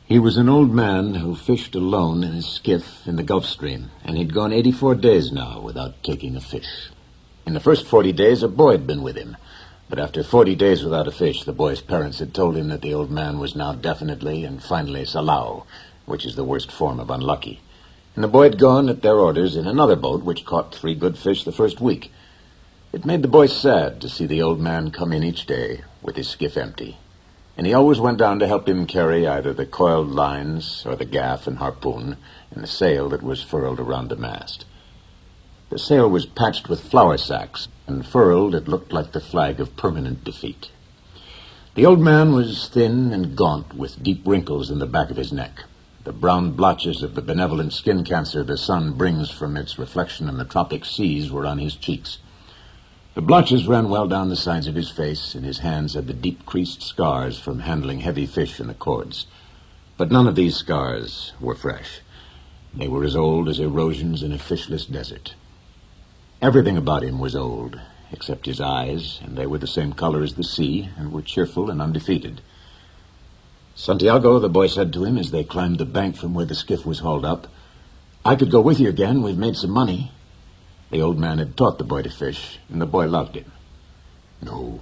He was an old man who fished alone in his skiff in the Gulf Stream, and he'd gone 84 days now without taking a fish. In the first 40 days, a boy had been with him, but after 40 days without a fish, the boy's parents had told him that the old man was now definitely and finally Salau, which is the worst form of unlucky. And the boy had gone at their orders in another boat, which caught 3 good fish the first week. It made the boy sad to see the old man come in each day with his skiff empty. And he always went down to help him carry either the coiled lines or the gaff and harpoon and the sail that was furled around the mast. The sail was patched with flour sacks, and furled it looked like the flag of permanent defeat. The old man was thin and gaunt with deep wrinkles in the back of his neck. The brown blotches of the benevolent skin cancer the sun brings from its reflection in the tropic seas were on his cheeks. The blotches ran well down the sides of his face, and his hands had the deep-creased scars from handling heavy fish in the cords. But none of these scars were fresh. They were as old as erosions in a fishless desert. Everything about him was old, except his eyes, and they were the same color as the sea, and were cheerful and undefeated. "Santiago," the boy said to him as they climbed the bank from where the skiff was hauled up, "I could go with you again. We've made some money." The old man had taught the boy to fish, and the boy loved him. "No,"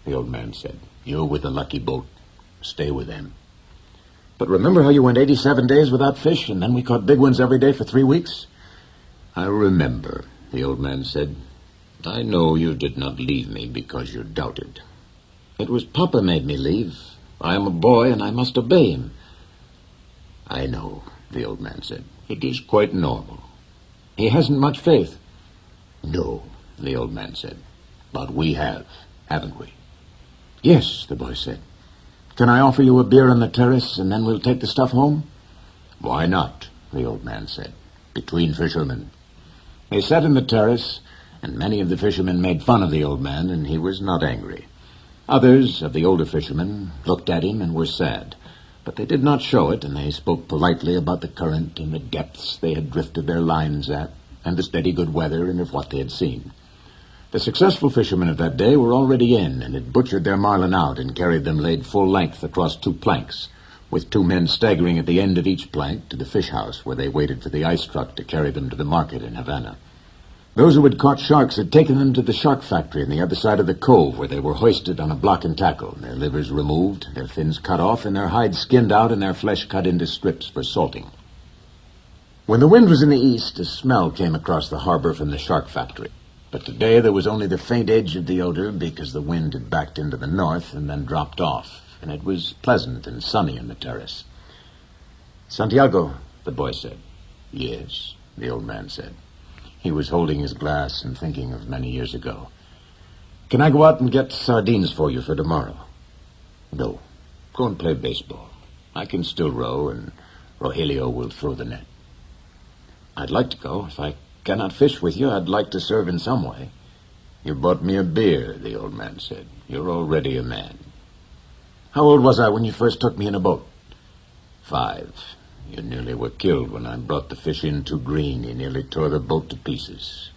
the old man said. "You're with the lucky boat. Stay with them." "But remember how you went 87 days without fish, and then we caught big ones every day for 3 weeks? "I remember," the old man said. "I know you did not leave me because you doubted." "It was Papa made me leave. I am a boy, and I must obey him." "I know," the old man said. "It is quite normal." "He hasn't much faith." "No," the old man said. "But we have, haven't we?" "Yes," the boy said. "Can I offer you a beer on the terrace, and then we'll take the stuff home?" "Why not?" the old man said. "Between fishermen." They sat in the terrace, and many of the fishermen made fun of the old man, and he was not angry. Others of the older fishermen looked at him and were sad, but they did not show it, and they spoke politely about the current and the depths they had drifted their lines at, and the steady good weather and of what they had seen. The successful fishermen of that day were already in, and had butchered their marlin out and carried them laid full length across 2 planks, with 2 men staggering at the end of each plank to the fish house where they waited for the ice truck to carry them to the market in Havana. Those who had caught sharks had taken them to the shark factory on the other side of the cove, where they were hoisted on a block and tackle, their livers removed, their fins cut off, and their hides skinned out and their flesh cut into strips for salting. When the wind was in the east, a smell came across the harbor from the shark factory. But today there was only the faint edge of the odor because the wind had backed into the north and then dropped off, and it was pleasant and sunny on the terrace. "Santiago," the boy said. "Yes," the old man said. He was holding his glass and thinking of many years ago. "Can I go out and get sardines for you for tomorrow?" "No. Go and play baseball. I can still row, and Rogelio will throw the net." "I'd like to go. If I cannot fish with you, I'd like to serve in some way." "You bought me a beer," the old man said. "You're already a man." "How old was I when you first took me in a boat?" 5. You nearly were killed when I brought the fish in too green. You nearly tore the boat to pieces.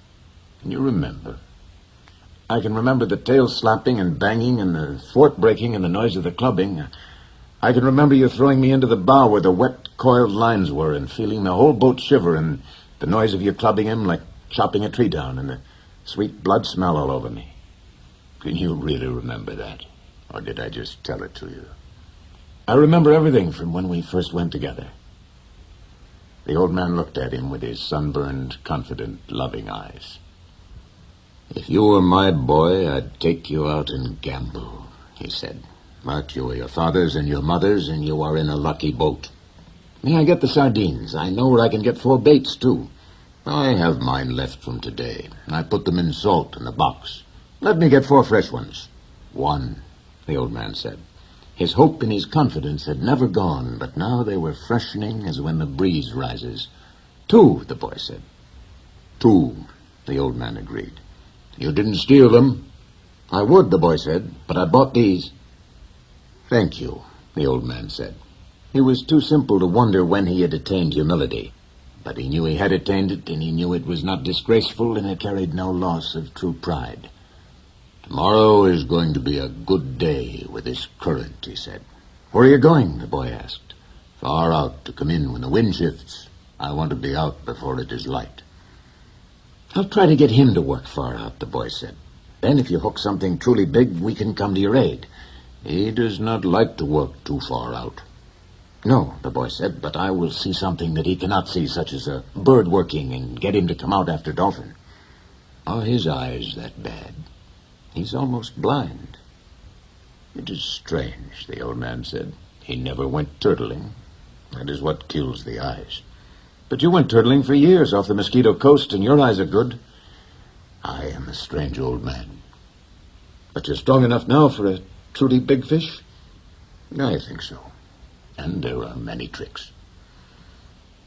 Can you remember? "I can remember the tail slapping and banging and the thwart breaking and the noise of the clubbing. I can remember you throwing me into the bow where the wet, coiled lines were and feeling the whole boat shiver and the noise of you clubbing him like chopping a tree down and the sweet blood smell all over me." "Can you really remember that? Or did I just tell it to you?" "I remember everything from when we first went together." The old man looked at him with his sunburned, confident, loving eyes. "If you were my boy, I'd take you out and gamble," he said. "But you are your father's and your mother's, and you are in a lucky boat." "May I get the sardines? I know where I can get 4 baits, too." "I have mine left from today. I put them in salt in the box." "Let me get 4 fresh ones." "1," the old man said. His hope and his confidence had never gone, but now they were freshening as when the breeze rises. "2," the boy said. "2," the old man agreed. "You didn't steal them?" "I would," the boy said, "but I bought these." "Thank you," the old man said. He was too simple to wonder when he had attained humility, but he knew he had attained it, and he knew it was not disgraceful, and it carried no loss of true pride. "Tomorrow is going to be a good day with this current," he said. "Where are you going?" the boy asked. Far out to come in when the wind shifts. I want to be out before it is light. I'll try to get him to work far out, the boy said. Then if you hook something truly big, we can come to your aid. He does not like to work too far out. No, the boy said, but I will see something that he cannot see, such as a bird working, and get him to come out after dolphin. Are his eyes that bad? He's almost blind. It is strange, the old man said. He never went turtling. That is what kills the eyes. But you went turtling for years off the Mosquito Coast, and your eyes are good. I am a strange old man. But you're strong enough now for a truly big fish? I think so. And there are many tricks.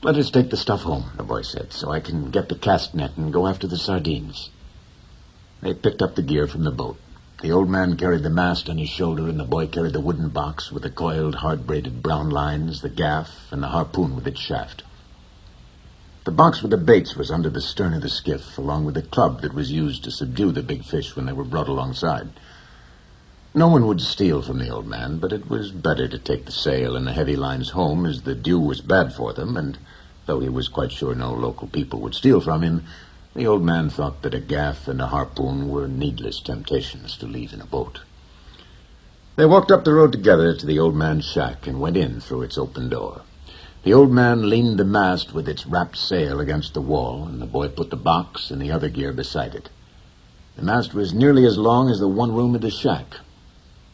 Let us take the stuff home, the boy said, so I can get the cast net and go after the sardines. They picked up the gear from the boat. The old man carried the mast on his shoulder, and the boy carried the wooden box with the coiled, hard-braided brown lines, the gaff, and the harpoon with its shaft. The box with the baits was under the stern of the skiff, along with the club that was used to subdue the big fish when they were brought alongside. No one would steal from the old man, but it was better to take the sail and the heavy lines home, as the dew was bad for them, and though he was quite sure no local people would steal from him, the old man thought that a gaff and a harpoon were needless temptations to leave in a boat. They walked up the road together to the old man's shack and went in through its open door. The old man leaned the mast with its wrapped sail against the wall, and the boy put the box and the other gear beside it. The mast was nearly as long as the one room of the shack.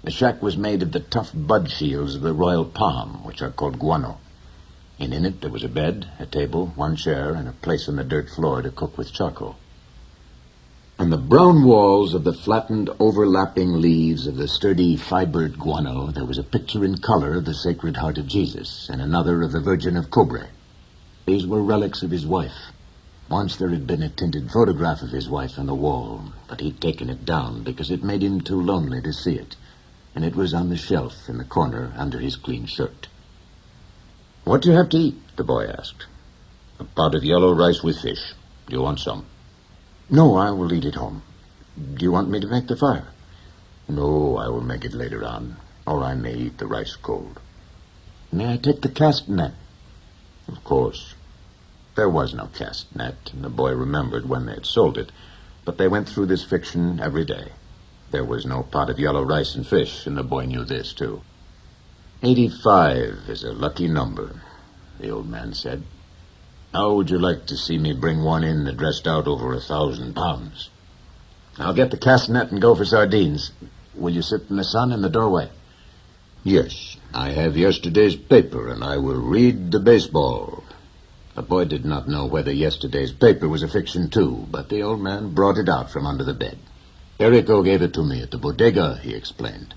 The shack was made of the tough bud shields of the royal palm, which are called guano. And in it there was a bed, a table, one chair, and a place on the dirt floor to cook with charcoal. On the brown walls of the flattened, overlapping leaves of the sturdy, fibered guano, there was a picture in color of the Sacred Heart of Jesus, and another of the Virgin of Cobre. These were relics of his wife. Once there had been a tinted photograph of his wife on the wall, but he'd taken it down because it made him too lonely to see it, and it was on the shelf in the corner under his clean shirt. "What do you have to eat?" the boy asked. "A pot of yellow rice with fish. Do you want some?" "No, I will eat at home. Do you want me to make the fire?" "No, I will make it later on, or I may eat the rice cold." "May I take the cast net?" "Of course." There was no cast net, and the boy remembered when they had sold it, but they went through this fiction every day. There was no pot of yellow rice and fish, and the boy knew this, too. 85 is a lucky number, the old man said. How would you like to see me bring one in that dressed out over 1,000 pounds? I'll get the cast net and go for sardines. Will you sit in the sun in the doorway? Yes, I have yesterday's paper, and I will read the baseball. The boy did not know whether yesterday's paper was a fiction, too, but the old man brought it out from under the bed. Perico gave it to me at the bodega, he explained.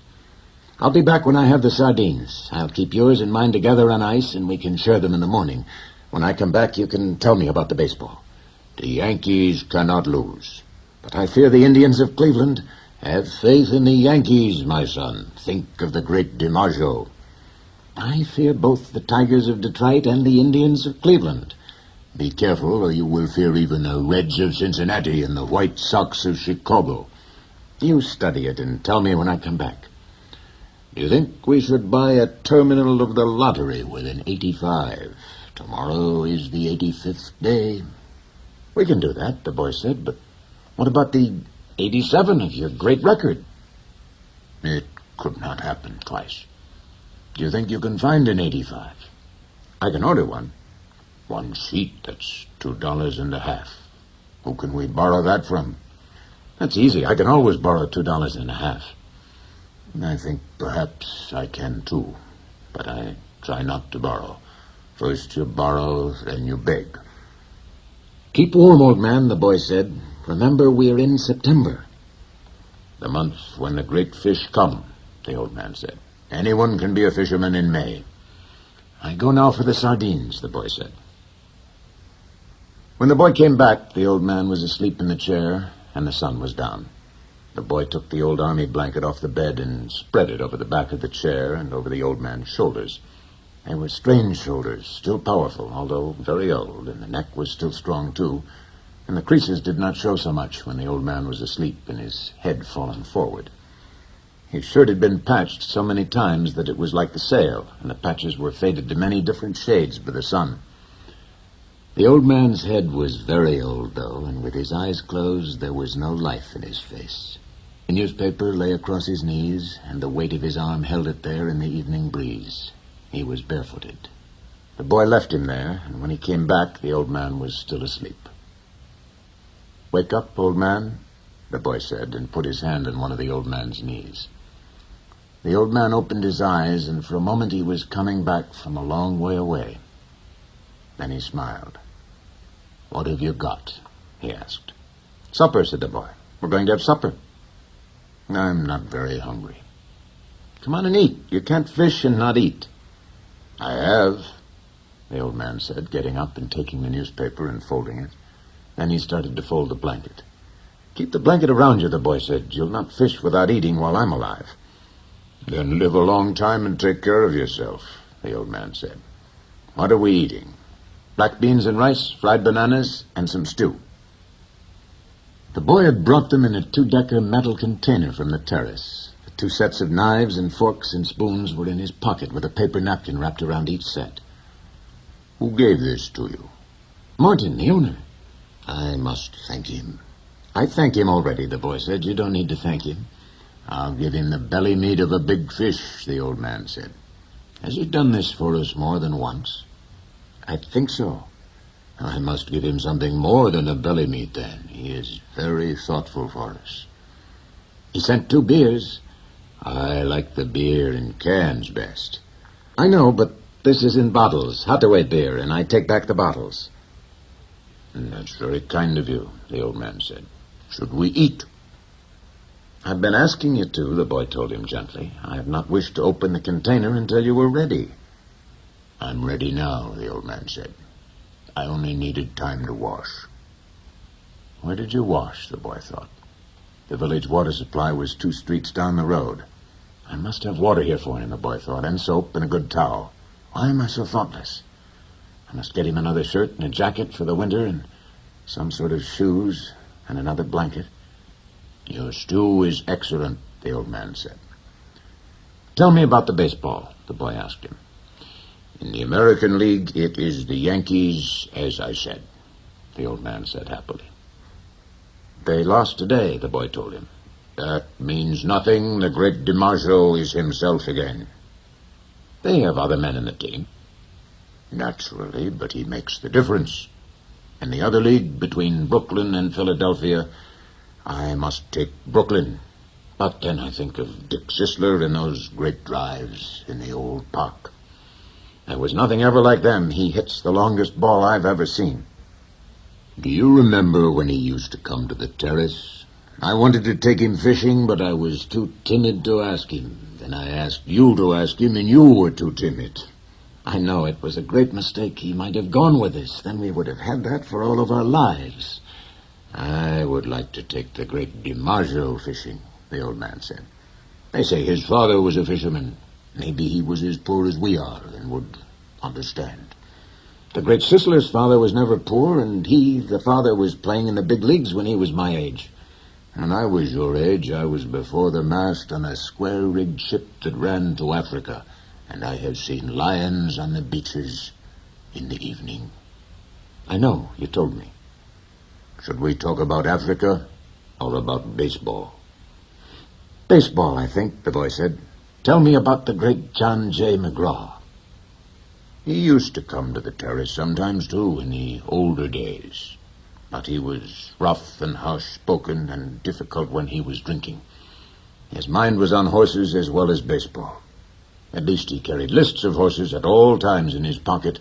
I'll be back when I have the sardines. I'll keep yours and mine together on ice, and we can share them in the morning. When I come back, you can tell me about the baseball. The Yankees cannot lose. But I fear the Indians of Cleveland. Have faith in the Yankees, my son. Think of the great DiMaggio. I fear both the Tigers of Detroit and the Indians of Cleveland. Be careful, or you will fear even the Reds of Cincinnati and the White Sox of Chicago. You study it and tell me when I come back. Do you think we should buy a terminal of the lottery with an 85? Tomorrow is the 85th day. We can do that, the boy said, but what about the 87 of your great record? It could not happen twice. Do you think you can find an 85? I can order one. One sheet, that's $2.50. Who can we borrow that from? That's easy. I can always borrow $2.50. I think perhaps I can, too. But I try not to borrow. First you borrow, then you beg. Keep warm, old man, the boy said. Remember, we're in September. The month when the great fish come, the old man said. Anyone can be a fisherman in May. I go now for the sardines, the boy said. When the boy came back, the old man was asleep in the chair, and the sun was down. The boy took the old army blanket off the bed and spread it over the back of the chair and over the old man's shoulders. They were strange shoulders, still powerful, although very old, and the neck was still strong, too, and the creases did not show so much when the old man was asleep and his head fallen forward. His shirt had been patched so many times that it was like the sail, and the patches were faded to many different shades by the sun. The old man's head was very old, though, and with his eyes closed, there was no life in his face. The newspaper lay across his knees, and the weight of his arm held it there in the evening breeze. He was barefooted. The boy left him there, and when he came back, the old man was still asleep. "Wake up, old man," the boy said, and put his hand on one of the old man's knees. The old man opened his eyes, and for a moment he was coming back from a long way away. Then he smiled. "What have you got?" he asked. "Supper," said the boy. "We're going to have supper." "I'm not very hungry." "Come on and eat. You can't fish and not eat." "I have," the old man said, getting up and taking the newspaper and folding it. Then he started to fold the blanket. "Keep the blanket around you," the boy said. "You'll not fish without eating while I'm alive." "Then live a long time and take care of yourself," the old man said. "What are we eating?" "Black beans and rice, fried bananas, and some stew." The boy had brought them in a 2-decker metal container from the terrace. The 2 sets of knives and forks and spoons were in his pocket with a paper napkin wrapped around each set. "Who gave this to you?" "Martin, the owner." "I must thank him." "I thank him already," the boy said. "You don't need to thank him." "I'll give him the belly meat of a big fish," the old man said. "Has he done this for us more than once?" "I think so." "I must give him something more than a belly meat, then. He is very thoughtful for us." "He sent 2 beers." "I like the beer in cans best." "I know, but this is in bottles, Hathaway beer, and I take back the bottles." "That's very kind of you," the old man said. "Should we eat?" "I've been asking you to," the boy told him gently. "I have not wished to open the container until you were ready." "I'm ready now," the old man said. "I only needed time to wash." Where did you wash, the boy thought. The village water supply was 2 streets down the road. I must have water here for him, the boy thought, and soap and a good towel. Why am I so thoughtless? I must get him another shirt and a jacket for the winter and some sort of shoes and another blanket. "Your stew is excellent," the old man said. "Tell me about the baseball," the boy asked him. "In the American League, it is the Yankees, as I said," the old man said happily. "They lost today," the boy told him. "That means nothing. The great DiMaggio is himself again." "They have other men in the team." "Naturally, but he makes the difference. In the other league, between Brooklyn and Philadelphia, I must take Brooklyn. But then I think of Dick Sisler and those great drives in the old park. There was nothing ever like them. He hits the longest ball I've ever seen." "Do you remember when he used to come to the terrace? I wanted to take him fishing, but I was too timid to ask him. Then I asked you to ask him, and you were too timid." "I know it was a great mistake. He might have gone with us. Then we would have had that for all of our lives." "I would like to take the great DiMaggio fishing," the old man said. "They say his father was a fisherman. Maybe he was as poor as we are and would understand." "The great Sisler's father was never poor, and the father, was playing in the big leagues when he was my age." "When I was your age, I was before the mast on a square-rigged ship that ran to Africa, and I have seen lions on the beaches in the evening." "I know, you told me." "Should we talk about Africa or about baseball?" "Baseball, I think," the boy said. "Tell me about the great John J. McGraw." "He used to come to the terrace sometimes, too, in the older days. But he was rough and harsh-spoken and difficult when he was drinking. His mind was on horses as well as baseball. At least he carried lists of horses at all times in his pocket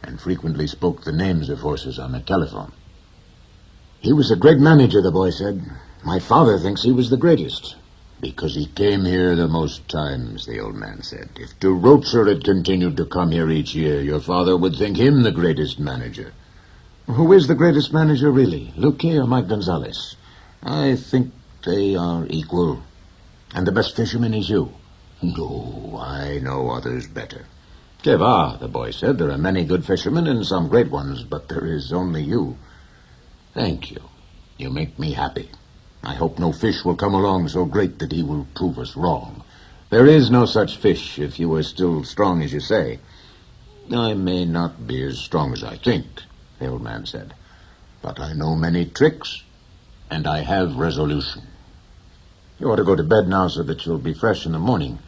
and frequently spoke the names of horses on the telephone." "He was a great manager," the boy said. "My father thinks he was the greatest." "Because he came here the most times," the old man said. "If De Rocher had continued to come here each year, your father would think him the greatest manager." "Who is the greatest manager, really? Luque or Mike Gonzalez?" "I think they are equal." "And the best fisherman is you?" "No, I know others better." "Que va," the boy said. "There are many good fishermen and some great ones, but there is only you." "Thank you. You make me happy." I hope no fish will come along so great that he will prove us wrong. There is no such fish if you are still strong as you say. I may not be as strong as I think, the old man said, but I know many tricks, and I have resolution. You ought to go to bed now so that you'll be fresh in the morning.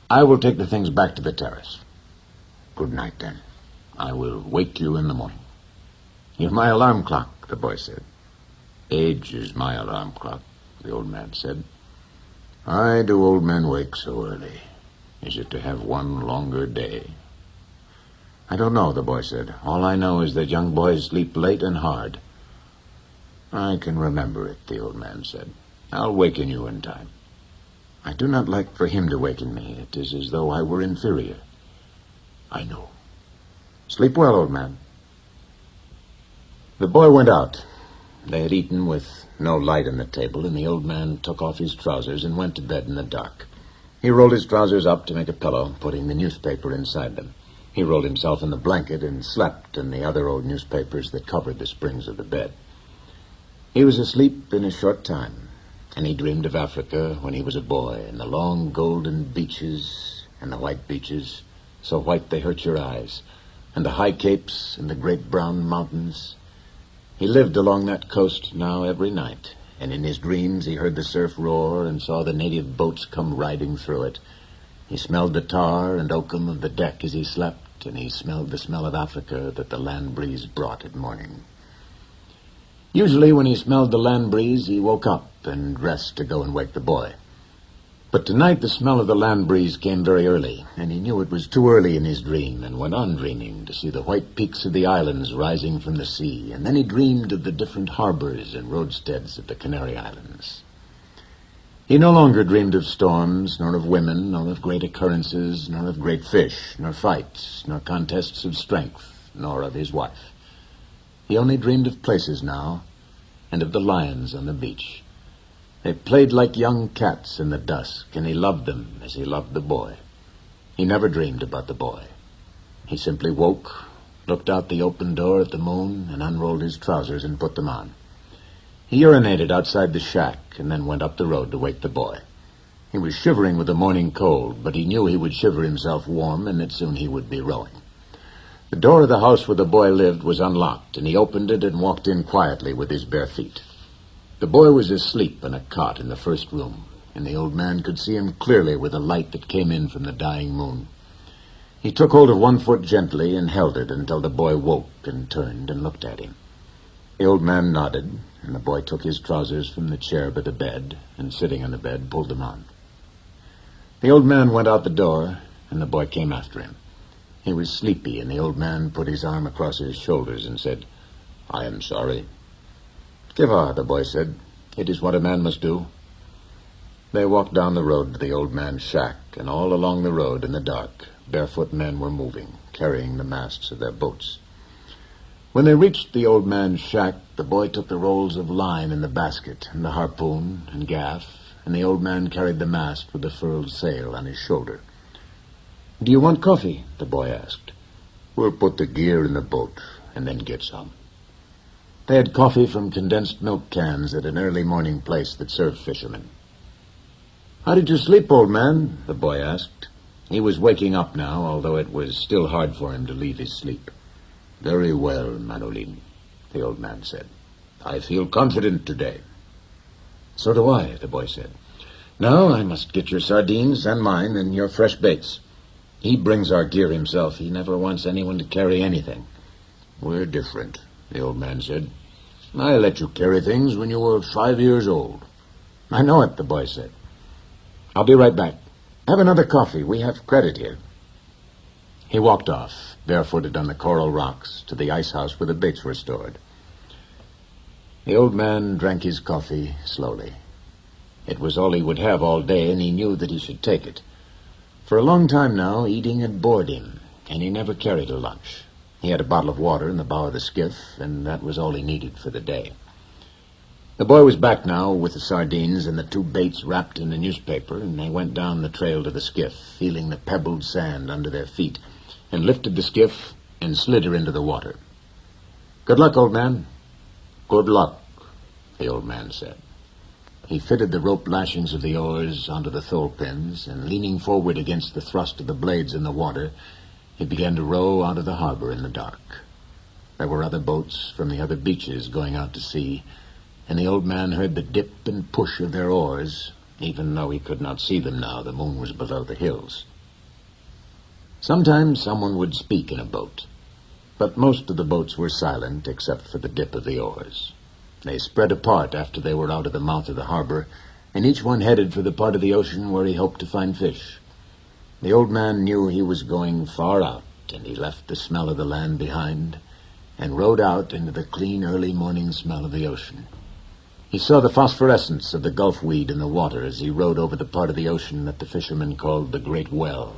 I will take the things back to the terrace. Good night, then. I will wake you in the morning. You're my alarm clock, the boy said. Age is my alarm clock, the old man said. Why do old men wake so early? Is it to have one longer day? I don't know, the boy said. All I know is that young boys sleep late and hard. I can remember it, the old man said. I'll waken you in time. I do not like for him to waken me. It is as though I were inferior. I know. Sleep well, old man. The boy went out. They had eaten with no light on the table, and the old man took off his trousers and went to bed in the dark. He rolled his trousers up to make a pillow, putting the newspaper inside them. He rolled himself in the blanket and slept in the other old newspapers that covered the springs of the bed. He was asleep in a short time, and he dreamed of Africa when he was a boy, and the long golden beaches and the white beaches, so white they hurt your eyes, and the high capes and the great brown mountains. He lived along that coast now every night, and in his dreams he heard the surf roar and saw the native boats come riding through it. He smelled the tar and oakum of the deck as he slept, and he smelled the smell of Africa that the land breeze brought at morning. Usually when he smelled the land breeze, he woke up and dressed to go and wake the boy. But tonight the smell of the land breeze came very early, and he knew it was too early in his dream, and went on dreaming to see the white peaks of the islands rising from the sea, and then he dreamed of the different harbors and roadsteads of the Canary Islands. He no longer dreamed of storms, nor of women, nor of great occurrences, nor of great fish, nor fights, nor contests of strength, nor of his wife. He only dreamed of places now, and of the lions on the beach. They played like young cats in the dusk, and he loved them as he loved the boy. He never dreamed about the boy. He simply woke, looked out the open door at the moon, and unrolled his trousers and put them on. He urinated outside the shack, and then went up the road to wake the boy. He was shivering with the morning cold, but he knew he would shiver himself warm, and that soon he would be rowing. The door of the house where the boy lived was unlocked, and he opened it and walked in quietly with his bare feet. The boy was asleep in a cot in the first room, and the old man could see him clearly with the light that came in from the dying moon. He took hold of one foot gently and held it until the boy woke and turned and looked at him. The old man nodded, and the boy took his trousers from the chair by the bed, and sitting on the bed, pulled them on. The old man went out the door, and the boy came after him. He was sleepy, and the old man put his arm across his shoulders and said, "I am sorry." "Kiva," the boy said. "It is what a man must do." They walked down the road to the old man's shack, and all along the road in the dark, barefoot men were moving, carrying the masts of their boats. When they reached the old man's shack, the boy took the rolls of line in the basket, and the harpoon and gaff, and the old man carried the mast with the furled sail on his shoulder. "Do you want coffee?" the boy asked. "We'll put the gear in the boat, and then get some." They had coffee from condensed milk cans at an early morning place that served fishermen. "How did you sleep, old man?" the boy asked. He was waking up now, although it was still hard for him to leave his sleep. "Very well, Manolin," the old man said. "I feel confident today." "So do I," the boy said. "Now I must get your sardines and mine and your fresh baits. He brings our gear himself. He never wants anyone to carry anything." "We're different," the old man said. "I let you carry things when you were 5 years old." "I know it," the boy said. "I'll be right back. Have another coffee. We have credit here." He walked off, barefooted on the coral rocks, to the ice house where the baits were stored. The old man drank his coffee slowly. It was all he would have all day, and he knew that he should take it. For a long time now, eating had bored him, and he never carried a lunch. He had a bottle of water in the bow of the skiff, and that was all he needed for the day. The boy was back now with the sardines and the 2 baits wrapped in the newspaper, and they went down the trail to the skiff, feeling the pebbled sand under their feet, and lifted the skiff and slid her into the water. "Good luck, old man." "Good luck," the old man said. He fitted the rope lashings of the oars onto the thole pins, and leaning forward against the thrust of the blades in the water, he began to row out of the harbor in the dark. There were other boats from the other beaches going out to sea, and the old man heard the dip and push of their oars, even though he could not see them now. The moon was below the hills. Sometimes someone would speak in a boat, but most of the boats were silent except for the dip of the oars. They spread apart after they were out of the mouth of the harbor, and each one headed for the part of the ocean where he hoped to find fish. The old man knew he was going far out, and he left the smell of the land behind and rowed out into the clean early morning smell of the ocean. He saw the phosphorescence of the gulf weed in the water as he rowed over the part of the ocean that the fishermen called the Great Well,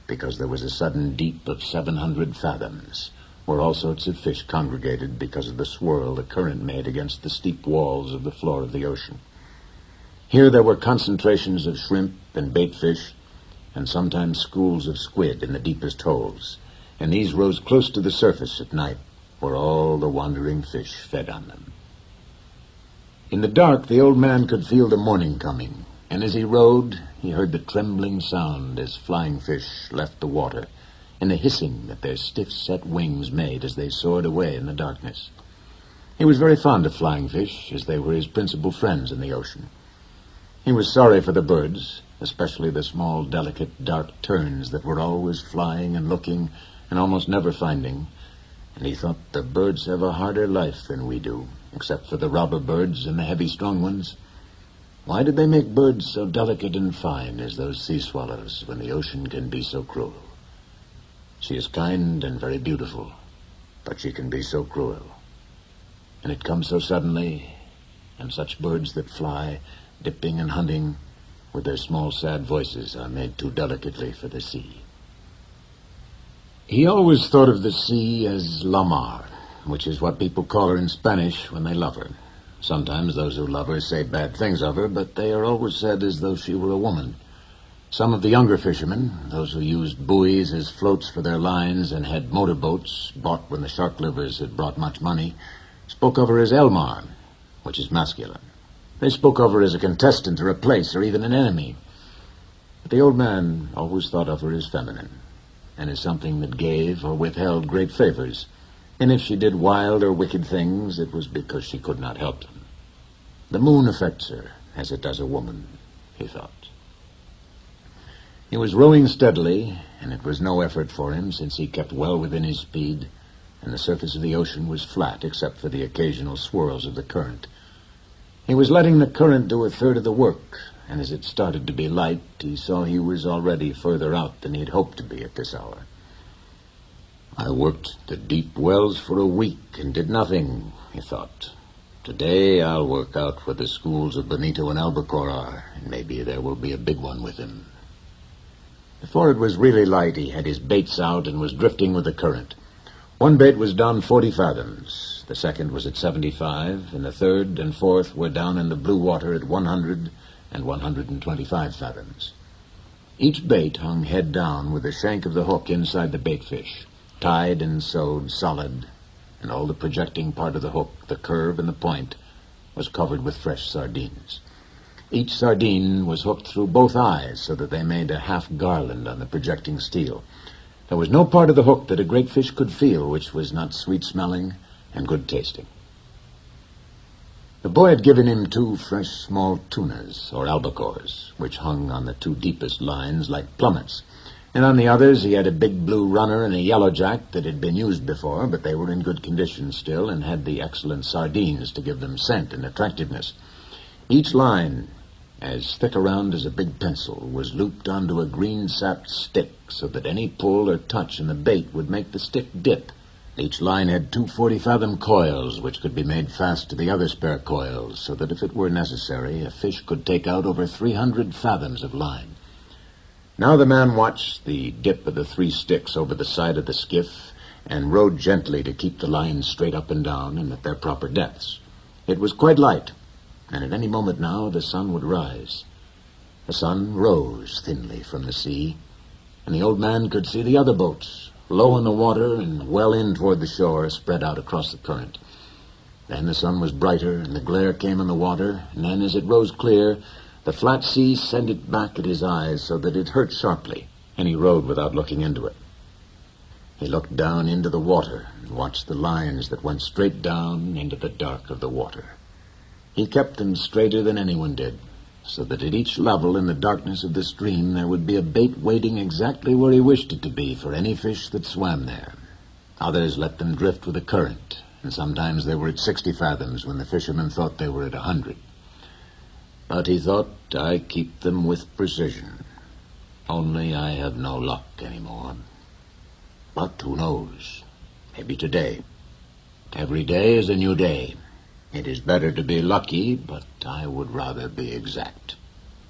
because there was a sudden deep of 700 fathoms, where all sorts of fish congregated because of the swirl the current made against the steep walls of the floor of the ocean. Here there were concentrations of shrimp and bait fish, and sometimes schools of squid in the deepest holes, and these rose close to the surface at night, where all the wandering fish fed on them. In the dark, the old man could feel the morning coming, and as he rowed, he heard the trembling sound as flying fish left the water, and the hissing that their stiff-set wings made as they soared away in the darkness. He was very fond of flying fish, as they were his principal friends in the ocean. He was sorry for the birds, especially the small, delicate, dark terns that were always flying and looking and almost never finding, and he thought the birds have a harder life than we do, except for the robber birds and the heavy, strong ones. Why did they make birds so delicate and fine as those sea swallows when the ocean can be so cruel? She is kind and very beautiful, but she can be so cruel. And it comes so suddenly, and such birds that fly, dipping and hunting, with their small, sad voices, are made too delicately for the sea. He always thought of the sea as La Mar, which is what people call her in Spanish when they love her. Sometimes those who love her say bad things of her, but they are always said as though she were a woman. Some of the younger fishermen, those who used buoys as floats for their lines and had motorboats bought when the shark livers had brought much money, spoke of her as El Mar, which is masculine. They spoke of her as a contestant or a place or even an enemy. But the old man always thought of her as feminine, and as something that gave or withheld great favors. And if she did wild or wicked things, it was because she could not help them. The moon affects her as it does a woman, he thought. He was rowing steadily, and it was no effort for him since he kept well within his speed, and the surface of the ocean was flat except for the occasional swirls of the current. He was letting the current do a third of the work, and as it started to be light, he saw he was already further out than he'd hoped to be at this hour. I worked the deep wells for a week and did nothing, he thought. Today I'll work out where the schools of Bonito and Albacore are, and maybe there will be a big one with him. Before it was really light, he had his baits out and was drifting with the current. One bait was down 40 fathoms, the second was at 75, and the third and fourth were down in the blue water at 100 and 125 fathoms. Each bait hung head down with the shank of the hook inside the baitfish, tied and sewed solid, and all the projecting part of the hook, the curve and the point, was covered with fresh sardines. Each sardine was hooked through both eyes so that they made a half garland on the projecting steel. There was no part of the hook that a great fish could feel which was not sweet-smelling and good-tasting. The boy had given him 2 fresh small tunas, or albacores, which hung on the 2 deepest lines like plummets, and on the others he had a big blue runner and a yellowjack that had been used before, but they were in good condition still and had the excellent sardines to give them scent and attractiveness. Each line, as thick around as a big pencil, was looped onto a green-sapped stick so that any pull or touch in the bait would make the stick dip. Each line had 2 40-fathom coils which could be made fast to the other spare coils so that if it were necessary, a fish could take out over 300 fathoms of line. Now the man watched the dip of the 3 sticks over the side of the skiff and rowed gently to keep the line straight up and down and at their proper depths. It was quite light, and at any moment now the sun would rise. The sun rose thinly from the sea, and the old man could see the other boats, low in the water and well in toward the shore, spread out across the current. Then the sun was brighter, and the glare came on the water, and then, as it rose clear, the flat sea sent it back at his eyes so that it hurt sharply, and he rowed without looking into it. He looked down into the water and watched the lines that went straight down into the dark of the water. He kept them straighter than anyone did, so that at each level in the darkness of the stream there would be a bait waiting exactly where he wished it to be for any fish that swam there. Others let them drift with the current, and sometimes they were at 60 fathoms when the fishermen thought they were at 100. But he thought, I keep them with precision. Only I have no luck anymore. But who knows? Maybe today. Every day is a new day. It is better to be lucky, but I would rather be exact.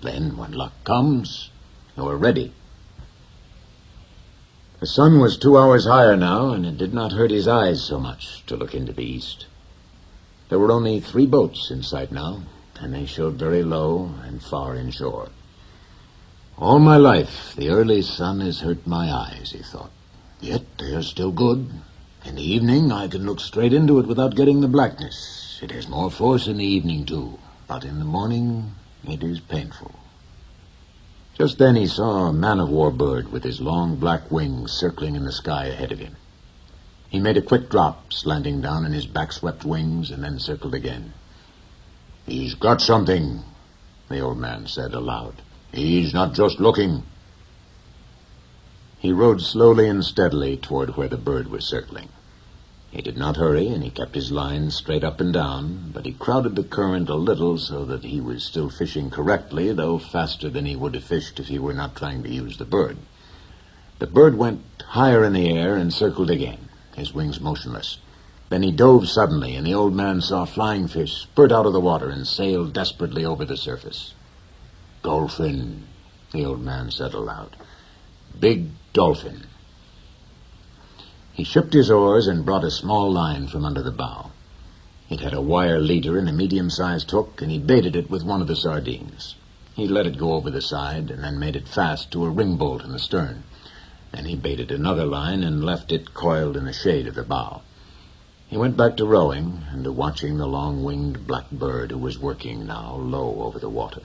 Then, when luck comes, you are ready. The sun was 2 hours higher now, and it did not hurt his eyes so much to look into the east. There were only 3 boats in sight now, and they showed very low and far inshore. All my life, the early sun has hurt my eyes, he thought. Yet they are still good. In the evening, I can look straight into it without getting the blackness. It has more force in the evening, too, but in the morning, it is painful. Just then he saw a man-of-war bird with his long black wings circling in the sky ahead of him. He made a quick drop, slanting down on his back-swept wings, and then circled again. He's got something, the old man said aloud. He's not just looking. He rowed slowly and steadily toward where the bird was circling. He did not hurry, and he kept his line straight up and down, but he crowded the current a little so that he was still fishing correctly, though faster than he would have fished if he were not trying to use the bird. The bird went higher in the air and circled again, his wings motionless. Then he dove suddenly, and the old man saw a flying fish spurt out of the water and sail desperately over the surface. Dolphin, the old man said aloud. Big dolphin. He shipped his oars and brought a small line from under the bow. It had a wire leader and a medium-sized hook, and he baited it with one of the sardines. He let it go over the side and then made it fast to a ring bolt in the stern. Then he baited another line and left it coiled in the shade of the bow. He went back to rowing and to watching the long-winged black bird who was working now low over the water.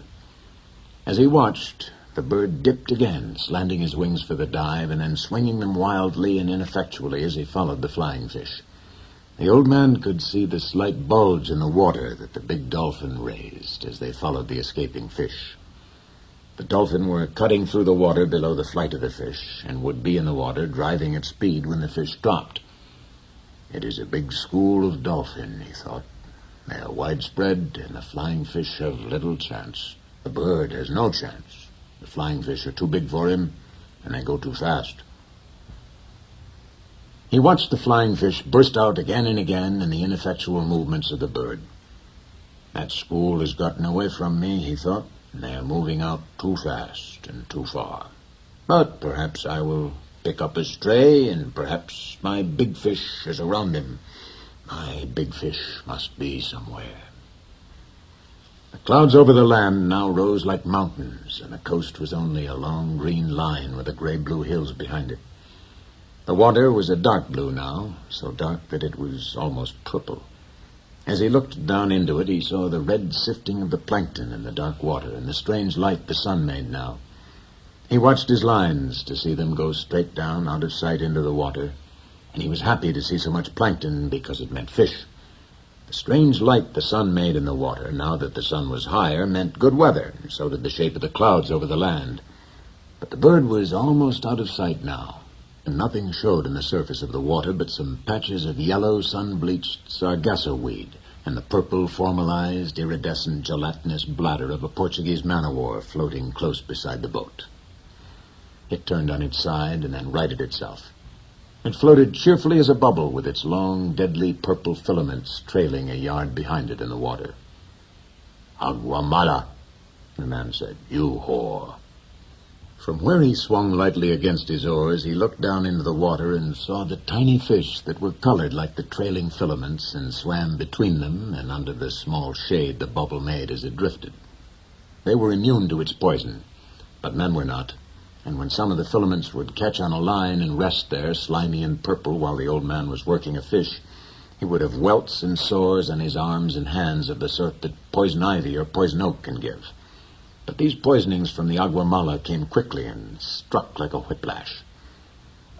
As he watched, the bird dipped again, slanting his wings for the dive and then swinging them wildly and ineffectually as he followed the flying fish. The old man could see the slight bulge in the water that the big dolphin raised as they followed the escaping fish. The dolphin were cutting through the water below the flight of the fish and would be in the water driving at speed when the fish dropped. It is a big school of dolphin, he thought. They are widespread, and the flying fish have little chance. The bird has no chance. The flying fish are too big for him, and they go too fast. He watched the flying fish burst out again and again in the ineffectual movements of the bird. That school has gotten away from me, he thought, and they are moving out too fast and too far. But perhaps I will pick up a stray, and perhaps my big fish is around him. My big fish must be somewhere. The clouds over the land now rose like mountains, and the coast was only a long green line with the gray-blue hills behind it. The water was a dark blue now, so dark that it was almost purple. As he looked down into it, he saw the red sifting of the plankton in the dark water and the strange light the sun made now. He watched his lines to see them go straight down out of sight into the water, and he was happy to see so much plankton because it meant fish. The strange light the sun made in the water, now that the sun was higher, meant good weather, and so did the shape of the clouds over the land. But the bird was almost out of sight now, and nothing showed in the surface of the water but some patches of yellow, sun-bleached sargasso weed and the purple, formalized, iridescent, gelatinous bladder of a Portuguese man-of-war floating close beside the boat. It turned on its side and then righted itself. It floated cheerfully as a bubble with its long, deadly purple filaments trailing a yard behind it in the water. "Agua mala," the man said. "You whore." From where he swung lightly against his oars, he looked down into the water and saw the tiny fish that were colored like the trailing filaments and swam between them and under the small shade the bubble made as it drifted. They were immune to its poison, but men were not, and when some of the filaments would catch on a line and rest there, slimy and purple, while the old man was working a fish, He would have welts and sores on his arms and hands of the sort that poison ivy or poison oak can give. But these poisonings from the agua mala came quickly and struck like a whiplash.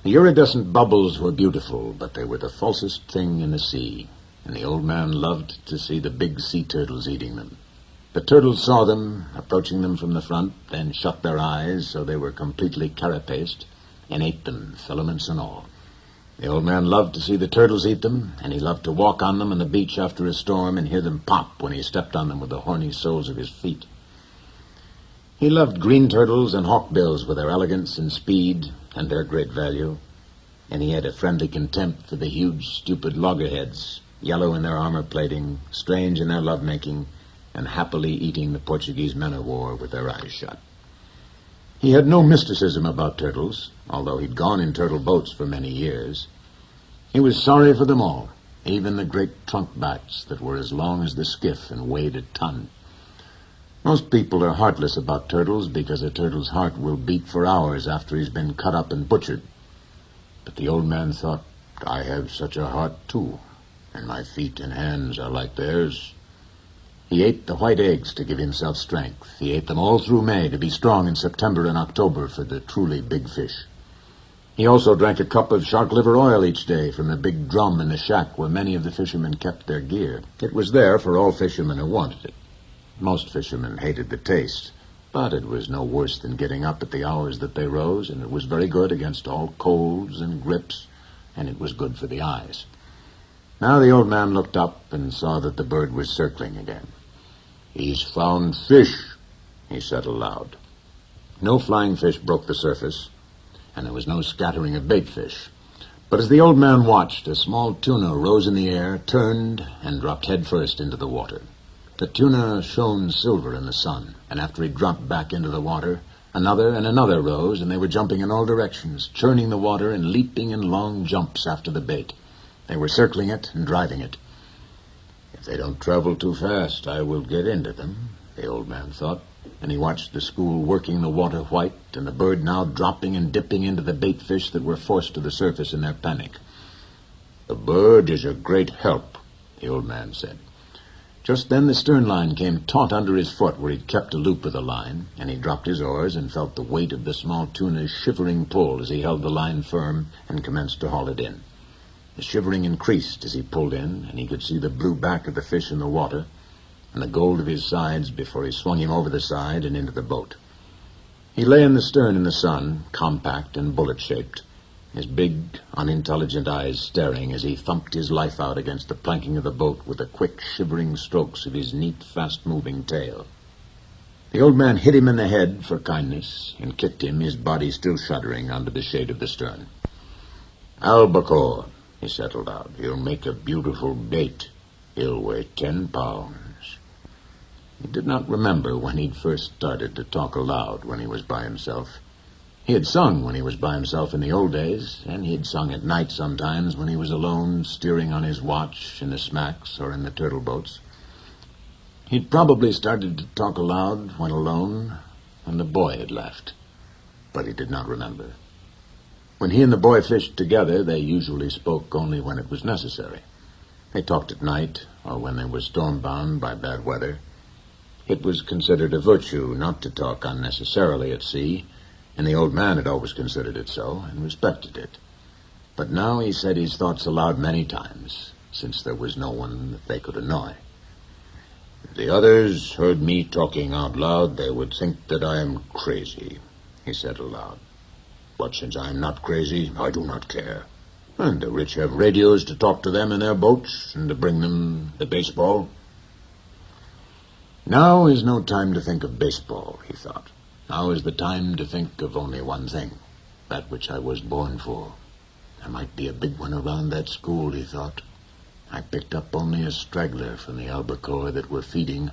The iridescent bubbles were beautiful, but they were the falsest thing in the sea, and the old man loved to see the big sea turtles eating them. The turtles saw them, approaching them from the front, then shut their eyes so they were completely carapaced, and ate them, filaments and all. The old man loved to see the turtles eat them, and he loved to walk on them on the beach after a storm and hear them pop when he stepped on them with the horny soles of his feet. He loved green turtles and hawkbills with their elegance and speed and their great value, and he had a friendly contempt for the huge, stupid loggerheads, yellow in their armor plating, strange in their lovemaking, and happily eating the Portuguese men-of-war with their eyes shut. He had no mysticism about turtles, although he'd gone in turtle boats for many years. He was sorry for them all, even the great trunk bats that were as long as the skiff and weighed a ton. Most people are heartless about turtles because a turtle's heart will beat for hours after he's been cut up and butchered. But the old man thought, I have such a heart too, and my feet and hands are like theirs. He ate the white eggs to give himself strength. He ate them all through May to be strong in September and October for the truly big fish. He also drank a cup of shark liver oil each day from the big drum in the shack where many of the fishermen kept their gear. It was there for all fishermen who wanted it. Most fishermen hated the taste, but it was no worse than getting up at the hours that they rose, and it was very good against all colds and grips, and it was good for the eyes. Now the old man looked up and saw that the bird was circling again. He's found fish, he said aloud. No flying fish broke the surface, and there was no scattering of bait fish. But as the old man watched, a small tuna rose in the air, turned, and dropped headfirst into the water. The tuna shone silver in the sun, and after he dropped back into the water, another and another rose, and they were jumping in all directions, churning the water and leaping in long jumps after the bait. They were circling it and driving it. If they don't travel too fast, I will get into them, the old man thought, and he watched the school working the water white, and the bird now dropping and dipping into the bait fish that were forced to the surface in their panic. The bird is a great help, the old man said. Just then the stern line came taut under his foot where he'd kept a loop of the line, and he dropped his oars and felt the weight of the small tuna's shivering pull as he held the line firm and commenced to haul it in. The shivering increased as he pulled in, and he could see the blue back of the fish in the water and the gold of his sides before he swung him over the side and into the boat. He lay in the stern in the sun, compact and bullet-shaped, his big, unintelligent eyes staring as he thumped his life out against the planking of the boat with the quick, shivering strokes of his neat, fast-moving tail. The old man hit him in the head for kindness and kicked him, his body still shuddering, under the shade of the stern. Albacore, he said aloud. He'll make a beautiful bait. He'll weigh 10 pounds. He did not remember when he'd first started to talk aloud when he was by himself. He had sung when he was by himself in the old days, and he had sung at night sometimes when he was alone, steering on his watch in the smacks or in the turtle boats. He'd probably started to talk aloud when alone, when the boy had left, but he did not remember. When he and the boy fished together, they usually spoke only when it was necessary. They talked at night, or when they were storm-bound by bad weather. It was considered a virtue not to talk unnecessarily at sea, and the old man had always considered it so and respected it. But now he said his thoughts aloud many times, since there was no one that they could annoy. If the others heard me talking out loud, they would think that I am crazy, he said aloud. But since I am not crazy, I do not care. And the rich have radios to talk to them in their boats and to bring them the baseball. Now is no time to think of baseball, he thought. Now is the time to think of only one thing, that which I was born for. There might be a big one around that school, he thought. I picked up only a straggler from the albacore that were feeding,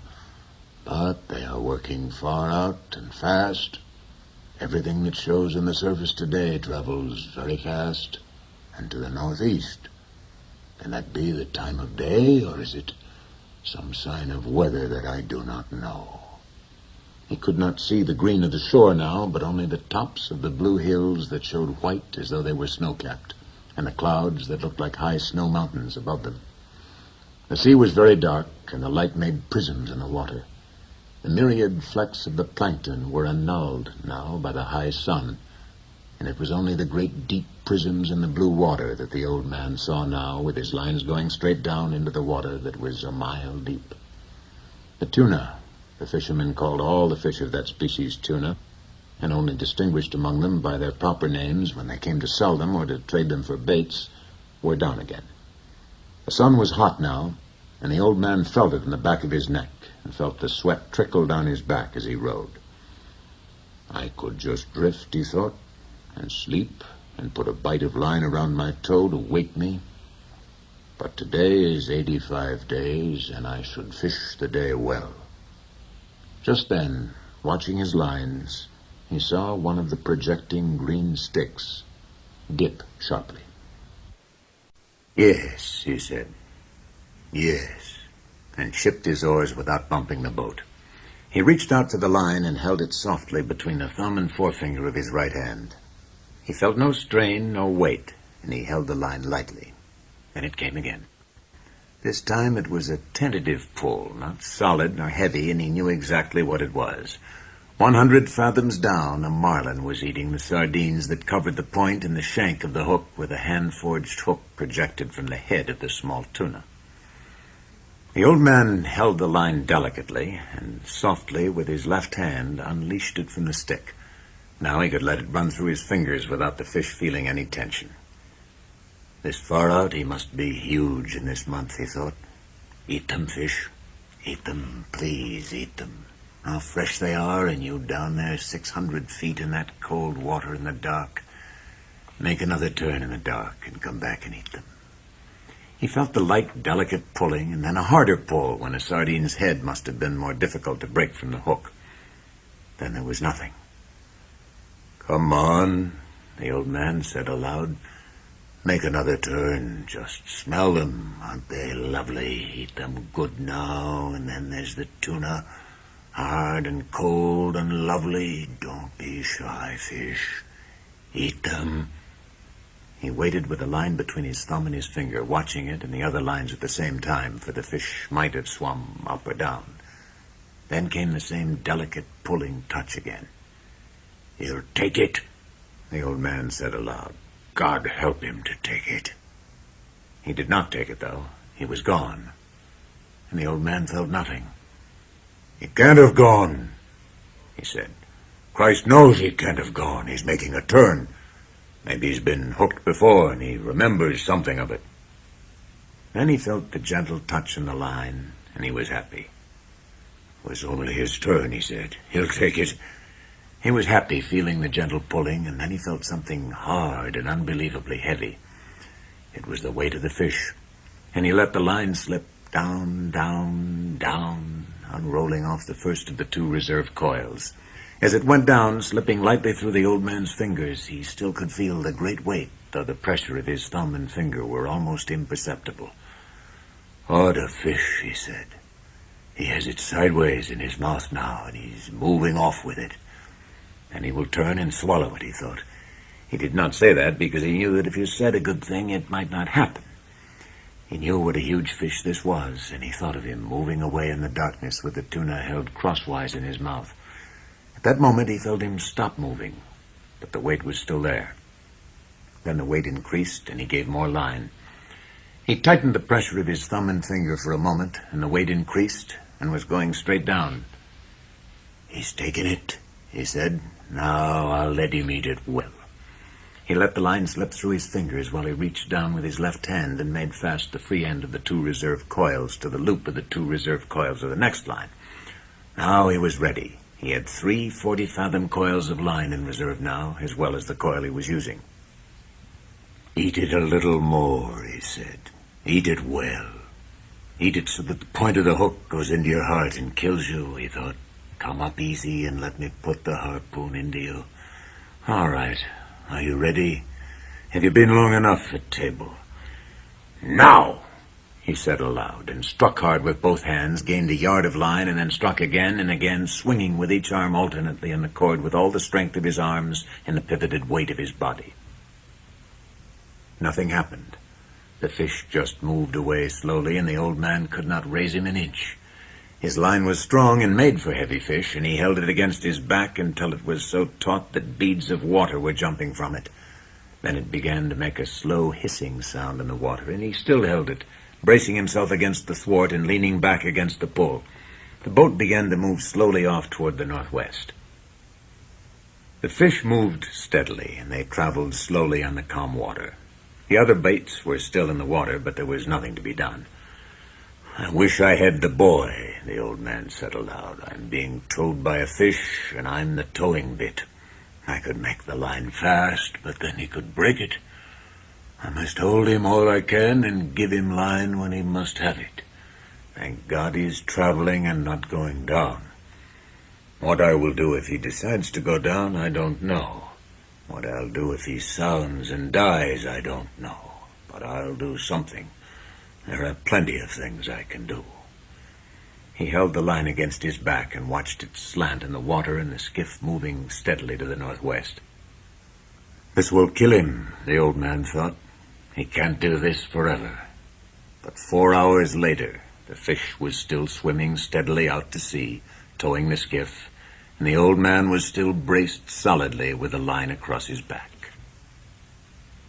but they are working far out and fast. Everything that shows on the surface today travels very fast and to the northeast. Can that be the time of day, or is it some sign of weather that I do not know? He could not see the green of the shore now, but only the tops of the blue hills that showed white as though they were snow-capped, and the clouds that looked like high snow mountains above them. The sea was very dark, and the light made prisms in the water. The myriad flecks of the plankton were annulled now by the high sun, and it was only the great deep prisms in the blue water that the old man saw now, with his lines going straight down into the water that was a mile deep. The tuna, the fishermen called all the fish of that species tuna, and only distinguished among them by their proper names when they came to sell them or to trade them for baits, were down again. The sun was hot now, and the old man felt it in the back of his neck and felt the sweat trickle down his back as he rowed. I could just drift, he thought, and sleep and put a bight of line around my toe to wake me. But today is 85 days, and I should fish the day well. Just then, watching his lines, he saw one of the projecting green sticks dip sharply. "Yes," he said. "Yes," and shipped his oars without bumping the boat. He reached out to the line and held it softly between the thumb and forefinger of his right hand. He felt no strain, no weight, and he held the line lightly. Then it came again. This time it was a tentative pull, not solid nor heavy, and he knew exactly what it was. 100 fathoms down, a marlin was eating the sardines that covered the point and the shank of the hook where the hand-forged hook projected from the head of the small tuna. The old man held the line delicately and softly with his left hand unleashed it from the stick. Now he could let it run through his fingers without the fish feeling any tension. This far out, he must be huge in this month, he thought. Eat them, fish. Eat them, please, eat them. How fresh they are, and you down there 600 feet in that cold water in the dark. Make another turn in the dark and come back and eat them. He felt the light, delicate pulling, and then a harder pull when a sardine's head must have been more difficult to break from the hook. Then there was nothing. "Come on," the old man said aloud. "Make another turn. Just smell them. Aren't they lovely? Eat them good now. And then there's the tuna, hard and cold and lovely. Don't be shy, fish. Eat them." He waited with the line between his thumb and his finger, watching it and the other lines at the same time, for the fish might have swum up or down. Then came the same delicate pulling touch again. "He'll take it," the old man said aloud. "God help him to take it." He did not take it, though. He was gone. And the old man felt nothing. "He can't have gone," he said. "Christ knows he can't have gone. He's making a turn. Maybe he's been hooked before, and he remembers something of it." Then he felt the gentle touch in the line, and he was happy. "It was only his turn," he said. "He'll take it." He was happy, feeling the gentle pulling, and then he felt something hard and unbelievably heavy. It was the weight of the fish, and he let the line slip down, down, down, unrolling off the first of the 2 reserve coils. As it went down, slipping lightly through the old man's fingers, he still could feel the great weight, though the pressure of his thumb and finger were almost imperceptible. "What a fish," he said. "He has it sideways in his mouth now, and he's moving off with it. And he will turn and swallow it," he thought. He did not say that because he knew that if you said a good thing, it might not happen. He knew what a huge fish this was, and he thought of him moving away in the darkness with the tuna held crosswise in his mouth. At that moment, he felt him stop moving, but the weight was still there. Then the weight increased, and he gave more line. He tightened the pressure of his thumb and finger for a moment, and the weight increased and was going straight down. "He's taken it," he said. "Now I'll let him eat it well." He let the line slip through his fingers while he reached down with his left hand and made fast the free end of the 2 reserve coils to the loop of the 2 reserve coils of the next line. Now he was ready. He had 3 40-fathom coils of line in reserve now, as well as the coil he was using. "Eat it a little more," he said. "Eat it well. Eat it so that the point of the hook goes into your heart and kills you," he thought. "Come up easy and let me put the harpoon into you. All right. Are you ready? Have you been long enough at table?" "Now!" he said aloud, and struck hard with both hands, gained a yard of line, and then struck again and again, swinging with each arm alternately in the cord with all the strength of his arms and the pivoted weight of his body. Nothing happened. The fish just moved away slowly, and the old man could not raise him an inch. His line was strong and made for heavy fish, and he held it against his back until it was so taut that beads of water were jumping from it. Then it began to make a slow hissing sound in the water, and he still held it, bracing himself against the thwart and leaning back against the pull. The boat began to move slowly off toward the northwest. The fish moved steadily, and they traveled slowly on the calm water. The other baits were still in the water, but there was nothing to be done. "I wish I had the boy," the old man said aloud. "I'm being towed by a fish, and I'm the towing bit. I could make the line fast, but then he could break it. I must hold him all I can and give him line when he must have it. Thank God he's traveling and not going down. What I will do if he decides to go down, I don't know. What I'll do if he sounds and dies, I don't know. But I'll do something. There are plenty of things I can do." He held the line against his back and watched it slant in the water and the skiff moving steadily to the northwest. "This will kill him," the old man thought. "He can't do this forever." But 4 hours later, the fish was still swimming steadily out to sea, towing the skiff, and the old man was still braced solidly with the line across his back.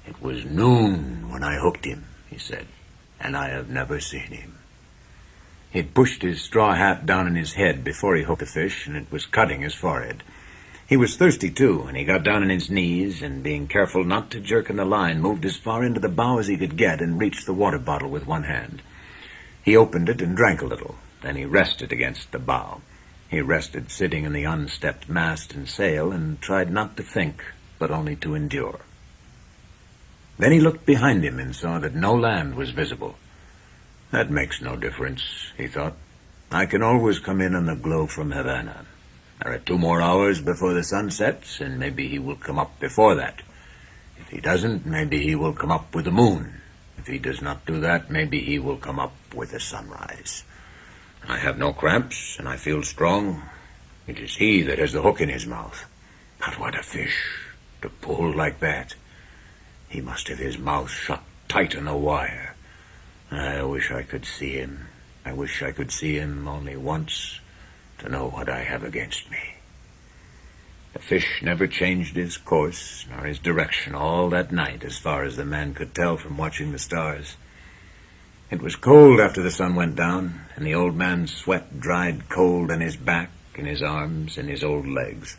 "It was noon when I hooked him," he said, "and I have never seen him." He'd pushed his straw hat down on his head before he hooked the fish, and it was cutting his forehead. He was thirsty, too, and he got down on his knees, and being careful not to jerk in the line, moved as far into the bow as he could get and reached the water bottle with one hand. He opened it and drank a little. Then he rested against the bow. He rested sitting in the unstepped mast and sail and tried not to think, but only to endure. Then he looked behind him and saw that no land was visible. "That makes no difference," he thought. "I can always come in on the glow from Havana. There are 2 more hours before the sun sets, and maybe he will come up before that. If he doesn't, maybe he will come up with the moon. If he does not do that, maybe he will come up with the sunrise. I have no cramps, and I feel strong. It is he that has the hook in his mouth. But what a fish, to pull like that. He must have his mouth shut tight on the wire. I wish I could see him. I wish I could see him only once to know what I have against me." The fish never changed his course nor his direction all that night, as far as the man could tell from watching the stars. It was cold after the sun went down, and the old man's sweat dried cold on his back and his arms and his old legs.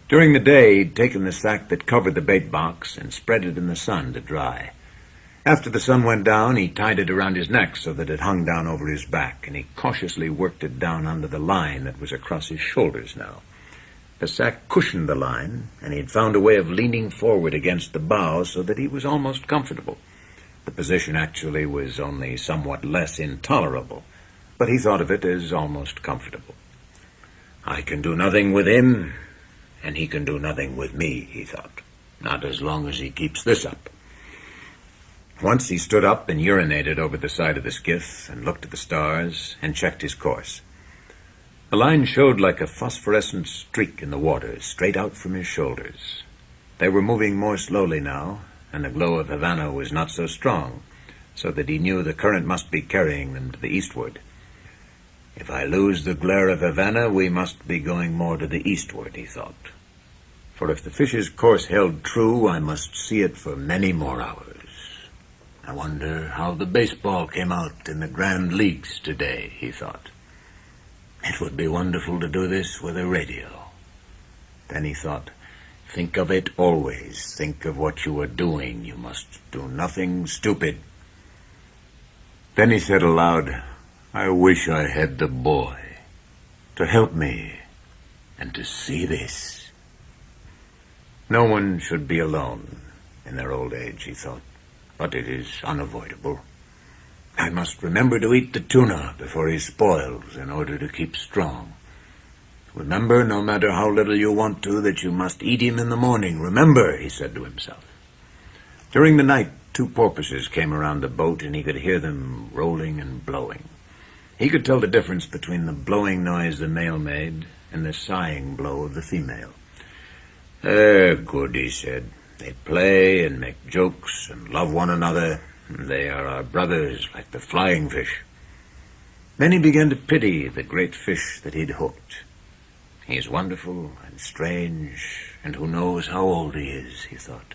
During the day, he'd taken the sack that covered the bait box and spread it in the sun to dry. After the sun went down, he tied it around his neck so that it hung down over his back, and he cautiously worked it down under the line that was across his shoulders now. The sack cushioned the line, and he'd found a way of leaning forward against the bow so that he was almost comfortable. The position actually was only somewhat less intolerable, but he thought of it as almost comfortable. "I can do nothing with him, and he can do nothing with me," he thought. "Not as long as he keeps this up." Once he stood up and urinated over the side of the skiff and looked at the stars and checked his course. The line showed like a phosphorescent streak in the water straight out from his shoulders. They were moving more slowly now, and the glow of Havana was not so strong, so that he knew the current must be carrying them to the eastward. "If I lose the glare of Havana, we must be going more to the eastward," he thought. "For if the fish's course held true, I must see it for many more hours. I wonder how the baseball came out in the Grand Leagues today," he thought. "It would be wonderful to do this with a radio." Then he thought, "Think of it always. Think of what you are doing. You must do nothing stupid." Then he said aloud, "I wish I had the boy to help me and to see this." No one should be alone in their old age, he thought, but it is unavoidable. I must remember to eat the tuna before he spoils in order to keep strong. Remember, no matter how little you want to, that you must eat him in the morning. Remember, he said to himself. During the night, 2 porpoises came around the boat, and he could hear them rolling and blowing. He could tell the difference between the blowing noise the male made and the sighing blow of the female. "They're good," he said. "They play and make jokes and love one another, They are our brothers, like the flying fish. Then he began to pity the great fish that he'd hooked. He is wonderful and strange, and who knows how old he is, he thought.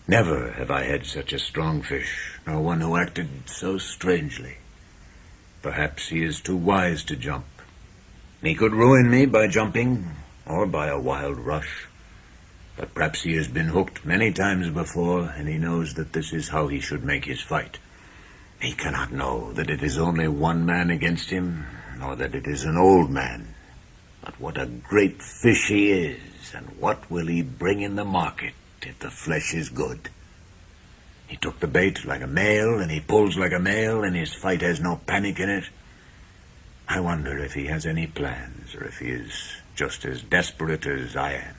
Never have I had such a strong fish, nor one who acted so strangely. Perhaps he is too wise to jump. He could ruin me by jumping, or by a wild rush. But perhaps he has been hooked many times before, and he knows that this is how he should make his fight. He cannot know that it is only one man against him, nor that it is an old man. But what a great fish he is, and what will he bring in the market if the flesh is good? He took the bait like a male, and he pulls like a male, and his fight has no panic in it. I wonder if he has any plans, or if he is just as desperate as I am.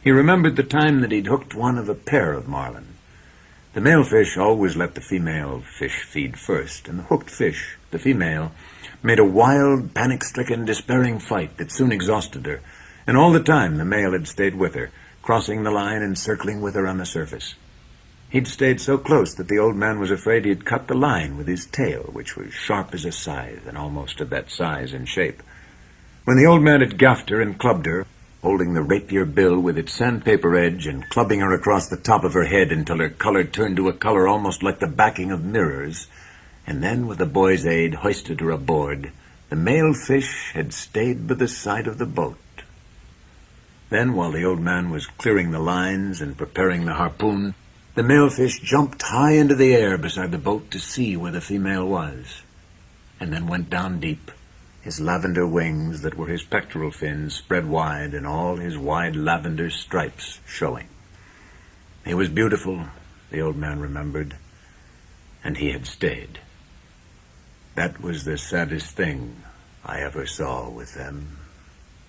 He remembered the time that he'd hooked one of a pair of marlin. The male fish always let the female fish feed first, and the hooked fish, the female, made a wild, panic-stricken, despairing fight that soon exhausted her, and all the time the male had stayed with her, crossing the line and circling with her on the surface. He'd stayed so close that the old man was afraid he'd cut the line with his tail, which was sharp as a scythe and almost of that size and shape. When the old man had gaffed her and clubbed her, holding the rapier bill with its sandpaper edge and clubbing her across the top of her head until her color turned to a color almost like the backing of mirrors, and then, with the boy's aid, hoisted her aboard, the male fish had stayed by the side of the boat. Then, while the old man was clearing the lines and preparing the harpoon, the male fish jumped high into the air beside the boat to see where the female was, and then went down deep, his lavender wings that were his pectoral fins spread wide and all his wide lavender stripes showing. He was beautiful, the old man remembered, and he had stayed. That was the saddest thing I ever saw with them,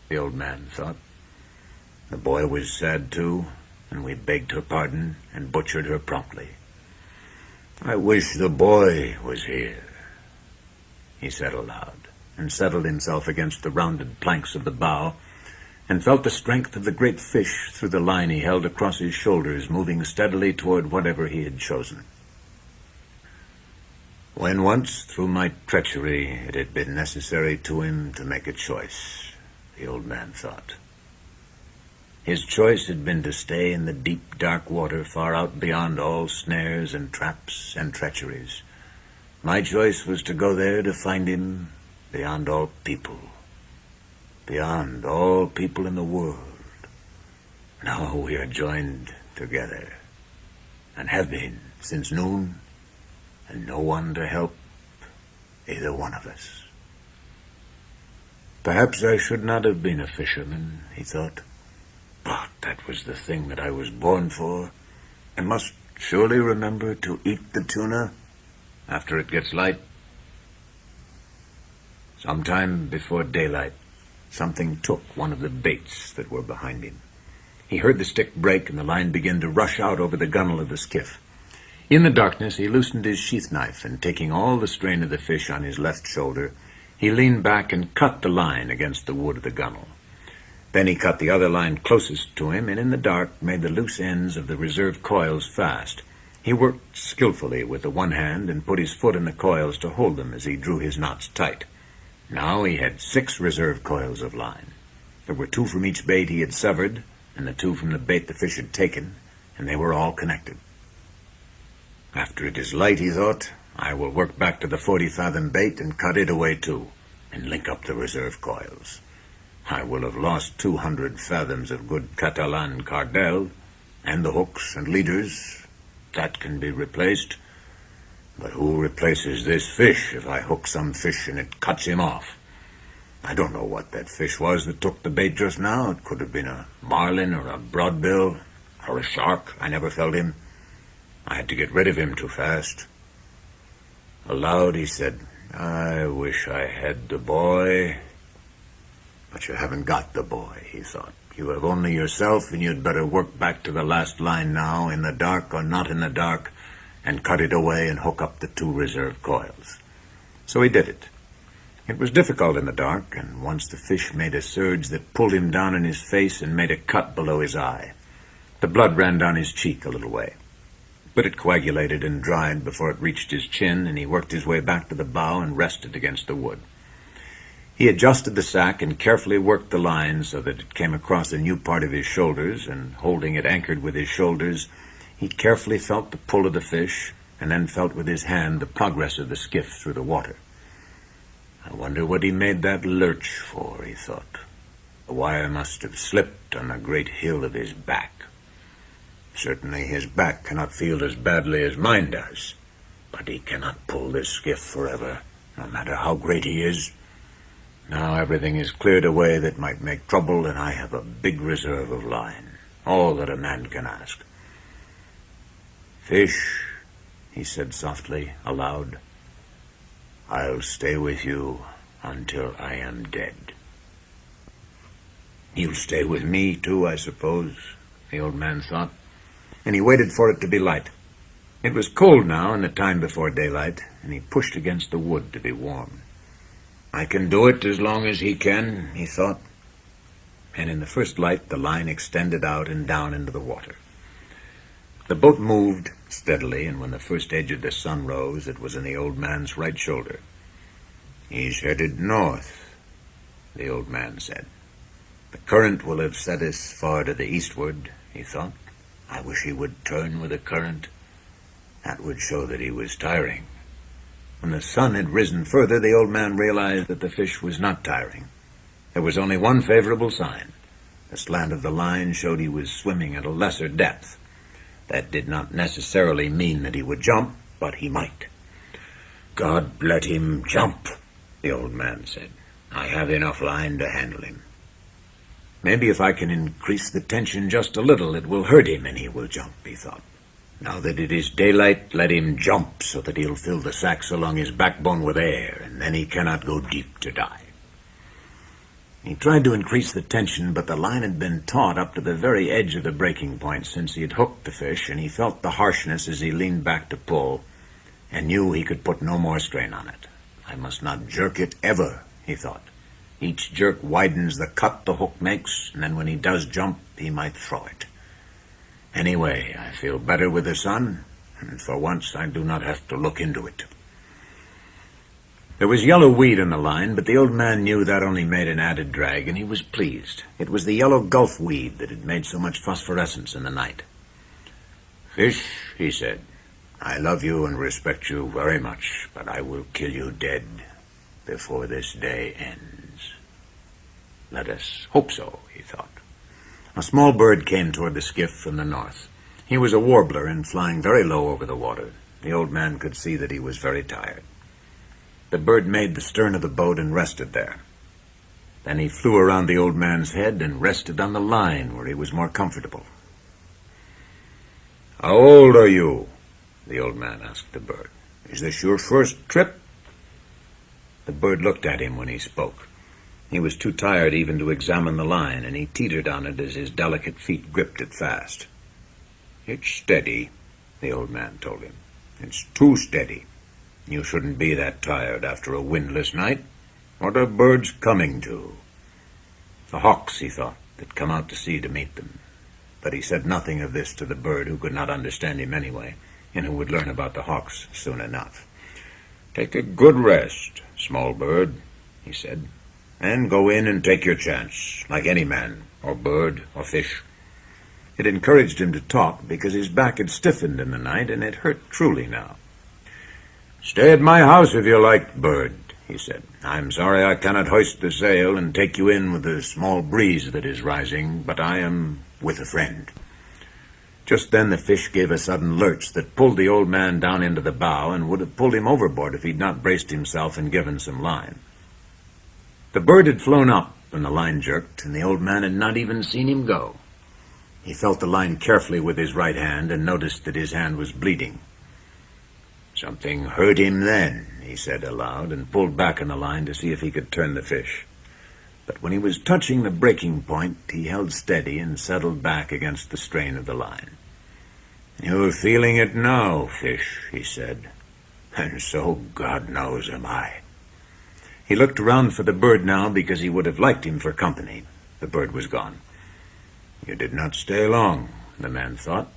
the old man thought. The boy was sad too, and we begged her pardon and butchered her promptly. I wish the boy was here, he said aloud, and settled himself against the rounded planks of the bow, and felt the strength of the great fish through the line he held across his shoulders, moving steadily toward whatever he had chosen. When once, through my treachery, it had been necessary to him to make a choice, the old man thought. His choice had been to stay in the deep, dark water far out beyond all snares and traps and treacheries. My choice was to go there to find him beyond all people in the world. Now we are joined together, and have been since noon, and no one to help either one of us. Perhaps I should not have been a fisherman, he thought, but that was the thing that I was born for. I must surely remember to eat the tuna after it gets light. Sometime before daylight, something took one of the baits that were behind him. He heard the stick break and the line begin to rush out over the gunwale of the skiff. In the darkness, he loosened his sheath knife, and taking all the strain of the fish on his left shoulder, he leaned back and cut the line against the wood of the gunwale. Then he cut the other line closest to him, and in the dark made the loose ends of the reserve coils fast. He worked skillfully with the one hand and put his foot in the coils to hold them as he drew his knots tight. Now he had 6 reserve coils of line. There were 2 from each bait he had severed, and the 2 from the bait the fish had taken, and they were all connected. After it is light, he thought, I will work back to the 40-fathom bait and cut it away too, and link up the reserve coils. I will have lost 200 fathoms of good Catalan cardel, and the hooks and leaders. That can be replaced. But who replaces this fish if I hook some fish and it cuts him off? I don't know what that fish was that took the bait just now. It could have been a marlin or a broadbill or a shark. I never felt him. I had to get rid of him too fast. Aloud he said, I wish I had the boy. But you haven't got the boy, he thought. You have only yourself, and you'd better work back to the last line now, in the dark or not in the dark, and cut it away and hook up the 2 reserve coils. So he did it. It was difficult in the dark, and once the fish made a surge that pulled him down in his face and made a cut below his eye. The blood ran down his cheek a little way. But it coagulated and dried before it reached his chin, and he worked his way back to the bow and rested against the wood. He adjusted the sack and carefully worked the line so that it came across a new part of his shoulders, and holding it anchored with his shoulders, he carefully felt the pull of the fish, and then felt with his hand the progress of the skiff through the water. I wonder what he made that lurch for, he thought. The wire must have slipped on a great hill of his back. Certainly his back cannot feel as badly as mine does, but he cannot pull this skiff forever, no matter how great he is. Now everything is cleared away that might make trouble, and I have a big reserve of line, all that a man can ask. Fish, he said softly, aloud, I'll stay with you until I am dead. You'll stay with me, too, I suppose, the old man thought, and he waited for it to be light. It was cold now in the time before daylight, and he pushed against the wood to be warm. I can do it as long as he can, he thought. And in the first light, the line extended out and down into the water. The boat moved steadily, and when the first edge of the sun rose, it was in the old man's right shoulder. He's headed north, the old man said. The current will have set us far to the eastward, he thought. I wish he would turn with the current. That would show that he was tiring. When the sun had risen further, the old man realized that the fish was not tiring. There was only one favorable sign. The slant of the line showed he was swimming at a lesser depth. That did not necessarily mean that he would jump, but he might. God let him jump, the old man said. I have enough line to handle him. Maybe if I can increase the tension just a little, it will hurt him and he will jump, he thought. Now that it is daylight, let him jump so that he'll fill the sacks along his backbone with air, and then he cannot go deep to die. He tried to increase the tension, but the line had been taut up to the very edge of the breaking point since he had hooked the fish, and he felt the harshness as he leaned back to pull, and knew he could put no more strain on it. I must not jerk it ever, he thought. Each jerk widens the cut the hook makes, and then when he does jump, he might throw it. Anyway, I feel better with the sun, and for once I do not have to look into it. There was yellow weed in the line, but the old man knew that only made an added drag, and he was pleased. It was the yellow gulf weed that had made so much phosphorescence in the night. Fish, he said, I love you and respect you very much, but I will kill you dead before this day ends. Let us hope so, he thought. A small bird came toward the skiff from the north. He was a warbler and flying very low over the water. The old man could see that he was very tired. The bird made the stern of the boat and rested there. Then he flew around the old man's head and rested on the line where he was more comfortable. How old are you? The old man asked the bird. Is this your first trip? The bird looked at him when he spoke. He was too tired even to examine the line, and he teetered on it as his delicate feet gripped it fast. It's steady, the old man told him. It's too steady. You shouldn't be that tired after a windless night. What are birds coming to? The hawks, he thought, that come out to sea to meet them. But he said nothing of this to the bird, who could not understand him anyway, and who would learn about the hawks soon enough. Take a good rest, small bird, he said. And go in and take your chance, like any man, or bird, or fish. It encouraged him to talk, because his back had stiffened in the night, and it hurt truly now. Stay at my house if you like, bird, he said. I'm sorry I cannot hoist the sail and take you in with the small breeze that is rising, but I am with a friend. Just then the fish gave a sudden lurch that pulled the old man down into the bow and would have pulled him overboard if he'd not braced himself and given some line. The bird had flown up when the line jerked, and the old man had not even seen him go. He felt the line carefully with his right hand and noticed that his hand was bleeding. Something hurt him then, he said aloud, and pulled back on the line to see if he could turn the fish. But when he was touching the breaking point, he held steady and settled back against the strain of the line. You're feeling it now, fish, he said, and so, God knows, am I. He looked around for the bird now because he would have liked him for company. The bird was gone. You did not stay long, the man thought.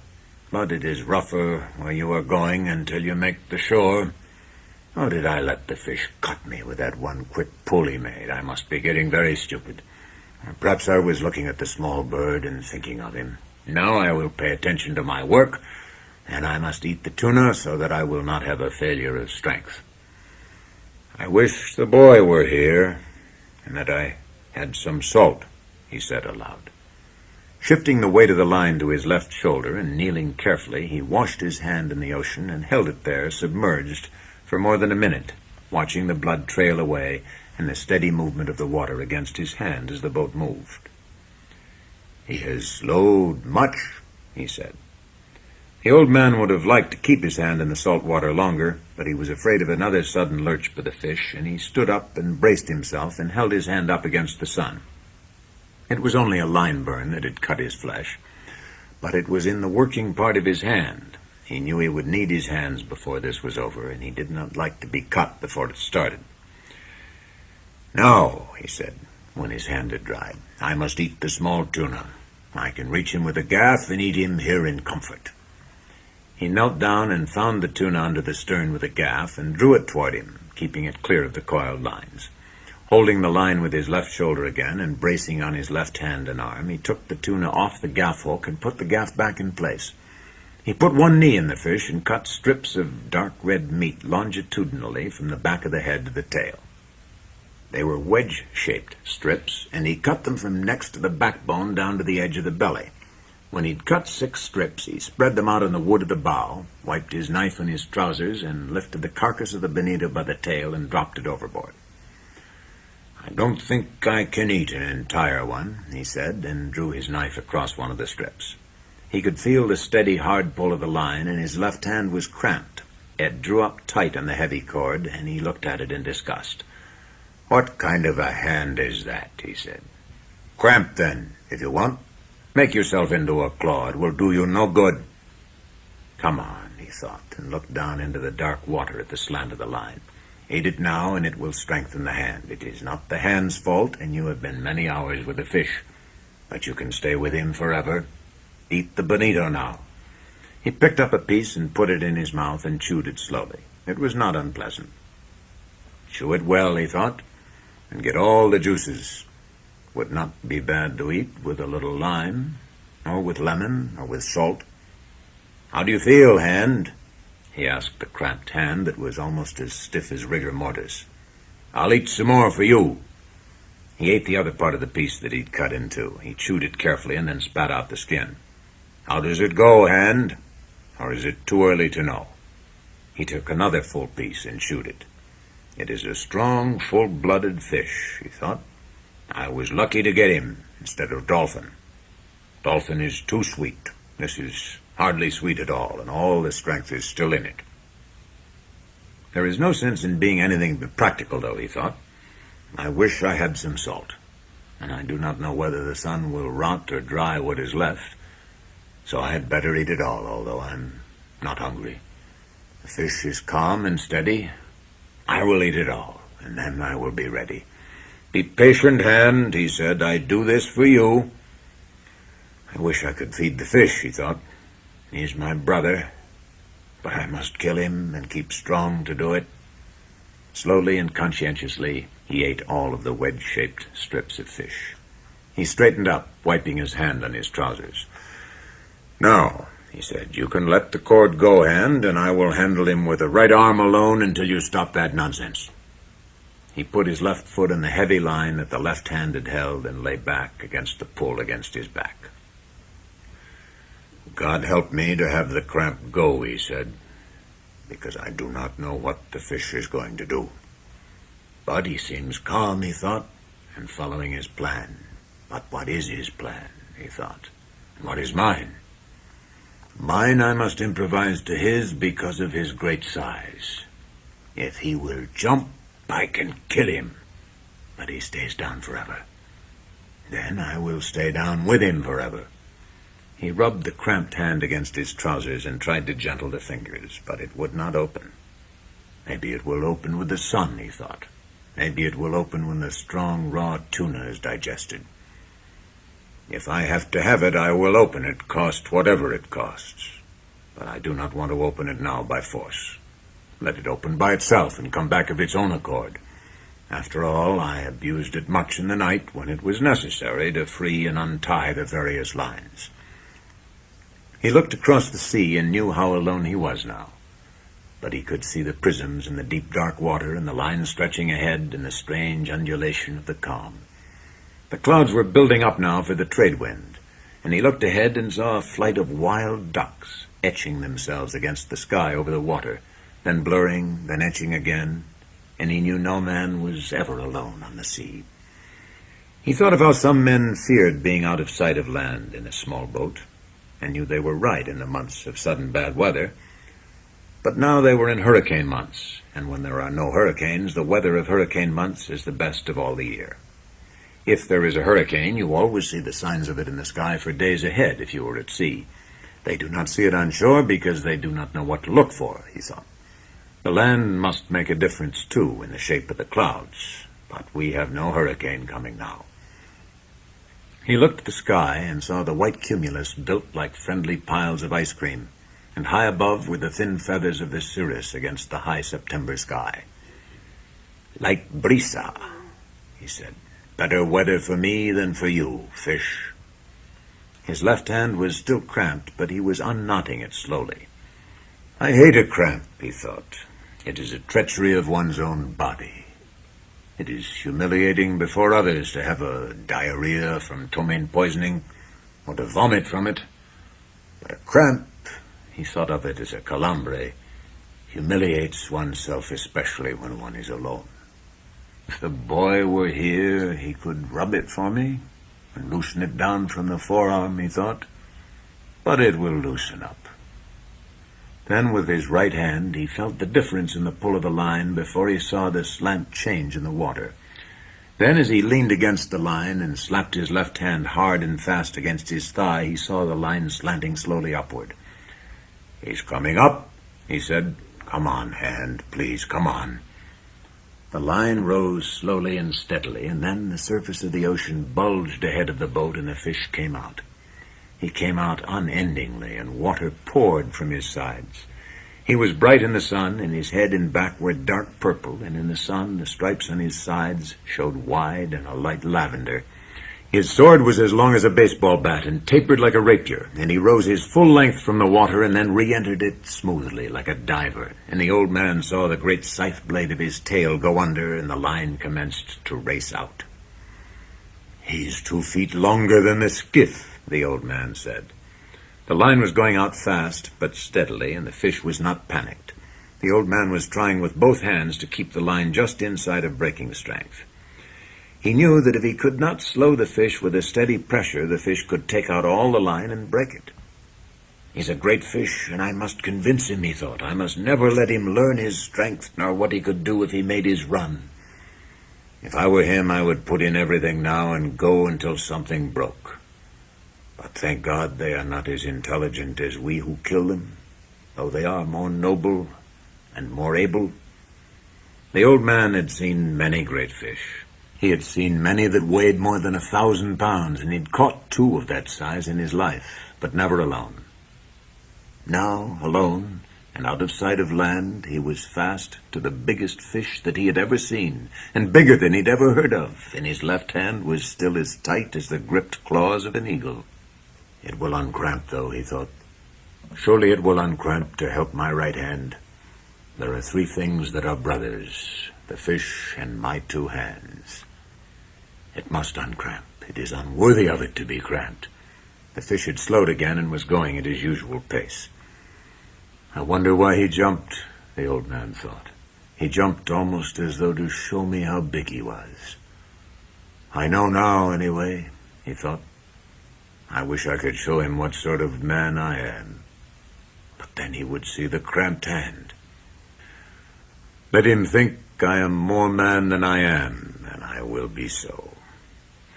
but it is rougher where you are going until you make the shore. How did I let the fish cut me with that one quick pull he made? I must be getting very stupid. Perhaps I was looking at the small bird and thinking of him. Now I will pay attention to my work, and I must eat the tuna so that I will not have a failure of strength. I wish the boy were here, and that I had some salt, he said aloud. Shifting the weight of the line to his left shoulder and kneeling carefully, he washed his hand in the ocean and held it there, submerged, for more than a minute, watching the blood trail away and the steady movement of the water against his hand as the boat moved. "He has slowed much," he said. The old man would have liked to keep his hand in the salt water longer, but he was afraid of another sudden lurch by the fish, and he stood up and braced himself and held his hand up against the sun. It was only a line burn that had cut his flesh, but it was in the working part of his hand. He knew he would need his hands before this was over, and he did not like to be cut before it started. "Now," he said, when his hand had dried, "I must eat the small tuna. I can reach him with a gaff and eat him here in comfort." He knelt down and found the tuna under the stern with a gaff and drew it toward him, keeping it clear of the coiled lines. Holding the line with his left shoulder again and bracing on his left hand and arm, he took the tuna off the gaff hook and put the gaff back in place. He put one knee in the fish and cut strips of dark red meat longitudinally from the back of the head to the tail. They were wedge-shaped strips, and he cut them from next to the backbone down to the edge of the belly. When he'd cut 6 strips, he spread them out on the wood of the bow, wiped his knife on his trousers, and lifted the carcass of the bonito by the tail and dropped it overboard. "I don't think I can eat an entire one," he said, and drew his knife across one of the strips. He could feel the steady, hard pull of the line, and his left hand was cramped. It drew up tight on the heavy cord, and he looked at it in disgust. "What kind of a hand is that?" he said. "Cramped, then, if you want. Make yourself into a claw. It will do you no good." "Come on," he thought, and looked down into the dark water at the slant of the line. "Eat it now, and it will strengthen the hand. It is not the hand's fault, and you have been many hours with the fish. But you can stay with him forever. Eat the bonito now." He picked up a piece and put it in his mouth and chewed it slowly. It was not unpleasant. Chew it well, he thought, and get all the juices. Would not be bad to eat with a little lime, or with lemon, or with salt. "How do you feel, hand?" he asked the cramped hand that was almost as stiff as rigor mortis. "I'll eat some more for you." He ate the other part of the piece that he'd cut in two. He chewed it carefully and then spat out the skin. "How does it go, hand? Or is it too early to know?" He took another full piece and chewed it. "It is a strong, full-blooded fish," he thought. "I was lucky to get him instead of Dolphin. Dolphin is too sweet. This is hardly sweet at all, and all the strength is still in it." There is no sense in being anything but practical, though, he thought. I wish I had some salt, and I do not know whether the sun will rot or dry what is left, so I had better eat it all, although I'm not hungry. The fish is calm and steady. I will eat it all, and then I will be ready. "Be patient, hand," he said. "I do this for you." I wish I could feed the fish, he thought. He is my brother, but I must kill him and keep strong to do it. Slowly and conscientiously, he ate all of the wedge-shaped strips of fish. He straightened up, wiping his hand on his trousers. "Now," he said, "you can let the cord go, hand, and I will handle him with the right arm alone until you stop that nonsense." He put his left foot in the heavy line that the left hand had held and lay back against the pull against his back. "God help me to have the cramp go," he said, "because I do not know what the fish is going to do. But he seems calm," he thought, and following his plan. But what is his plan, he thought, and what is mine? Mine I must improvise to his because of his great size. If he will jump, I can kill him, but he stays down forever. Then I will stay down with him forever. He rubbed the cramped hand against his trousers and tried to gentle the fingers, but it would not open. Maybe it will open with the sun, he thought. Maybe it will open when the strong, raw tuna is digested. If I have to have it, I will open it, cost whatever it costs. but I do not want to open it now by force. Let it open by itself and come back of its own accord. After all, I abused it much in the night when it was necessary to free and untie the various lines." He looked across the sea and knew how alone he was now. But he could see the prisms in the deep dark water and the lines stretching ahead and the strange undulation of the calm. The clouds were building up now for the trade wind, and he looked ahead and saw a flight of wild ducks etching themselves against the sky over the water, then blurring, then etching again, and he knew no man was ever alone on the sea. He thought of how some men feared being out of sight of land in a small boat, and knew they were right in the months of sudden bad weather. But now they were in hurricane months, and when there are no hurricanes, the weather of hurricane months is the best of all the year. If there is a hurricane, you always see the signs of it in the sky for days ahead if you are at sea. They do not see it on shore because they do not know what to look for, he thought. The land must make a difference, too, in the shape of the clouds, but we have no hurricane coming now. He looked at the sky and saw the white cumulus built like friendly piles of ice cream, and high above were the thin feathers of the cirrus against the high September sky. "Like brisa," he said. "Better weather for me than for you, fish." His left hand was still cramped, but he was unknotting it slowly. "I hate a cramp," he thought. "It is a treachery of one's own body. It is humiliating before others to have a diarrhea from ptomaine poisoning, or to vomit from it. But a cramp," he thought of it as a calambre, "humiliates oneself, especially when one is alone. If the boy were here, he could rub it for me and loosen it down from the forearm," he thought. "But it will loosen up." Then with his right hand he felt the difference in the pull of the line before he saw the slant change in the water. Then as he leaned against the line and slapped his left hand hard and fast against his thigh, he saw the line slanting slowly upward. "He's coming up," he said. "Come on, hand, please, come on." The line rose slowly and steadily, and then the surface of the ocean bulged ahead of the boat and the fish came out. He came out unendingly, and water poured from his sides. He was bright in the sun, and his head and back were dark purple, and in the sun the stripes on his sides showed wide and a light lavender. His sword was as long as a baseball bat and tapered like a rapier, and he rose his full length from the water and then re-entered it smoothly like a diver, and the old man saw the great scythe blade of his tail go under, and the line commenced to race out. "He's 2 feet longer than the skiff," the old man said. The line was going out fast, but steadily, and the fish was not panicked. The old man was trying with both hands to keep the line just inside of breaking strength. He knew that if he could not slow the fish with a steady pressure, the fish could take out all the line and break it. "He's a great fish, and I must convince him," he thought. "I must never let him learn his strength, nor what he could do if he made his run. If I were him, I would put in everything now and go until something broke. But thank God they are not as intelligent as we who kill them, though they are more noble and more able." The old man had seen many great fish. He had seen many that weighed more than 1,000 pounds, and he'd caught 2 of that size in his life, but never alone. Now, alone, and out of sight of land, he was fast to the biggest fish that he had ever seen, and bigger than he'd ever heard of, and his left hand was still as tight as the gripped claws of an eagle. "It will uncramp, though," he thought. "Surely it will uncramp to help my right hand. There are 3 things that are brothers, the fish and my 2 hands. It must uncramp. It is unworthy of it to be cramped." The fish had slowed again and was going at his usual pace. "I wonder why he jumped," the old man thought. "He jumped almost as though to show me how big he was. I know now, anyway," he thought. "I wish I could show him what sort of man I am. But then he would see the cramped hand. Let him think I am more man than I am, and I will be so.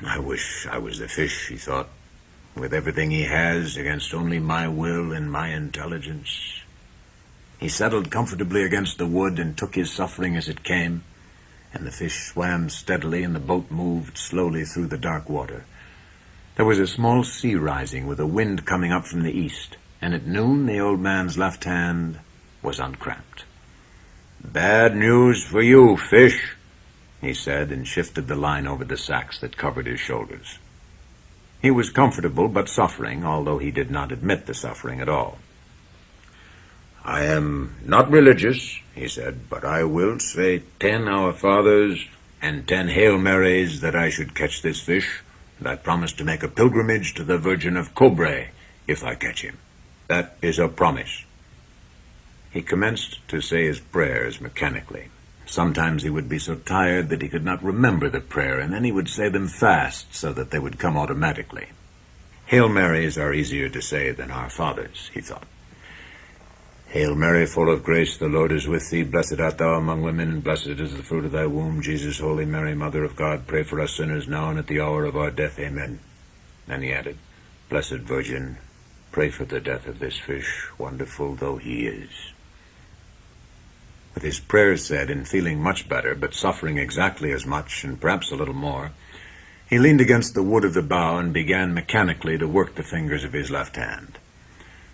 I wish I was the fish," he thought, "with everything he has against only my will and my intelligence." He settled comfortably against the wood and took his suffering as it came, and the fish swam steadily and the boat moved slowly through the dark water. There was a small sea rising with a wind coming up from the east, and at noon the old man's left hand was uncramped. "Bad news for you, Fish," he said, and shifted the line over the sacks that covered his shoulders. He was comfortable but suffering, although he did not admit the suffering at all. "I am not religious," he said, "but I will say 10 Our Fathers and 10 Hail Marys that I should catch this fish, and I promise to make a pilgrimage to the Virgin of Cobre if I catch him. That is a promise." He commenced to say his prayers mechanically. Sometimes he would be so tired that he could not remember the prayer, and then he would say them fast so that they would come automatically. Hail Marys are easier to say than Our Fathers, he thought. "Hail Mary, full of grace, the Lord is with thee. Blessed art thou among women, and blessed is the fruit of thy womb, Jesus. Holy Mary, Mother of God, pray for us sinners now and at the hour of our death. Amen." Then he added, "Blessed Virgin, pray for the death of this fish, wonderful though he is." With his prayers said and feeling much better, but suffering exactly as much and perhaps a little more, he leaned against the wood of the bough and began mechanically to work the fingers of his left hand.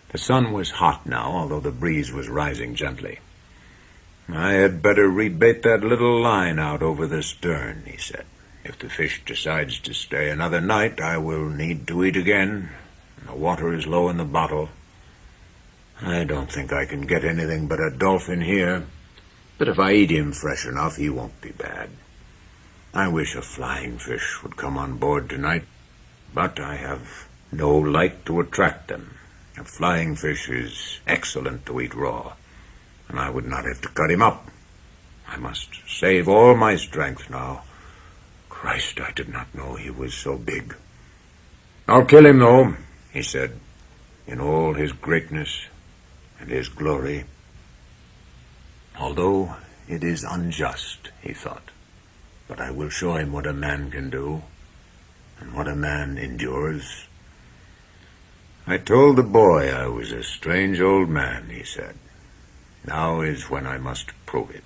The sun was hot now, although the breeze was rising gently. "I had better rebait that little line out over the stern," he said. "If the fish decides to stay another night, I will need to eat again. The water is low in the bottle. I don't think I can get anything but a dolphin here. But if I eat him fresh enough, he won't be bad. I wish a flying fish would come on board tonight, but I have no light to attract them. A flying fish is excellent to eat raw, and I would not have to cut him up. I must save all my strength now. Christ, I did not know he was so big. I'll kill him, though," he said, "in all his greatness and his glory. Although it is unjust," he thought, "but I will show him what a man can do, and what a man endures." "I told the boy I was a strange old man," he said. "Now is when I must prove it."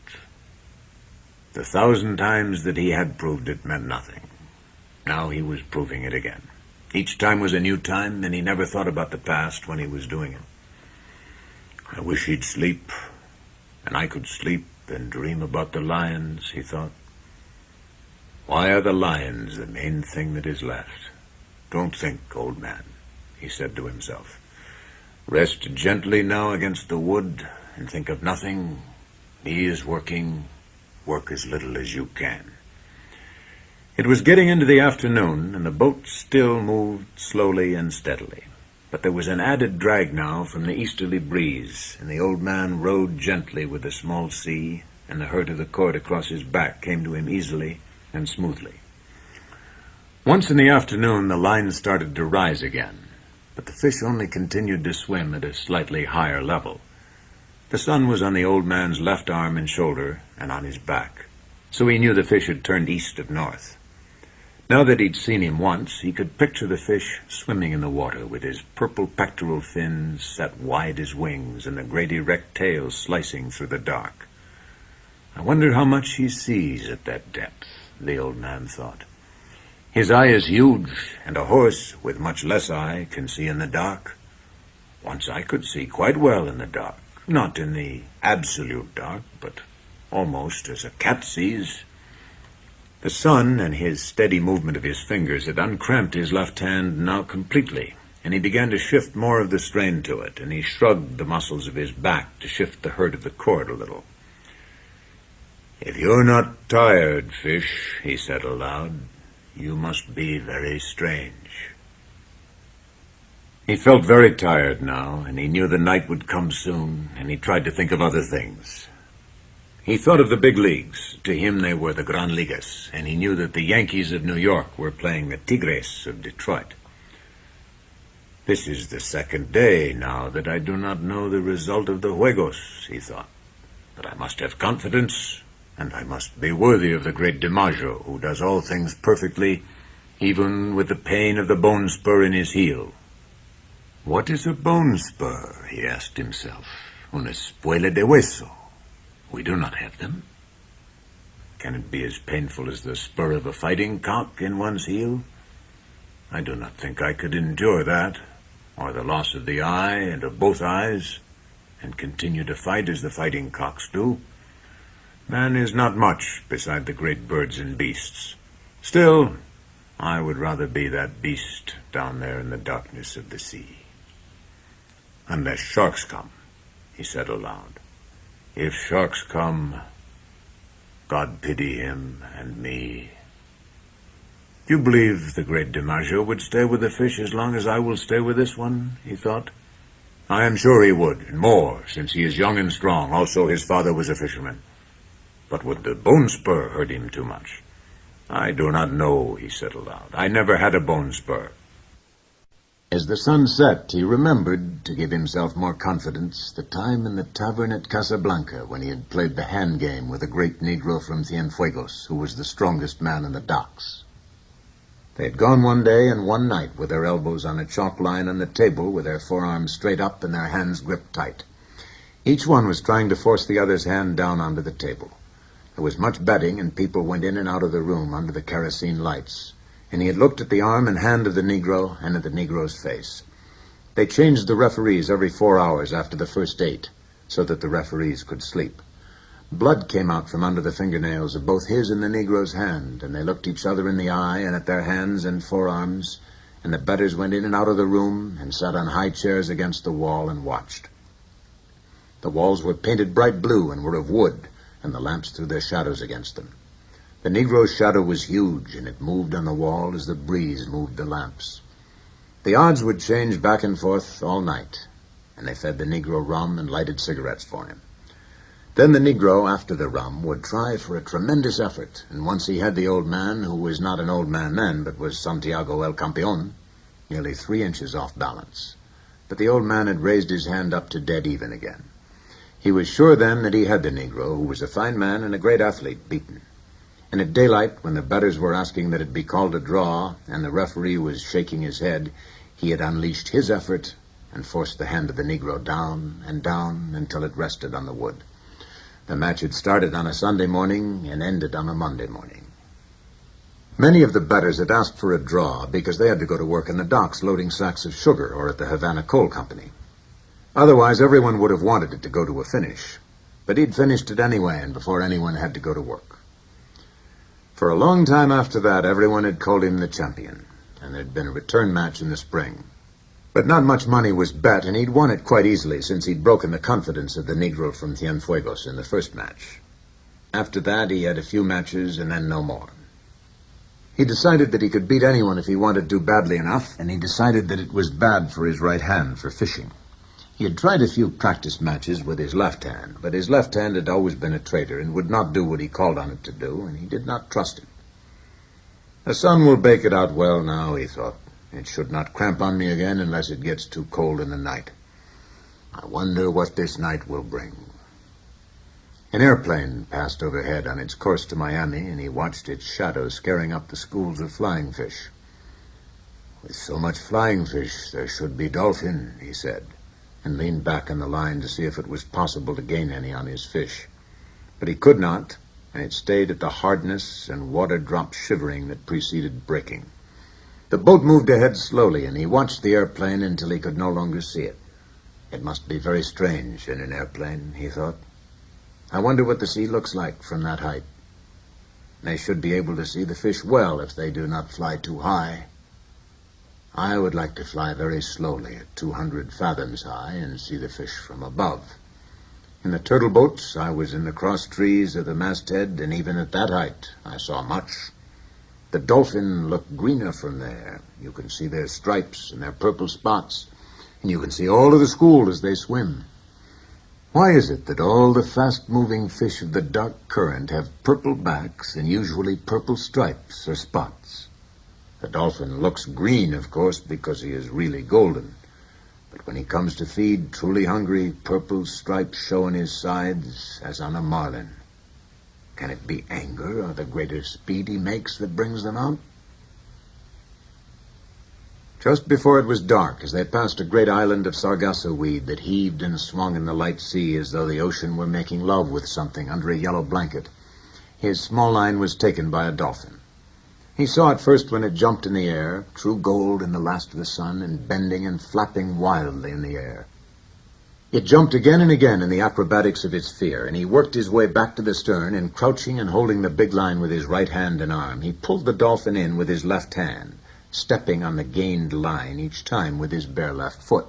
The 1,000 times that he had proved it meant nothing. Now he was proving it again. Each time was a new time, and he never thought about the past when he was doing it. "I wish he'd sleep, and I could sleep and dream about the lions," he thought. "Why are the lions the main thing that is left? Don't think, old man," he said to himself. "Rest gently now against the wood and think of nothing. He is working. Work as little as you can." It was getting into the afternoon, and the boat still moved slowly and steadily. But there was an added drag now from the easterly breeze, and the old man rowed gently with the small sea, and the hurt of the cord across his back came to him easily and smoothly. Once in the afternoon, the line started to rise again, but the fish only continued to swim at a slightly higher level. The sun was on the old man's left arm and shoulder and on his back, so he knew the fish had turned east of north. Now that he'd seen him once, he could picture the fish swimming in the water with his purple pectoral fins set wide as wings and the great erect tail slicing through the dark. "I wonder how much he sees at that depth," the old man thought. "His eye is huge, and a horse with much less eye can see in the dark. Once I could see quite well in the dark, not in the absolute dark, but almost as a cat sees." The sun and his steady movement of his fingers had uncramped his left hand now completely, and he began to shift more of the strain to it, and he shrugged the muscles of his back to shift the hurt of the cord a little. "If you're not tired, fish," he said aloud, "you must be very strange." He felt very tired now, and he knew the night would come soon, and he tried to think of other things. He thought of the big leagues. To him they were the Gran Ligas, and he knew that the Yankees of New York were playing the Tigres of Detroit. "This is the second day now that I do not know the result of the Juegos," he thought. "But I must have confidence, and I must be worthy of the great DiMaggio, who does all things perfectly, even with the pain of the bone spur in his heel." "What is a bone spur?" he asked himself. "Una espuela de hueso. We do not have them. Can it be as painful as the spur of a fighting cock in one's heel? I do not think I could endure that. or the loss of the eye and of both eyes, and continue to fight as the fighting cocks do, man is not much beside the great birds and beasts. Still, I would rather be that beast down there in the darkness of the sea. Unless sharks come, he said aloud. If sharks come, God pity him and me. Do you believe the great DiMaggio would stay with the fish as long as I will stay with this one? He thought. I am sure he would, and more, since he is young and strong. Also, his father was a fisherman. But would the bone spur hurt him too much? I do not know, he said aloud. I never had a bone spur. As the sun set, he remembered, to give himself more confidence, the time in the tavern at Casablanca when he had played the hand game with a great Negro from Cienfuegos, who was the strongest man in the docks. They had gone one day and one night with their elbows on a chalk line on the table, with their forearms straight up and their hands gripped tight. Each one was trying to force the other's hand down onto the table. There was much betting, and people went in and out of the room under the kerosene lights, and he had looked at the arm and hand of the Negro and at the Negro's face. They changed the referees every 4 hours after the first 8, so that the referees could sleep. Blood came out from under the fingernails of both his and the Negro's hand, and they looked each other in the eye and at their hands and forearms, and the bettors went in and out of the room and sat on high chairs against the wall and watched. The walls were painted bright blue and were of wood, and the lamps threw their shadows against them. The Negro's shadow was huge, and it moved on the wall as the breeze moved the lamps. The odds would change back and forth all night, and they fed the Negro rum and lighted cigarettes for him. Then the Negro, after the rum, would try for a tremendous effort, and once he had the old man, who was not an old man then, but was Santiago El Campeon, nearly 3 inches off balance. But the old man had raised his hand up to dead even again. He was sure then that he had the Negro, who was a fine man and a great athlete, beaten. And at daylight, when the bettors were asking that it be called a draw, and the referee was shaking his head, he had unleashed his effort and forced the hand of the Negro down and down until it rested on the wood. The match had started on a Sunday morning and ended on a Monday morning. Many of the bettors had asked for a draw because they had to go to work in the docks loading sacks of sugar or at the Havana Coal Company. Otherwise, everyone would have wanted it to go to a finish. But he'd finished it anyway, and before anyone had to go to work. For a long time after that, everyone had called him the champion, and there'd been a return match in the spring. But not much money was bet, and he'd won it quite easily since he'd broken the confidence of the Negro from Cienfuegos in the first match. After that, he had a few matches and then no more. He decided that he could beat anyone if he wanted to badly enough, and he decided that it was bad for his right hand for fishing. He had tried a few practice matches with his left hand, but his left hand had always been a traitor and would not do what he called on it to do, and he did not trust it. The sun will bake it out well now, he thought. It should not cramp on me again unless it gets too cold in the night. I wonder what this night will bring. An airplane passed overhead on its course to Miami, and he watched its shadow scaring up the schools of flying fish. With so much flying fish, there should be dolphin, he said, and leaned back on the line to see if it was possible to gain any on his fish. But he could not, and it stayed at the hardness and water-drop shivering that preceded breaking. The boat moved ahead slowly, and he watched the airplane until he could no longer see it. It must be very strange in an airplane, he thought. I wonder what the sea looks like from that height. They should be able to see the fish well if they do not fly too high. I would like to fly very slowly at 200 fathoms high and see the fish from above. In the turtle boats, I was in the cross trees of the masthead, and even at that height, I saw much. The dolphin looked greener from there. You can see their stripes and their purple spots, and you can see all of the school as they swim. Why is it that all the fast-moving fish of the dark current have purple backs and usually purple stripes or spots? The dolphin looks green, of course, because he is really golden. But when he comes to feed, truly hungry, purple stripes show on his sides as on a marlin. Can it be anger or the greater speed he makes that brings them out? Just before it was dark, as they passed a great island of sargasso weed that heaved and swung in the light sea as though the ocean were making love with something under a yellow blanket, his small line was taken by a dolphin. He saw it first when it jumped in the air, true gold in the last of the sun, and bending and flapping wildly in the air. It jumped again and again in the acrobatics of its fear, and he worked his way back to the stern, and crouching and holding the big line with his right hand and arm, he pulled the dolphin in with his left hand, stepping on the gained line each time with his bare left foot.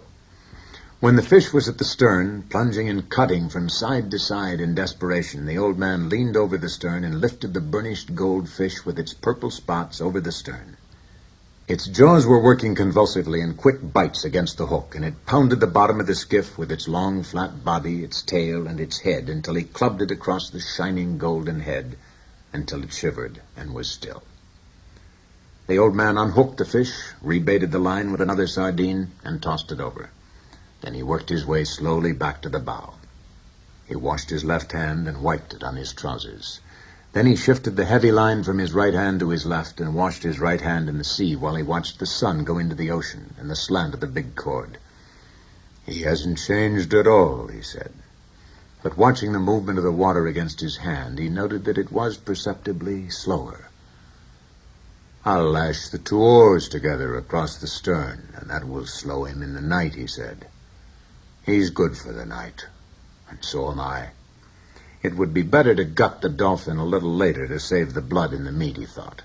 When the fish was at the stern, plunging and cutting from side to side in desperation, the old man leaned over the stern and lifted the burnished gold fish with its purple spots over the stern. Its jaws were working convulsively in quick bites against the hook, and it pounded the bottom of the skiff with its long, flat body, its tail, and its head until he clubbed it across the shining golden head until it shivered and was still. The old man unhooked the fish, rebaited the line with another sardine, and tossed it over. Then he worked his way slowly back to the bow. He washed his left hand and wiped it on his trousers. Then he shifted the heavy line from his right hand to his left and washed his right hand in the sea while he watched the sun go into the ocean and the slant of the big cord. "He hasn't changed at all," he said. But watching the movement of the water against his hand, he noted that it was perceptibly slower. "I'll lash the 2 oars together across the stern, and that will slow him in the night," he said. "He's good for the night, and so am I. It would be better to gut the dolphin a little later to save the blood in the meat," he thought.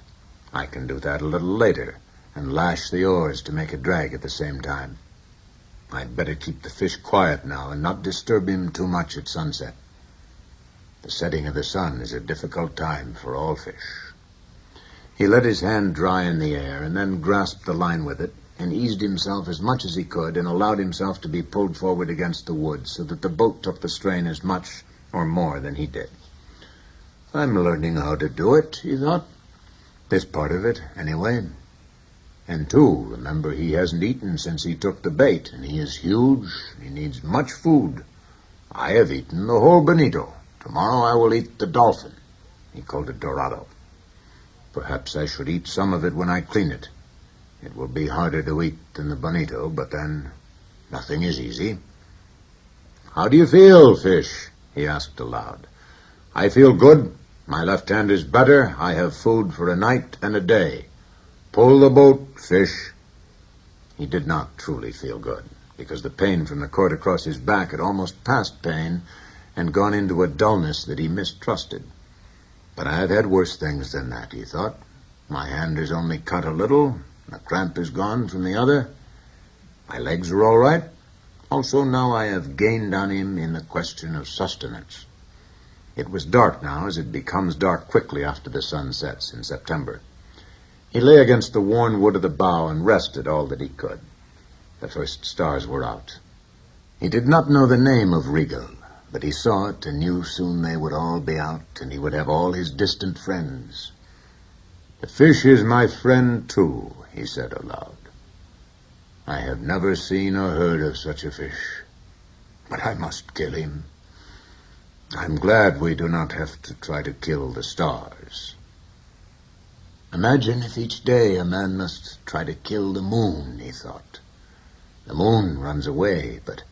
"I can do that a little later and lash the oars to make a drag at the same time. I'd better keep the fish quiet now and not disturb him too much at sunset. The setting of the sun is a difficult time for all fish." He let his hand dry in the air and then grasped the line with it and eased himself as much as he could and allowed himself to be pulled forward against the wood so that the boat took the strain as much or more than he did. "I'm learning how to do it," he thought. "This part of it, anyway. And, too, remember he hasn't eaten since he took the bait, and he is huge. He needs much food. I have eaten the whole bonito. Tomorrow I will eat the dolphin." He called it Dorado. "Perhaps I should eat some of it when I clean it. It will be harder to eat than the bonito, but then nothing is easy." "How do you feel, fish?" he asked aloud. "I feel good. My left hand is better. I have food for a night and a day. Pull the boat, fish." He did not truly feel good, because the pain from the cord across his back had almost passed pain and gone into a dullness that he mistrusted. "But I have had worse things than that," he thought. "My hand is only cut a little. The cramp is gone from the other. My legs are all right. Also, now I have gained on him in the question of sustenance." It was dark now, as it becomes dark quickly after the sun sets in September. He lay against the worn wood of the bow and rested all that he could. The first stars were out. He did not know the name of Regal, but he saw it and knew soon they would all be out, and he would have all his distant friends. "The fish is my friend, too," he said aloud. "I have never seen or heard of such a fish, but I must kill him. I'm glad we do not have to try to kill the stars. Imagine if each day a man must try to kill the moon," he thought. "The moon runs away, but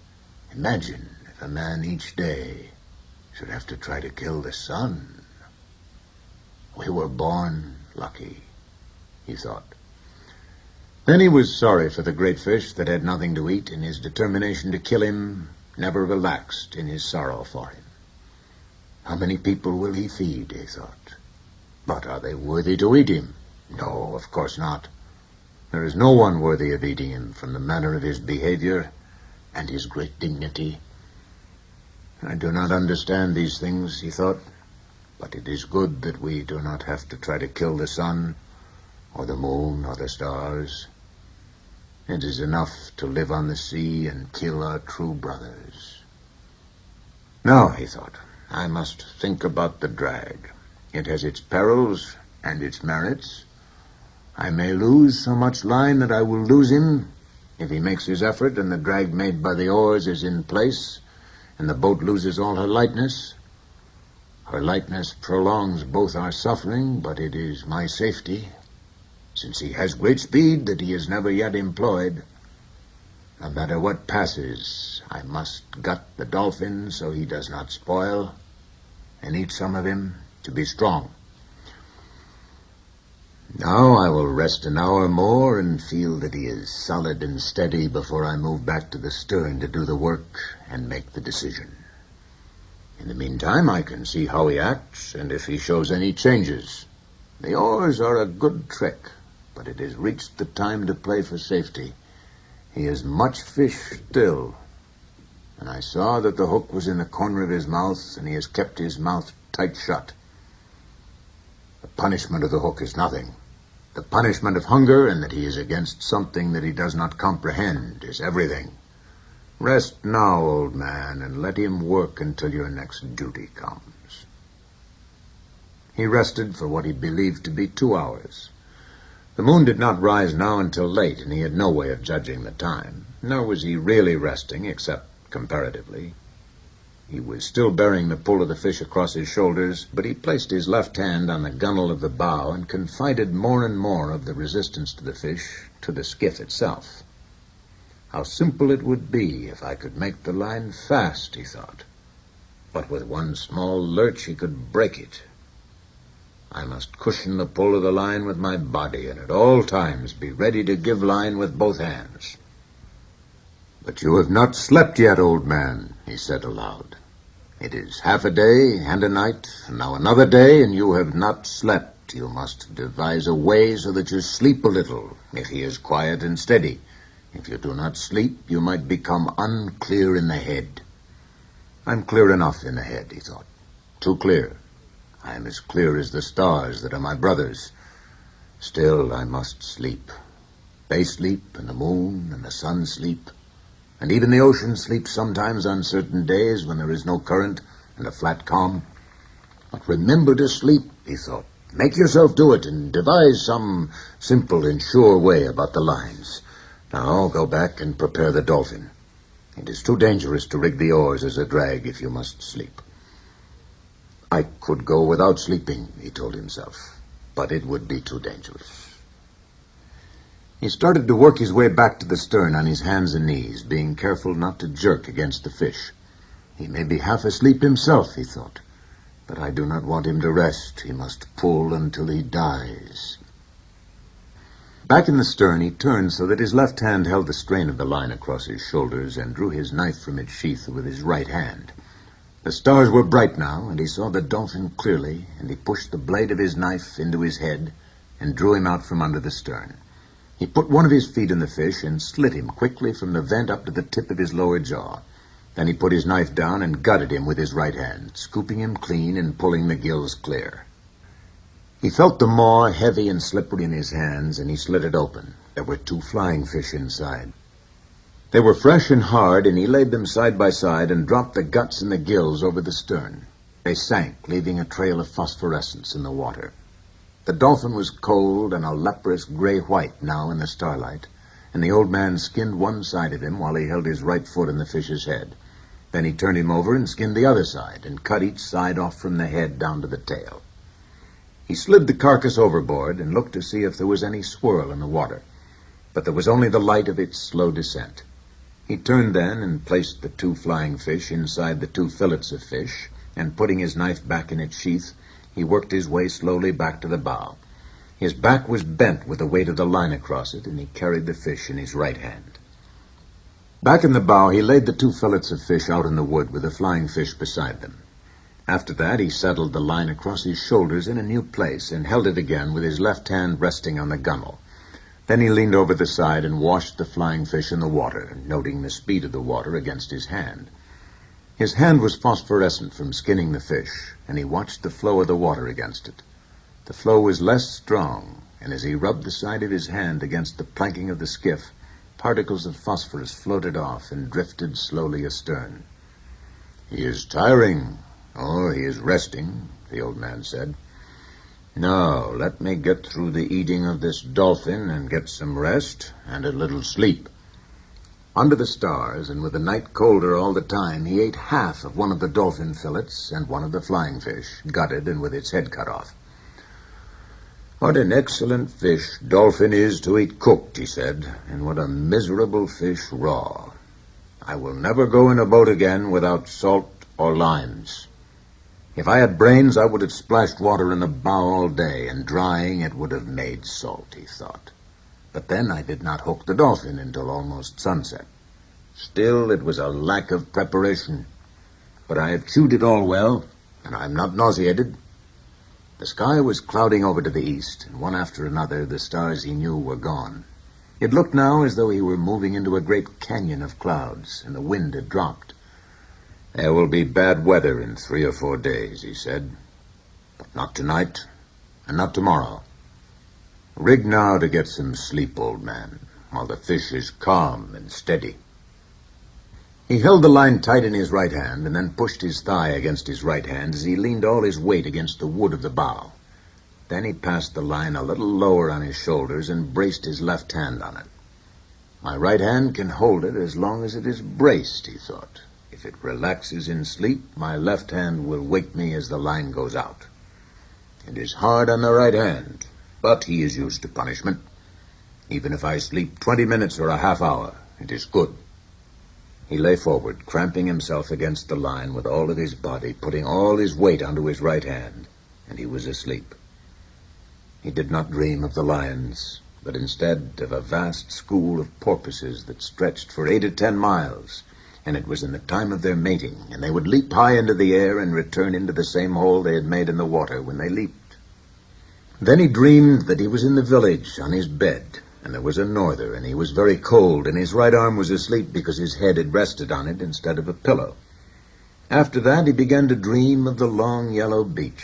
imagine if a man each day should have to try to kill the sun. We were born lucky," he thought. Then he was sorry for the great fish that had nothing to eat, and his determination to kill him never relaxed in his sorrow for him. How many people will he feed, he thought. But are they worthy to eat him? No, of course not. There is no one worthy of eating him from the manner of his behavior and his great dignity. I do not understand these things, he thought, but it is good that we do not have to try to kill the sun or the moon or the stars. It is enough to live on the sea and kill our true brothers. Now, he thought, I must think about the drag. It has its perils and its merits. I may lose so much line that I will lose him if he makes his effort and the drag made by the oars is in place and the boat loses all her lightness. Her lightness prolongs both our suffering, but it is my safety, since he has great speed that he has never yet employed. No matter what passes, I must gut the dolphin so he does not spoil, and eat some of him to be strong. Now I will rest an hour more and feel that he is solid and steady before I move back to the stern to do the work and make the decision. In the meantime, I can see how he acts and if he shows any changes. The oars are a good trick, but it has reached the time to play for safety. He has much fish still, and I saw that the hook was in the corner of his mouth, and he has kept his mouth tight shut. The punishment of the hook is nothing. The punishment of hunger and that he is against something that he does not comprehend is everything. Rest now, old man, and let him work until your next duty comes. He rested for what he believed to be 2 hours. The moon did not rise now until late, and he had no way of judging the time, nor was he really resting, except comparatively. He was still bearing the pull of the fish across his shoulders, but he placed his left hand on the gunwale of the bow and confided more and more of the resistance to the fish to the skiff itself. How simple it would be if I could make the line fast, he thought. But with one small lurch he could break it. I must cushion the pull of the line with my body and at all times be ready to give line with both hands. "But you have not slept yet, old man," he said aloud. "It is half a day and a night, and now another day, and you have not slept. You must devise a way so that you sleep a little, if he is quiet and steady. If you do not sleep, you might become unclear in the head." "I'm clear enough in the head," he thought. "Too clear. I am as clear as the stars that are my brothers. Still, I must sleep. They sleep, and the moon and the sun sleep. And even the ocean sleeps sometimes on certain days when there is no current and a flat calm. But remember to sleep," he thought. "Make yourself do it and devise some simple and sure way about the lines. Now go back and prepare the Dolphin. It is too dangerous to rig the oars as a drag if you must sleep." "I could go without sleeping," he told himself, "but it would be too dangerous." He started to work his way back to the stern on his hands and knees, being careful not to jerk against the fish. "He may be half asleep himself," he thought, "but I do not want him to rest. He must pull until he dies." Back in the stern, he turned so that his left hand held the strain of the line across his shoulders and drew his knife from its sheath with his right hand. The stars were bright now, and he saw the Dolphin clearly, and he pushed the blade of his knife into his head and drew him out from under the stern. He put one of his feet in the fish and slit him quickly from the vent up to the tip of his lower jaw. Then he put his knife down and gutted him with his right hand, scooping him clean and pulling the gills clear. He felt the maw heavy and slippery in his hands, and he slit it open. There were 2 flying fish inside. They were fresh and hard, and he laid them side by side and dropped the guts and the gills over the stern. They sank, leaving a trail of phosphorescence in the water. The Dolphin was cold and a leprous gray-white now in the starlight, and the old man skinned one side of him while he held his right foot in the fish's head. Then he turned him over and skinned the other side and cut each side off from the head down to the tail. He slid the carcass overboard and looked to see if there was any swirl in the water, but there was only the light of its slow descent. He turned then and placed the 2 flying fish inside the 2 fillets of fish, and putting his knife back in its sheath, he worked his way slowly back to the bow. His back was bent with the weight of the line across it, and he carried the fish in his right hand. Back in the bow, he laid the 2 fillets of fish out in the wood with the flying fish beside them. After that, he settled the line across his shoulders in a new place and held it again with his left hand resting on the gunwale. Then he leaned over the side and washed the flying fish in the water, noting the speed of the water against his hand. His hand was phosphorescent from skinning the fish, and he watched the flow of the water against it. The flow was less strong, and as he rubbed the side of his hand against the planking of the skiff, particles of phosphorus floated off and drifted slowly astern. "He is tiring. Oh, he is resting," the old man said. "Now, let me get through the eating of this Dolphin and get some rest and a little sleep." Under the stars, and with the night colder all the time, he ate half of one of the Dolphin fillets and one of the flying fish, gutted and with its head cut off. "What an excellent fish Dolphin is to eat cooked," he said, "and what a miserable fish raw. I will never go in a boat again without salt or limes." If I had brains, I would have splashed water in the bow all day, and drying it would have made salt, he thought. But then I did not hook the dolphin until almost sunset. Still, it was a lack of preparation. But I have chewed it all well, and I am not nauseated. The sky was clouding over to the east, and one after another the stars he knew were gone. It looked now as though he were moving into a great canyon of clouds, and the wind had dropped. There will be bad weather in 3 or 4 days, he said. But not tonight, and not tomorrow. Rig now to get some sleep, old man, while the fish is calm and steady. He held the line tight in his right hand and then pushed his thigh against his right hand as he leaned all his weight against the wood of the bow. Then he passed the line a little lower on his shoulders and braced his left hand on it. My right hand can hold it as long as it is braced, he thought. If it relaxes in sleep, my left hand will wake me as the line goes out. It is hard on the right hand, but he is used to punishment. Even if I sleep 20 minutes or a half hour, it is good. He lay forward, cramping himself against the line with all of his body, putting all his weight onto his right hand, and he was asleep. He did not dream of the lions, but instead of a vast school of porpoises that stretched for 8 or 10 miles, and it was in the time of their mating, and they would leap high into the air and return into the same hole they had made in the water when they leaped. Then he dreamed that he was in the village on his bed, and there was a norther, and he was very cold, and his right arm was asleep because his head had rested on it instead of a pillow. After that, he began to dream of the long yellow beach,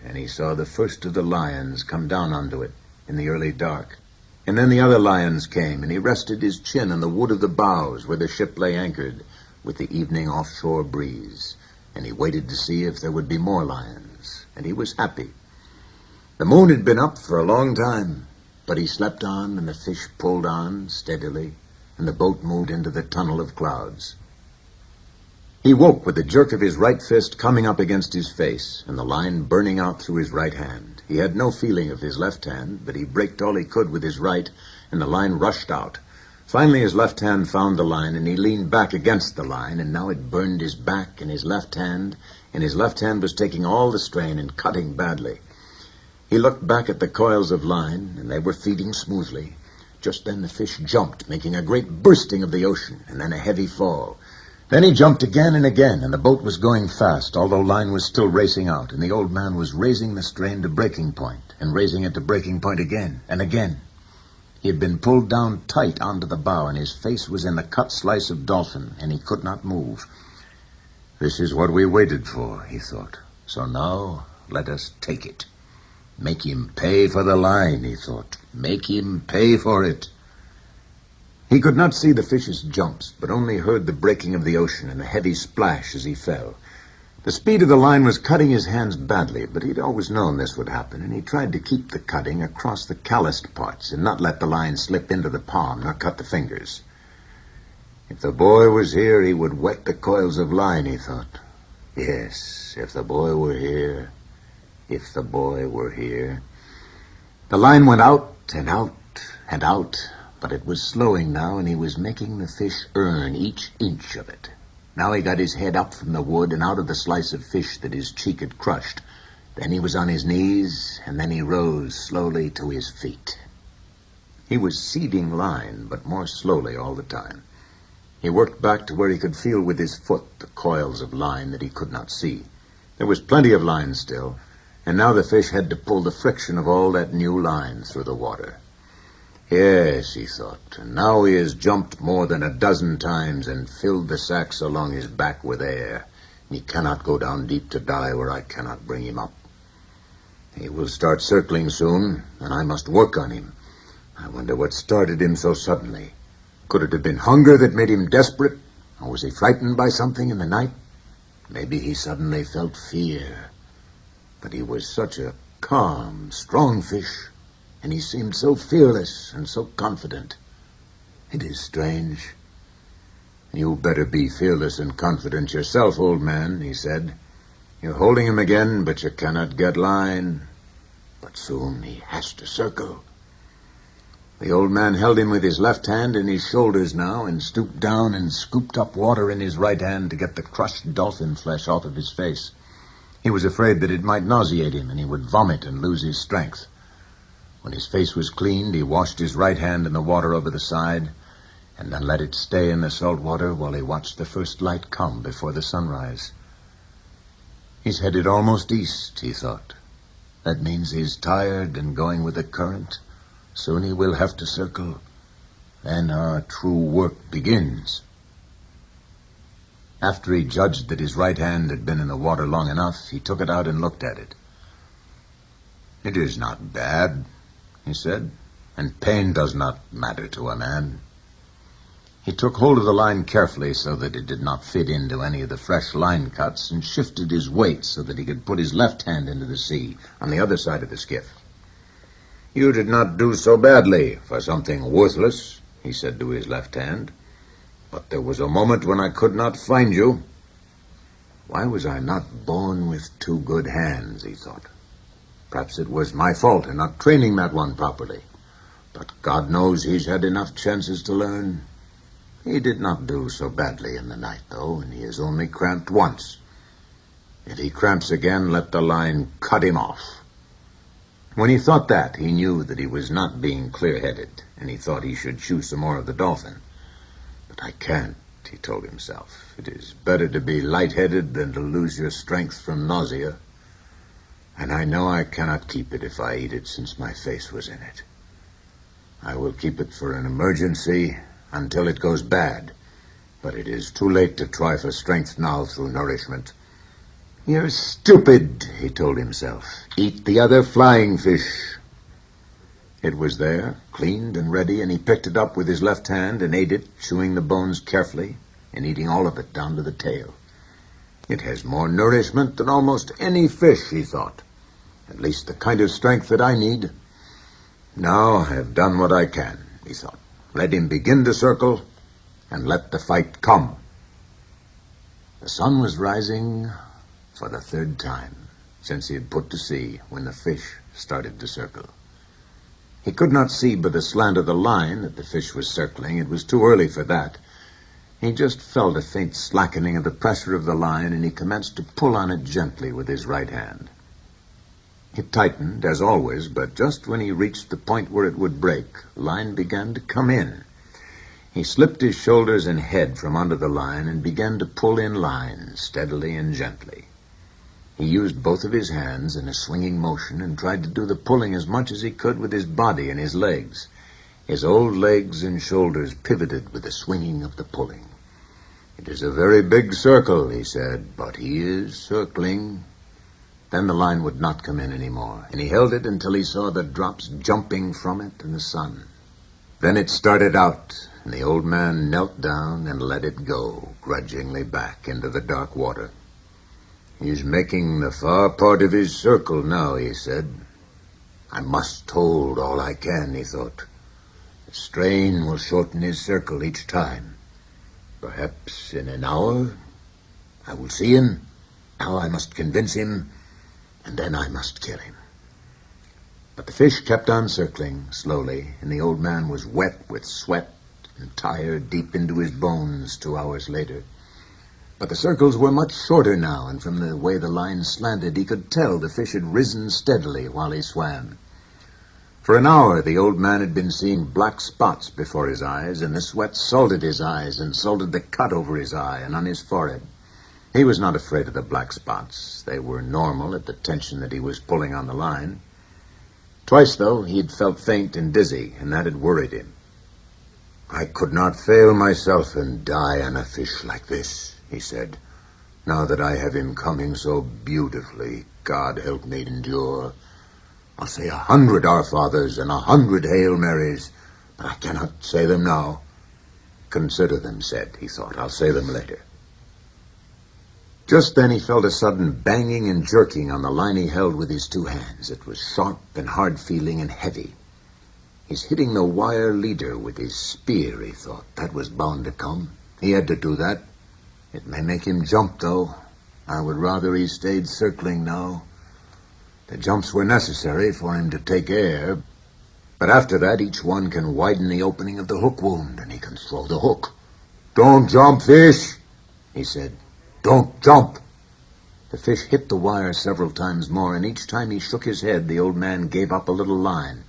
and he saw the first of the lions come down onto it in the early dark. And then the other lions came, and he rested his chin on the wood of the bows where the ship lay anchored with the evening offshore breeze, and he waited to see if there would be more lions, and he was happy. The moon had been up for a long time, but he slept on, and the fish pulled on steadily, and the boat moved into the tunnel of clouds. He woke with the jerk of his right fist coming up against his face, and the line burning out through his right hand. He had no feeling of his left hand, but he braked all he could with his right, and the line rushed out. Finally, his left hand found the line, and he leaned back against the line, and now it burned his back and his left hand was taking all the strain and cutting badly. He looked back at the coils of line, and they were feeding smoothly. Just then the fish jumped, making a great bursting of the ocean, and then a heavy fall. Then he jumped again and again, and the boat was going fast, although line was still racing out, and the old man was raising the strain to breaking point, and raising it to breaking point again and again. He had been pulled down tight onto the bow, and his face was in the cut slice of dolphin, and he could not move. This is what we waited for, he thought. So now let us take it. Make him pay for the line, he thought. Make him pay for it. He could not see the fish's jumps, but only heard the breaking of the ocean and a heavy splash as he fell. The speed of the line was cutting his hands badly, but he'd always known this would happen, and he tried to keep the cutting across the calloused parts and not let the line slip into the palm, nor cut the fingers. If the boy was here, he would wet the coils of line, he thought. Yes, if the boy were here. If the boy were here. The line went out and out and out, but it was slowing now, and he was making the fish earn each inch of it. Now he got his head up from the wood and out of the slice of fish that his cheek had crushed. Then he was on his knees, and then he rose slowly to his feet. He was seeding line, but more slowly all the time. He worked back to where he could feel with his foot the coils of line that he could not see. There was plenty of line still, and now the fish had to pull the friction of all that new line through the water. Yes, he thought, and now he has jumped more than a dozen times and filled the sacks along his back with air. He cannot go down deep to die where I cannot bring him up. He will start circling soon, and I must work on him. I wonder what started him so suddenly. Could it have been hunger that made him desperate? Or was he frightened by something in the night? Maybe he suddenly felt fear. But he was such a calm, strong fish, and he seemed so fearless and so confident. It is strange. You better be fearless and confident yourself, old man, he said. You're holding him again, but you cannot get line. But soon he has to circle. The old man held him with his left hand in his shoulders now and stooped down and scooped up water in his right hand to get the crushed dolphin flesh off of his face. He was afraid that it might nauseate him and he would vomit and lose his strength. When his face was cleaned, he washed his right hand in the water over the side and then let it stay in the salt water while he watched the first light come before the sunrise. He's headed almost east, he thought. That means he's tired and going with the current. Soon he will have to circle. Then our true work begins. After he judged that his right hand had been in the water long enough, he took it out and looked at it. "It is not bad," he said, "and pain does not matter to a man." He took hold of the line carefully so that it did not fit into any of the fresh line cuts and shifted his weight so that he could put his left hand into the sea on the other side of the skiff. "You did not do so badly for something worthless," he said to his left hand. "But there was a moment when I could not find you." Why was I not born with two good hands, he thought. Perhaps it was my fault in not training that one properly. But God knows he's had enough chances to learn. He did not do so badly in the night, though, and he has only cramped once. If he cramps again, let the line cut him off. When he thought that, he knew that he was not being clear-headed, and he thought he should chew some more of the dolphin. But I can't, he told himself. It is better to be light-headed than to lose your strength from nausea. And I know I cannot keep it if I eat it, since my face was in it. I will keep it for an emergency until it goes bad. But it is too late to try for strength now through nourishment. "You're stupid," he told himself. "Eat the other flying fish." It was there, cleaned and ready, and he picked it up with his left hand and ate it, chewing the bones carefully and eating all of it down to the tail. It has more nourishment than almost any fish, he thought. At least the kind of strength that I need. Now I have done what I can, he thought. Let him begin to circle, and let the fight come. The sun was rising for the third time since he had put to sea when the fish started to circle. He could not see by the slant of the line that the fish was circling. It was too early for that. He just felt a faint slackening of the pressure of the line, and he commenced to pull on it gently with his right hand. It tightened, as always, but just when he reached the point where it would break, the line began to come in. He slipped his shoulders and head from under the line and began to pull in line, steadily and gently. He used both of his hands in a swinging motion and tried to do the pulling as much as he could with his body and his legs. His old legs and shoulders pivoted with the swinging of the pulling. "It is a very big circle," he said, "but he is circling." Then the line would not come in anymore, and he held it until he saw the drops jumping from it in the sun. Then it started out, and the old man knelt down and let it go, grudgingly back into the dark water. "He's making the far part of his circle now," he said. "I must hold all I can," he thought. "The strain will shorten his circle each time. Perhaps in an hour I will see him. Now I must convince him, and then I must kill him." But the fish kept on circling slowly, and the old man was wet with sweat and tired deep into his bones 2 hours later. But the circles were much shorter now, and from the way the line slanted, he could tell the fish had risen steadily while he swam. For an hour, the old man had been seeing black spots before his eyes, and the sweat salted his eyes and salted the cut over his eye and on his forehead. He was not afraid of the black spots. They were normal at the tension that he was pulling on the line. Twice, though, he had felt faint and dizzy, and that had worried him. "I could not fail myself and die on a fish like this," he said. "Now that I have him coming so beautifully, God help me endure. I'll say 100 Our Fathers and 100 Hail Marys, but I cannot say them now." "Consider them said," he thought. "I'll say them later." Just then he felt a sudden banging and jerking on the line he held with his 2 hands. It was sharp and hard-feeling and heavy. He's hitting the wire leader with his spear, he thought. That was bound to come. He had to do that. It may make him jump, though. I would rather he stayed circling now. The jumps were necessary for him to take air, but after that each one can widen the opening of the hook wound, and he can throw the hook. "Don't jump, fish," he said. "Don't jump." The fish hit the wire several times more, and each time he shook his head, the old man gave up a little line.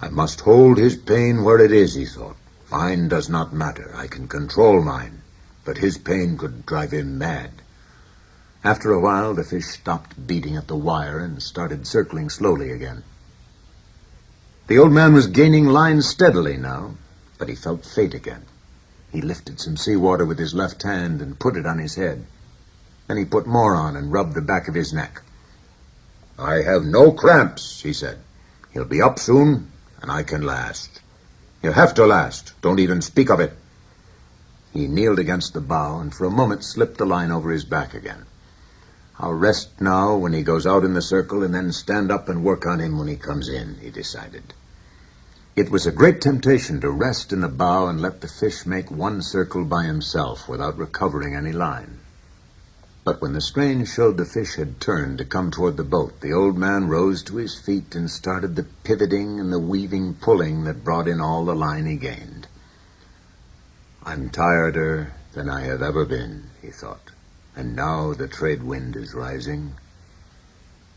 I must hold his pain where it is, he thought. Mine does not matter. I can control mine, but his pain could drive him mad. After a while, the fish stopped beating at the wire and started circling slowly again. The old man was gaining line steadily now, but he felt faint again. He lifted some seawater with his left hand and put it on his head. Then he put more on and rubbed the back of his neck. I have no cramps, he said. He'll be up soon, and I can last. He'll have to last. Don't even speak of it. He kneeled against the bow and for a moment slipped the line over his back again. I'll rest now when he goes out in the circle and then stand up and work on him when he comes in, he decided. It was a great temptation to rest in the bow and let the fish make one circle by himself without recovering any line. But when the strain showed the fish had turned to come toward the boat, the old man rose to his feet and started the pivoting and the weaving pulling that brought in all the line he gained. I'm tireder than I have ever been, he thought. And now the trade wind is rising.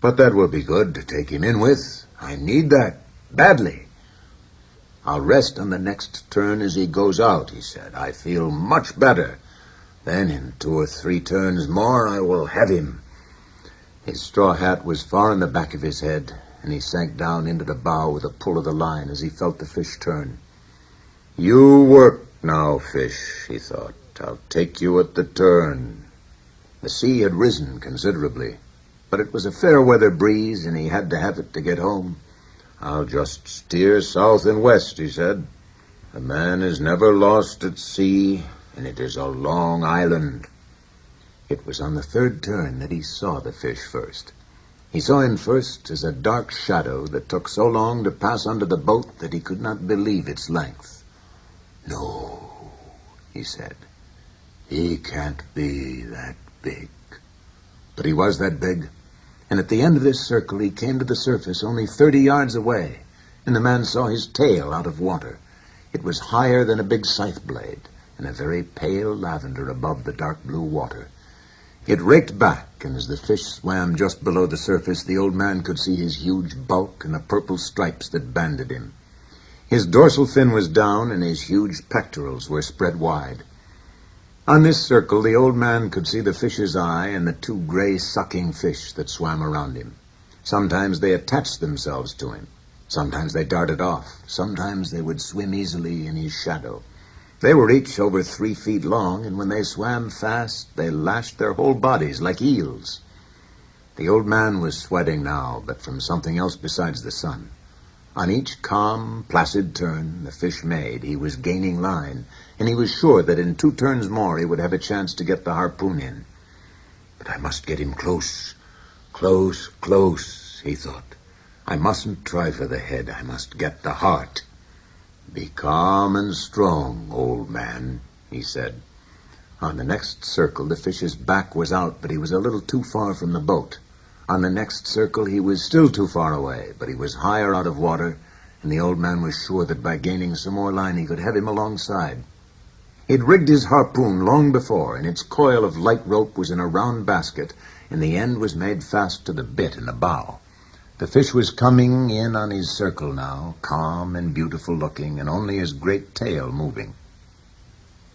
But that will be good to take him in with. I need that badly. I'll rest on the next turn as he goes out, he said. I feel much better. Then in 2 or 3 turns more, I will have him. His straw hat was far in the back of his head, and he sank down into the bow with a pull of the line as he felt the fish turn. You work now, fish, he thought. I'll take you at the turn. The sea had risen considerably, but it was a fair weather breeze, and he had to have it to get home. I'll just steer south and west, he said. A man is never lost at sea, and it is a long island. It was on the 3rd turn that he saw the fish first. He saw him first as a dark shadow that took so long to pass under the boat that he could not believe its length. No, he said. He can't be that big. But he was that big, and at the end of this circle he came to the surface only 30 yards away, and the man saw his tail out of water. It was higher than a big scythe blade, and a very pale lavender above the dark blue water. It raked back, and as the fish swam just below the surface, the old man could see his huge bulk and the purple stripes that banded him. His dorsal fin was down, and his huge pectorals were spread wide. On this circle, the old man could see the fish's eye and the 2 gray sucking fish that swam around him. Sometimes they attached themselves to him. Sometimes they darted off. Sometimes they would swim easily in his shadow. They were each over 3 feet long, and when they swam fast, they lashed their whole bodies like eels. The old man was sweating now, but from something else besides the sun. On each calm, placid turn the fish made, he was gaining line, and he was sure that in 2 turns more he would have a chance to get the harpoon in. But I must get him close, close, he thought. I mustn't try for the head, I must get the heart. Be calm and strong, old man, he said. On the next circle, the fish's back was out, but he was a little too far from the boat. On the next circle, he was still too far away, but he was higher out of water, and the old man was sure that by gaining some more line, he could have him alongside. He'd rigged his harpoon long before, and its coil of light rope was in a round basket, and the end was made fast to the bit in the bow. The fish was coming in on his circle now, calm and beautiful looking, and only his great tail moving.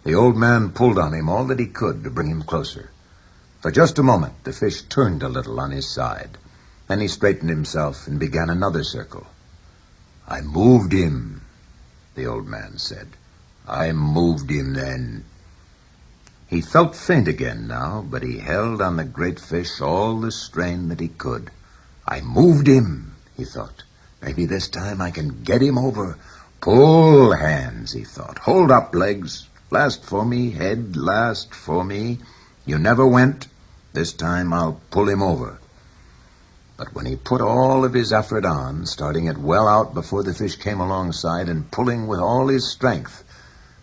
The old man pulled on him all that he could to bring him closer. For just a moment, the fish turned a little on his side. Then he straightened himself and began another circle. I moved him, the old man said. I moved him then. He felt faint again now, but he held on the great fish all the strain that he could. I moved him, he thought. Maybe this time I can get him over. Pull, hands, he thought. Hold up, legs. Last for me, head, last for me. You never went. This time I'll pull him over. But when he put all of his effort on, starting it well out before the fish came alongside and pulling with all his strength,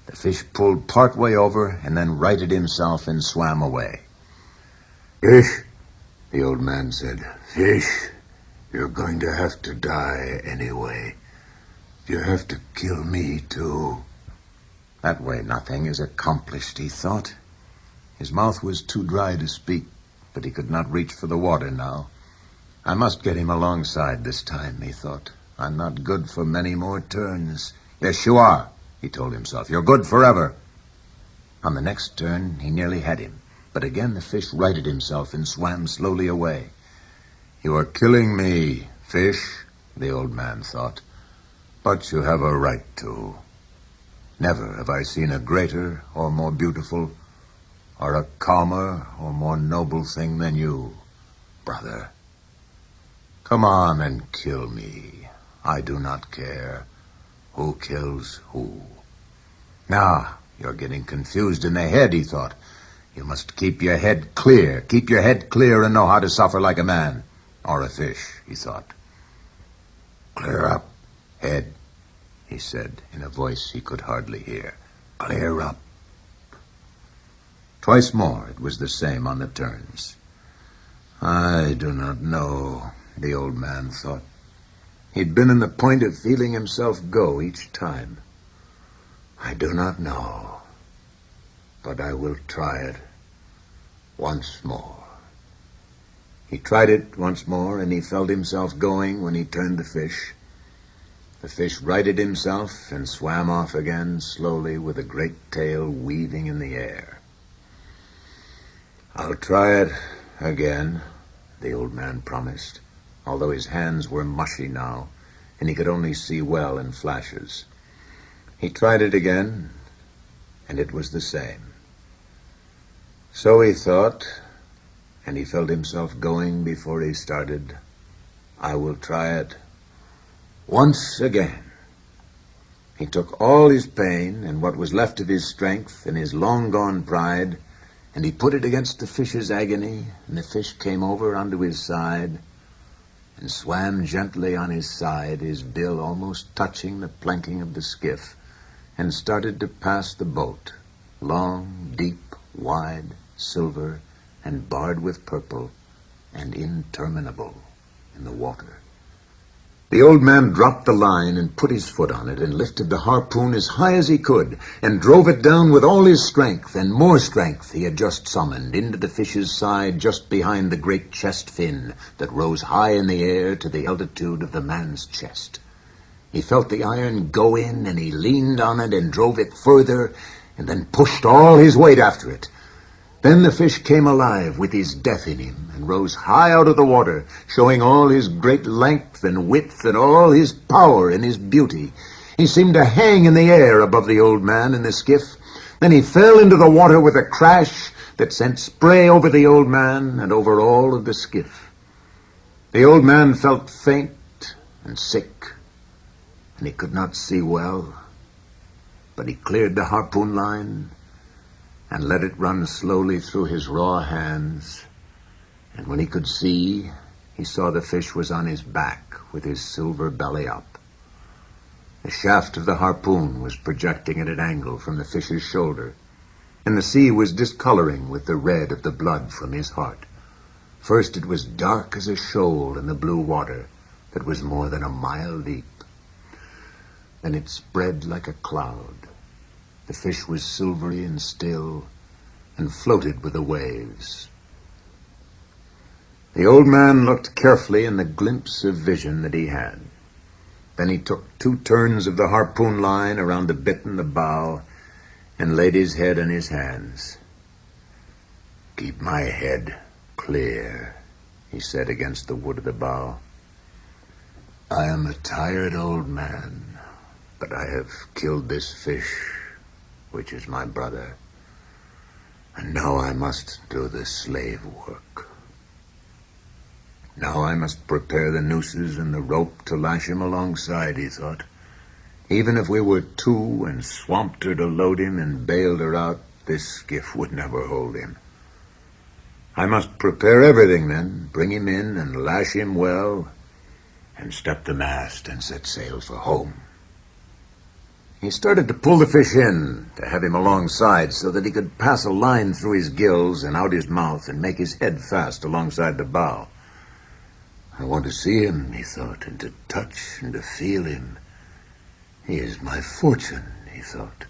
the fish pulled part way over and then righted himself and swam away. Fish, the old man said. Fish, you're going to have to die anyway. You have to kill me too. That way nothing is accomplished, he thought. His mouth was too dry to speak, but he could not reach for the water now. I must get him alongside this time, he thought. I'm not good for many more turns. Yes, you are, he told himself. You're good forever. On the next turn, he nearly had him, but again the fish righted himself and swam slowly away. You are killing me, fish, the old man thought, but you have a right to. Never have I seen a greater or more beautiful or a calmer or more noble thing than you, brother. Come on and kill me. I do not care who kills who. Now, you're getting confused in the head, he thought. You must keep your head clear. Keep your head clear and know how to suffer like a man. Or a fish, he thought. Clear up, head, he said in a voice he could hardly hear. Clear up. Twice more it was the same on the turns. I do not know, the old man thought. He'd been on the point of feeling himself go each time. I do not know, but I will try it once more. He tried it once more, and he felt himself going when he turned the fish. The fish righted himself and swam off again slowly with a great tail weaving in the air. I'll try it again, the old man promised, although his hands were mushy now, and he could only see well in flashes. He tried it again, and it was the same. So he thought, and he felt himself going before he started. I will try it once again. He took all his pain and what was left of his strength and his long-gone pride, and he put it against the fish's agony, and the fish came over onto his side and swam gently on his side, his bill almost touching the planking of the skiff, and started to pass the boat, long, deep, wide, silver, and barred with purple, and interminable in the water. The old man dropped the line and put his foot on it and lifted the harpoon as high as he could and drove it down with all his strength and more strength he had just summoned into the fish's side just behind the great chest fin that rose high in the air to the altitude of the man's chest. He felt the iron go in, and he leaned on it and drove it further and then pushed all his weight after it. Then the fish came alive with his death in him and rose high out of the water, showing all his great length and width and all his power and his beauty. He seemed to hang in the air above the old man in the skiff. Then he fell into the water with a crash that sent spray over the old man and over all of the skiff. The old man felt faint and sick, and he could not see well, but he cleared the harpoon line and let it run slowly through his raw hands, and when he could see, he saw the fish was on his back with his silver belly up. The shaft of the harpoon was projecting at an angle from the fish's shoulder, and the sea was discoloring with the red of the blood from his heart. First it was dark as a shoal in the blue water that was more than a mile deep. Then it spread like a cloud. The fish was silvery and still and floated with the waves. The old man looked carefully in the glimpse of vision that he had. Then he took 2 turns of the harpoon line around the bit in the bow and laid his head in his hands. Keep my head clear, he said against the wood of the bow. I am a tired old man, but I have killed this fish, which is my brother, and now I must do the slave work. Now I must prepare the nooses and the rope to lash him alongside, he thought. Even if we were 2 and swamped her to load him and bailed her out, this skiff would never hold him. I must prepare everything then, bring him in and lash him well, and step the mast and set sail for home. He started to pull the fish in, to have him alongside, so that he could pass a line through his gills and out his mouth and make his head fast alongside the bow. I want to see him, he thought, and to touch and to feel him. He is my fortune, he thought,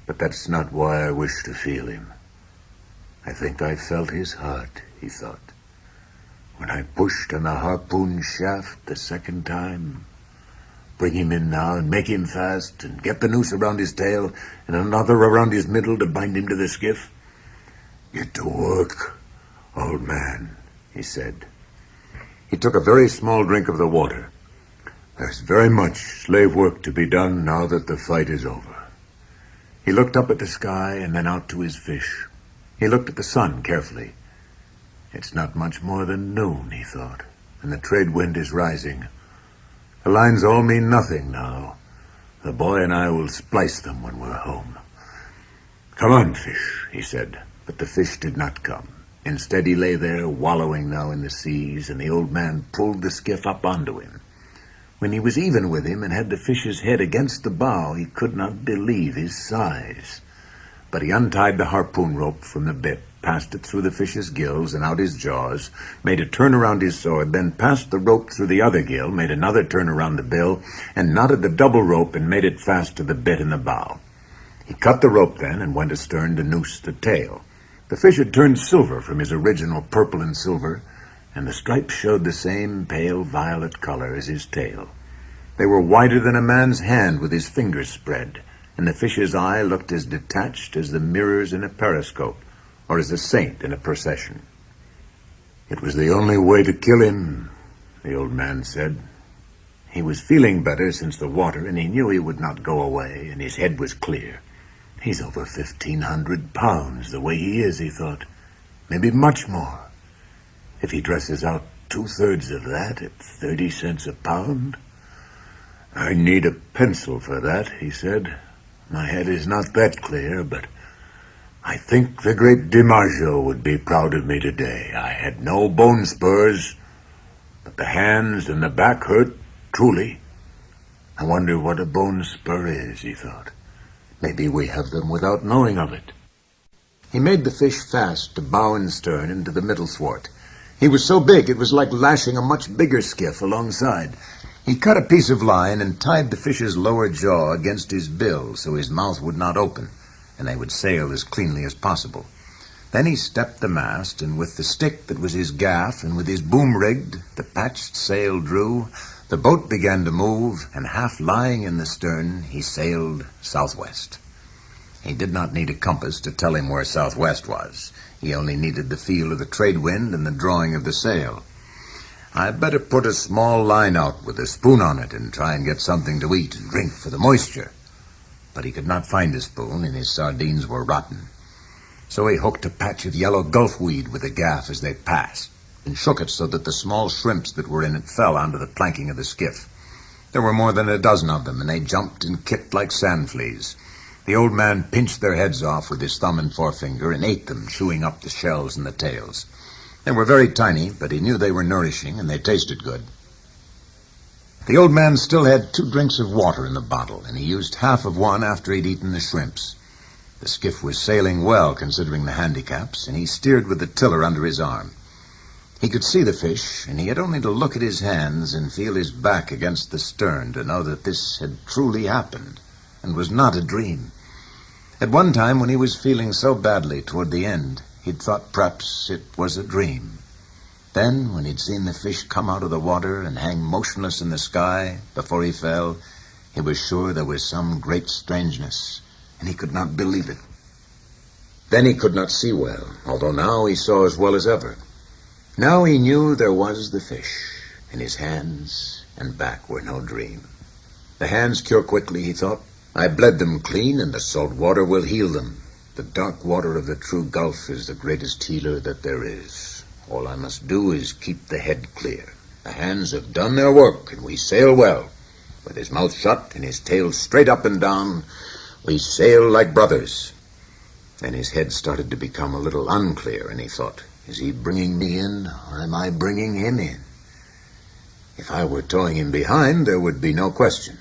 but that's not why I wish to feel him. I think I felt his heart he thought. When I pushed on the harpoon shaft the second time, bring him in now and make him fast and get the noose around his tail and another around his middle to bind him to the skiff. Get to work, old man, he said. He took a very small drink of the water. There's very much slave work to be done now that the fight is over. He looked up at the sky and then out to his fish. He looked at the sun carefully. It's not much more than noon, he thought, and the trade wind is rising. The lines all mean nothing now. The boy and I will splice them when we're home. Come on, fish, he said, but the fish did not come. Instead, he lay there, wallowing now in the seas, and the old man pulled the skiff up onto him. When he was even with him and had the fish's head against the bow, he could not believe his size. But he untied the harpoon rope from the bit, passed it through the fish's gills and out his jaws, made a turn around his sword, then passed the rope through the other gill, made another turn around the bill, and knotted the double rope and made it fast to the bit in the bow. He cut the rope then and went astern to noose the tail. The fish had turned silver from his original purple and silver, and the stripes showed the same pale violet color as his tail. They were wider than a man's hand with his fingers spread, and the fish's eye looked as detached as the mirrors in a periscope, or as a saint in a procession. It was the only way to kill him, the old man said. He was feeling better since the water, and he knew he would not go away, and his head was clear. He's over 1,500 pounds, the way he is, he thought. Maybe much more. If he dresses out 2/3 of that at 30 cents a pound. I need a pencil for that, he said. My head is not that clear, but I think the great DiMaggio would be proud of me today. I had no bone spurs, but the hands and the back hurt, truly. I wonder what a bone spur is, he thought. Maybe we have them without knowing of it. He made the fish fast to bow and stern and to the middle thwart. He was so big it was like lashing a much bigger skiff alongside. He cut a piece of line and tied the fish's lower jaw against his bill so his mouth would not open, and they would sail as cleanly as possible. Then he stepped the mast, and with the stick that was his gaff and with his boom rigged, the patched sail drew, the boat began to move, and half lying in the stern, he sailed southwest. He did not need a compass to tell him where southwest was. He only needed the feel of the trade wind and the drawing of the sail. I'd better put a small line out with a spoon on it and try and get something to eat and drink for the moisture. But he could not find a spoon, and his sardines were rotten. So he hooked a patch of yellow gulfweed with a gaff as they passed, and shook it so that the small shrimps that were in it fell onto the planking of the skiff. There were more than a dozen of them, and they jumped and kicked like sand fleas. The old man pinched their heads off with his thumb and forefinger and ate them, chewing up the shells and the tails. They were very tiny, but he knew they were nourishing, and they tasted good. The old man still had 2 drinks of water in the bottle, and he used half of one after he'd eaten the shrimps. The skiff was sailing well, considering the handicaps, and he steered with the tiller under his arm. He could see the fish, and he had only to look at his hands and feel his back against the stern to know that this had truly happened, and was not a dream. At one time, when he was feeling so badly toward the end, he'd thought perhaps it was a dream. Then, when he'd seen the fish come out of the water and hang motionless in the sky before he fell, he was sure there was some great strangeness, and he could not believe it. Then he could not see well, although now he saw as well as ever. Now he knew there was the fish, and his hands and back were no dream. The hands cure quickly, he thought. I bled them clean, and the salt water will heal them. The dark water of the true Gulf is the greatest healer that there is. All I must do is keep the head clear. The hands have done their work, and we sail well. With his mouth shut and his tail straight up and down, we sail like brothers. Then his head started to become a little unclear, and he thought, is he bringing me in, or am I bringing him in? If I were towing him behind, there would be no question.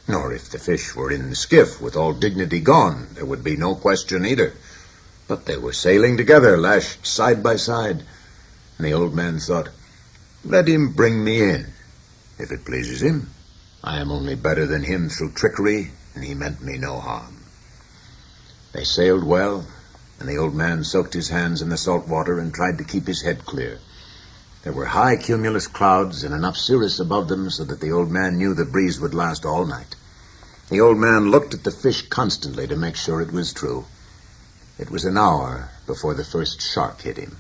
Nor if the fish were in the skiff with all dignity gone, there would be no question either. But they were sailing together, lashed side by side, and the old man thought, let him bring me in, if it pleases him. I am only better than him through trickery, and he meant me no harm. They sailed well, and the old man soaked his hands in the salt water and tried to keep his head clear. There were high cumulus clouds and enough cirrus above them so that the old man knew the breeze would last all night. The old man looked at the fish constantly to make sure it was true. It was an hour before the first shark hit him.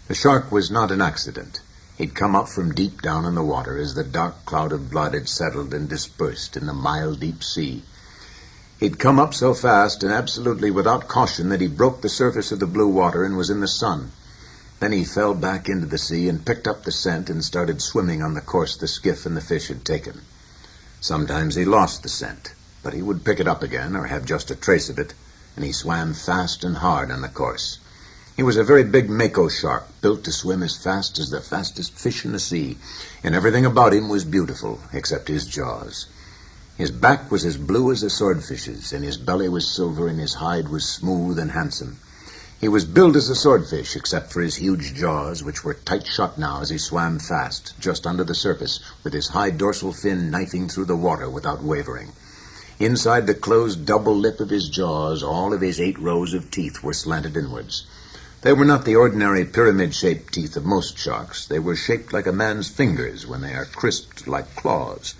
The shark was not an accident. He'd come up from deep down in the water as the dark cloud of blood had settled and dispersed in the mile deep sea. He'd come up so fast and absolutely without caution that he broke the surface of the blue water and was in the sun. Then he fell back into the sea and picked up the scent and started swimming on the course the skiff and the fish had taken. Sometimes he lost the scent, but he would pick it up again or have just a trace of it, and he swam fast and hard on the course. He was a very big mako shark, built to swim as fast as the fastest fish in the sea, and everything about him was beautiful, except his jaws. His back was as blue as a swordfish's, and his belly was silver, and his hide was smooth and handsome. He was built as a swordfish, except for his huge jaws, which were tight shut now as he swam fast, just under the surface, with his high dorsal fin knifing through the water without wavering. Inside the closed double lip of his jaws, all of his 8 rows of teeth were slanted inwards. They were not the ordinary pyramid-shaped teeth of most sharks. They were shaped like a man's fingers when they are crisped like claws.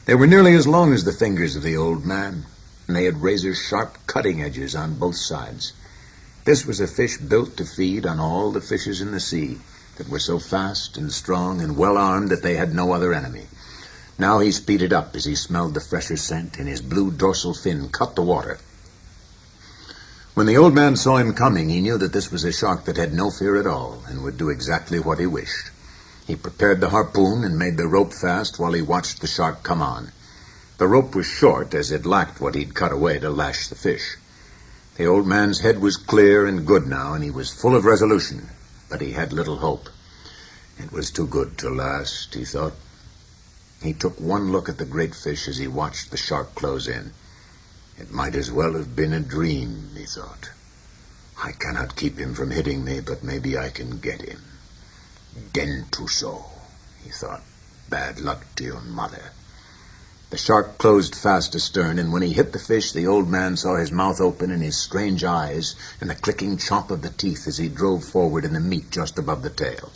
They were nearly as long as the fingers of the old man, and they had razor-sharp cutting edges on both sides. This was a fish built to feed on all the fishes in the sea that were so fast and strong and well-armed that they had no other enemy. Now he speeded up as he smelled the fresher scent, and his blue dorsal fin cut the water. When the old man saw him coming, he knew that this was a shark that had no fear at all and would do exactly what he wished. He prepared the harpoon and made the rope fast while he watched the shark come on. The rope was short, as it lacked what he'd cut away to lash the fish. The old man's head was clear and good now, and he was full of resolution, but he had little hope. It was too good to last, he thought. He took one look at the great fish as he watched the shark close in. It might as well have been a dream, he thought. I cannot keep him from hitting me, but maybe I can get him. Dentuso, he thought. Bad luck to your mother. The shark closed fast astern, and when he hit the fish, the old man saw his mouth open and his strange eyes and the clicking chomp of the teeth as he drove forward in the meat just above the tail.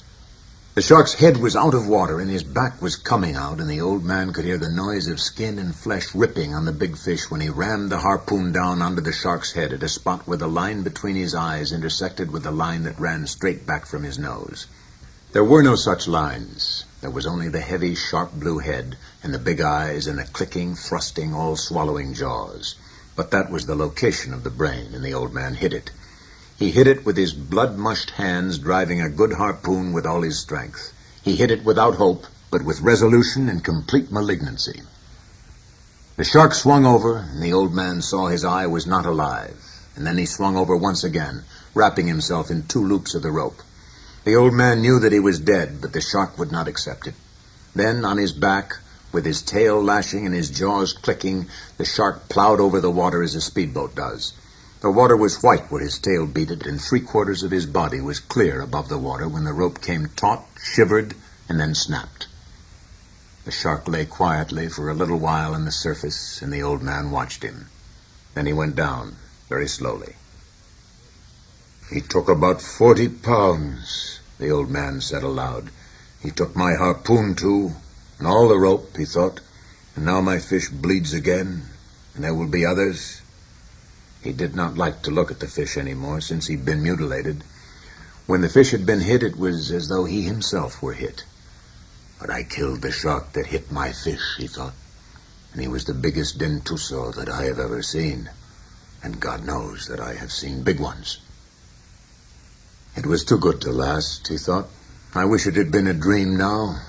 The shark's head was out of water, and his back was coming out, and the old man could hear the noise of skin and flesh ripping on the big fish when he rammed the harpoon down onto the shark's head at a spot where the line between his eyes intersected with the line that ran straight back from his nose. There were no such lines. There was only the heavy, sharp blue head and the big eyes and the clicking, thrusting, all-swallowing jaws. But that was the location of the brain, and the old man hit it. He hit it with his blood-mushed hands, driving a good harpoon with all his strength. He hit it without hope, but with resolution and complete malignancy. The shark swung over, and the old man saw his eye was not alive. And then he swung over once again, wrapping himself in 2 loops of the rope. The old man knew that he was dead, but the shark would not accept it. Then, on his back, with his tail lashing and his jaws clicking, the shark plowed over the water as a speedboat does. The water was white where his tail beat it, and 3/4 of his body was clear above the water when the rope came taut, shivered, and then snapped. The shark lay quietly for a little while on the surface, and the old man watched him. Then he went down, very slowly. He took about 40 pounds, the old man said aloud. He took my harpoon, too, and all the rope, he thought, and now my fish bleeds again, and there will be others. He did not like to look at the fish anymore since he'd been mutilated. When the fish had been hit, it was as though he himself were hit. But I killed the shark that hit my fish, he thought, and he was the biggest dentuso that I have ever seen, and God knows that I have seen big ones. It was too good to last, he thought. I wish it had been a dream now,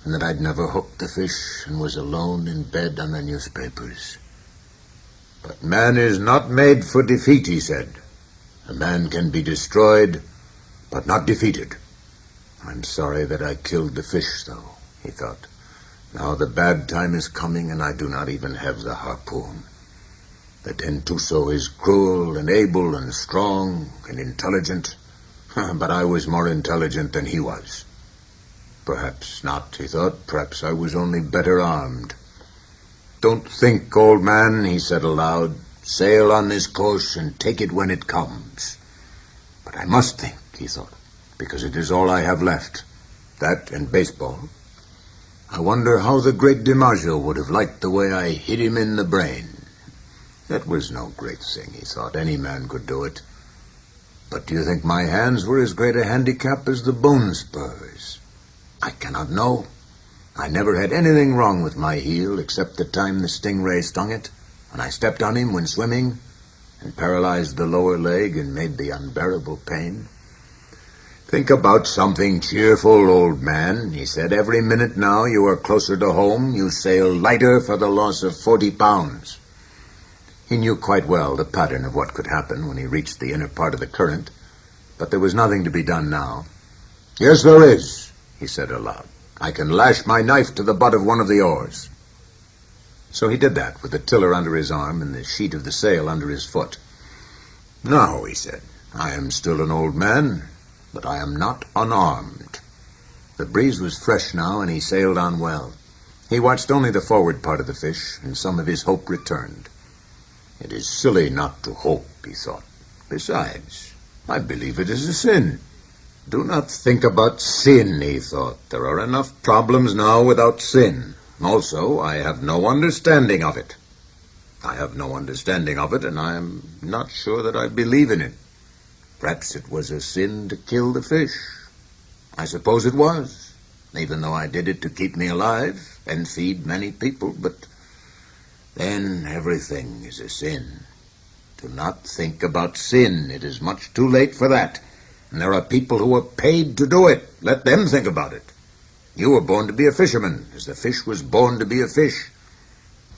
and that I'd never hooked the fish and was alone in bed on the newspapers. But man is not made for defeat, he said. A man can be destroyed, but not defeated. I'm sorry that I killed the fish, though, he thought. Now the bad time is coming, and I do not even have the harpoon. The dentuso is cruel and able and strong and intelligent, but I was more intelligent than he was. Perhaps not, he thought. Perhaps I was only better armed. Don't think, old man, he said aloud. Sail on this course and take it when it comes. But I must think, he thought, because it is all I have left. That and baseball. I wonder how the great DiMaggio would have liked the way I hit him in the brain. That was no great thing, he thought. Any man could do it. But do you think my hands were as great a handicap as the bone spurs? I cannot know. I never had anything wrong with my heel except the time the stingray stung it, and I stepped on him when swimming and paralyzed the lower leg and made the unbearable pain. Think about something cheerful, old man, he said. Every minute now you are closer to home. You sail lighter for the loss of 40 pounds. He knew quite well the pattern of what could happen when he reached the inner part of the current, but there was nothing to be done now. Yes, there is, he said aloud. I can lash my knife to the butt of one of the oars. So he did that, with the tiller under his arm and the sheet of the sail under his foot. Now, he said, I am still an old man, but I am not unarmed. The breeze was fresh now, and he sailed on well. He watched only the forward part of the fish, and some of his hope returned. It is silly not to hope, he thought. Besides, I believe it is a sin. Do not think about sin, he thought. There are enough problems now without sin. Also, I have no understanding of it. I have no understanding of it, and I am not sure that I believe in it. Perhaps it was a sin to kill the fish. I suppose it was, even though I did it to keep me alive and feed many people, but then everything is a sin. Do not think about sin. It is much too late for that. And there are people who are paid to do it. Let them think about it. You were born to be a fisherman, as the fish was born to be a fish.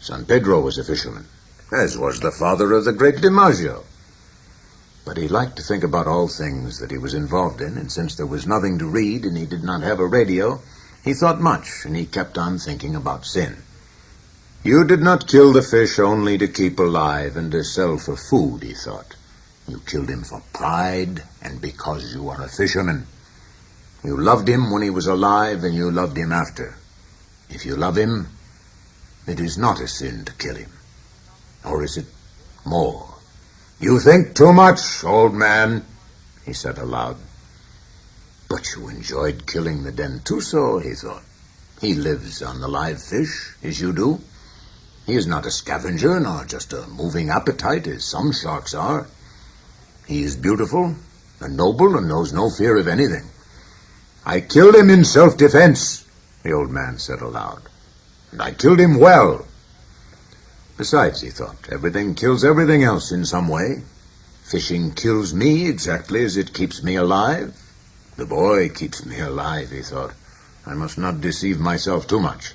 San Pedro was a fisherman, as was the father of the great DiMaggio. But he liked to think about all things that he was involved in, and since there was nothing to read and he did not have a radio, he thought much, and he kept on thinking about sin. You did not kill the fish only to keep alive and to sell for food, he thought. You killed him for pride and because you are a fisherman. You loved him when he was alive, and you loved him after. If you love him, it is not a sin to kill him. Or is it more? You think too much, old man, he said aloud. But you enjoyed killing the dentuso, he thought. He lives on the live fish, as you do. He is not a scavenger, nor just a moving appetite, as some sharks are. He is beautiful and noble and knows no fear of anything. I killed him in self-defense, the old man said aloud. And I killed him well. Besides, he thought, everything kills everything else in some way. Fishing kills me exactly as it keeps me alive. The boy keeps me alive, he thought. I must not deceive myself too much.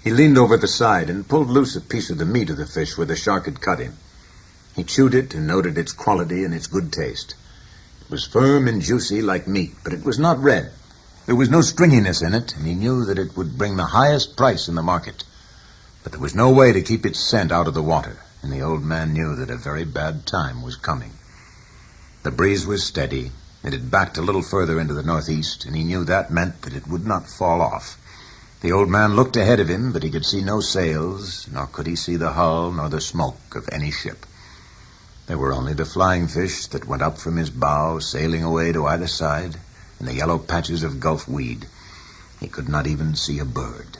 He leaned over the side and pulled loose a piece of the meat of the fish where the shark had cut him. He chewed it and noted its quality and its good taste. It was firm and juicy like meat, but it was not red. There was no stringiness in it, and he knew that it would bring the highest price in the market. But there was no way to keep its scent out of the water, and the old man knew that a very bad time was coming. The breeze was steady. It had backed a little further into the northeast, and he knew that meant that it would not fall off. The old man looked ahead of him, but he could see no sails, nor could he see the hull nor the smoke of any ship. There were only the flying fish that went up from his bow, sailing away to either side, and the yellow patches of Gulf weed. He could not even see a bird.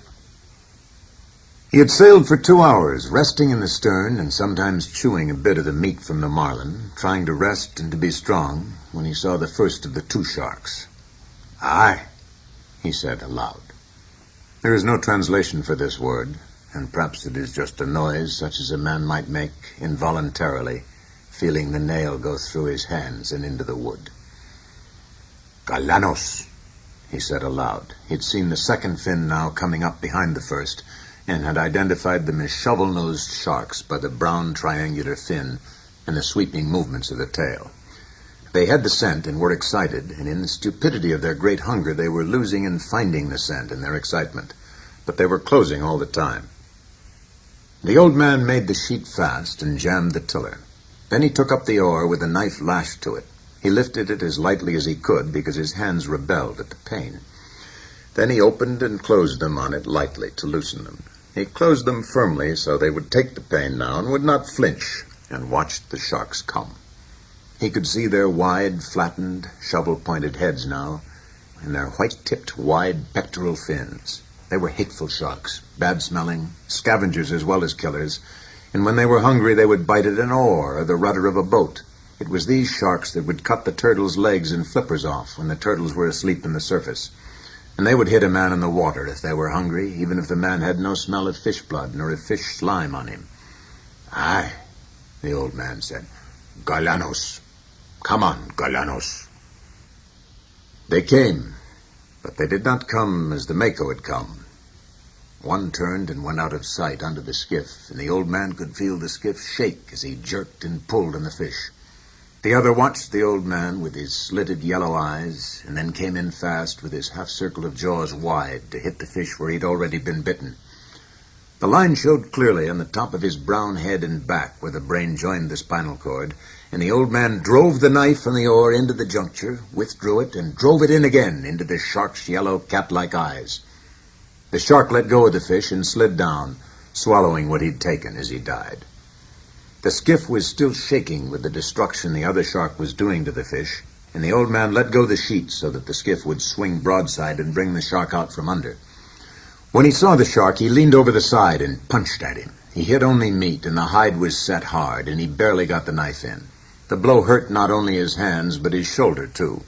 He had sailed for 2 hours, resting in the stern and sometimes chewing a bit of the meat from the marlin, trying to rest and to be strong, when he saw the first of the 2 sharks. Aye, he said aloud. There is no translation for this word, and perhaps it is just a noise such as a man might make involuntarily, feeling the nail go through his hands and into the wood. Galanos, he said aloud. He'd seen the second fin now coming up behind the first, and had identified them as shovel-nosed sharks by the brown triangular fin and the sweeping movements of the tail. They had the scent and were excited, and in the stupidity of their great hunger they were losing and finding the scent in their excitement, but they were closing all the time. The old man made the sheet fast and jammed the tiller. Then he took up the oar with a knife lashed to it. He lifted it as lightly as he could because his hands rebelled at the pain. Then he opened and closed them on it lightly to loosen them. He closed them firmly so they would take the pain now and would not flinch, and watched the sharks come. He could see their wide, flattened, shovel-pointed heads now, and their white-tipped, wide pectoral fins. They were hateful sharks, bad-smelling, scavengers as well as killers, and when they were hungry they would bite at an oar or the rudder of a boat. It was these sharks that would cut the turtles' legs and flippers off when the turtles were asleep in the surface. And they would hit a man in the water if they were hungry, even if the man had no smell of fish blood nor of fish slime on him. "Aye," the old man said. "Galanos. Come on, Galanos." They came, but they did not come as the Mako had come. One turned and went out of sight under the skiff, and the old man could feel the skiff shake as he jerked and pulled on the fish. The other watched the old man with his slitted yellow eyes, and then came in fast with his half-circle of jaws wide to hit the fish where he'd already been bitten. The line showed clearly on the top of his brown head and back where the brain joined the spinal cord, and the old man drove the knife and the oar into the juncture, withdrew it, and drove it in again into the shark's yellow cat-like eyes. The shark let go of the fish and slid down, swallowing what he'd taken as he died. The skiff was still shaking with the destruction the other shark was doing to the fish, and the old man let go the sheet so that the skiff would swing broadside and bring the shark out from under. When he saw the shark, he leaned over the side and punched at him. He hit only meat, and the hide was set hard, and he barely got the knife in. The blow hurt not only his hands, but his shoulder, too.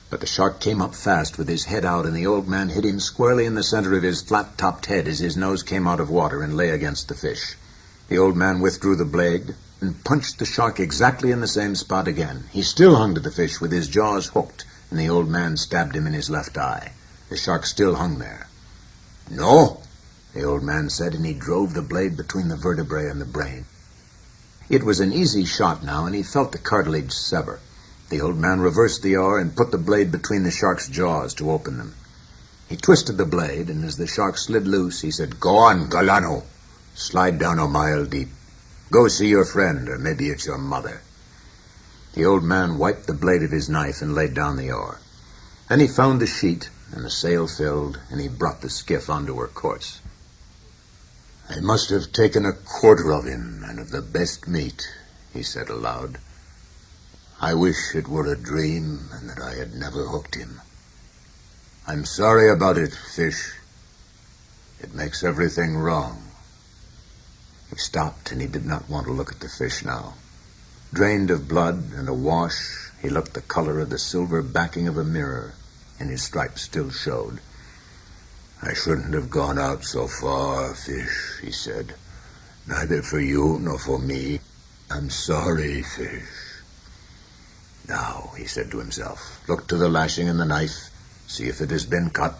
But the shark came up fast with his head out, and the old man hit him squarely in the center of his flat-topped head as his nose came out of water and lay against the fish. The old man withdrew the blade and punched the shark exactly in the same spot again. He still hung to the fish with his jaws hooked, and the old man stabbed him in his left eye. The shark still hung there. "No," the old man said, and he drove the blade between the vertebrae and the brain. It was an easy shot now, and he felt the cartilage sever. The old man reversed the oar and put the blade between the shark's jaws to open them. He twisted the blade, and as the shark slid loose, he said, "Go on, Galano. Slide down a mile deep. Go see your friend, or maybe it's your mother." The old man wiped the blade of his knife and laid down the oar. Then he found the sheet, and the sail filled, and he brought the skiff onto her course. "I must have taken a quarter of him, and of the best meat," he said aloud. "I wish it were a dream, and that I had never hooked him. I'm sorry about it, fish. It makes everything wrong." He stopped, and he did not want to look at the fish now. Drained of blood and awash, he looked the color of the silver backing of a mirror, and his stripes still showed. "I shouldn't have gone out so far, fish," he said. "Neither for you nor for me. I'm sorry, fish." "Now," he said to himself, "look to the lashing and the knife, see if it has been cut,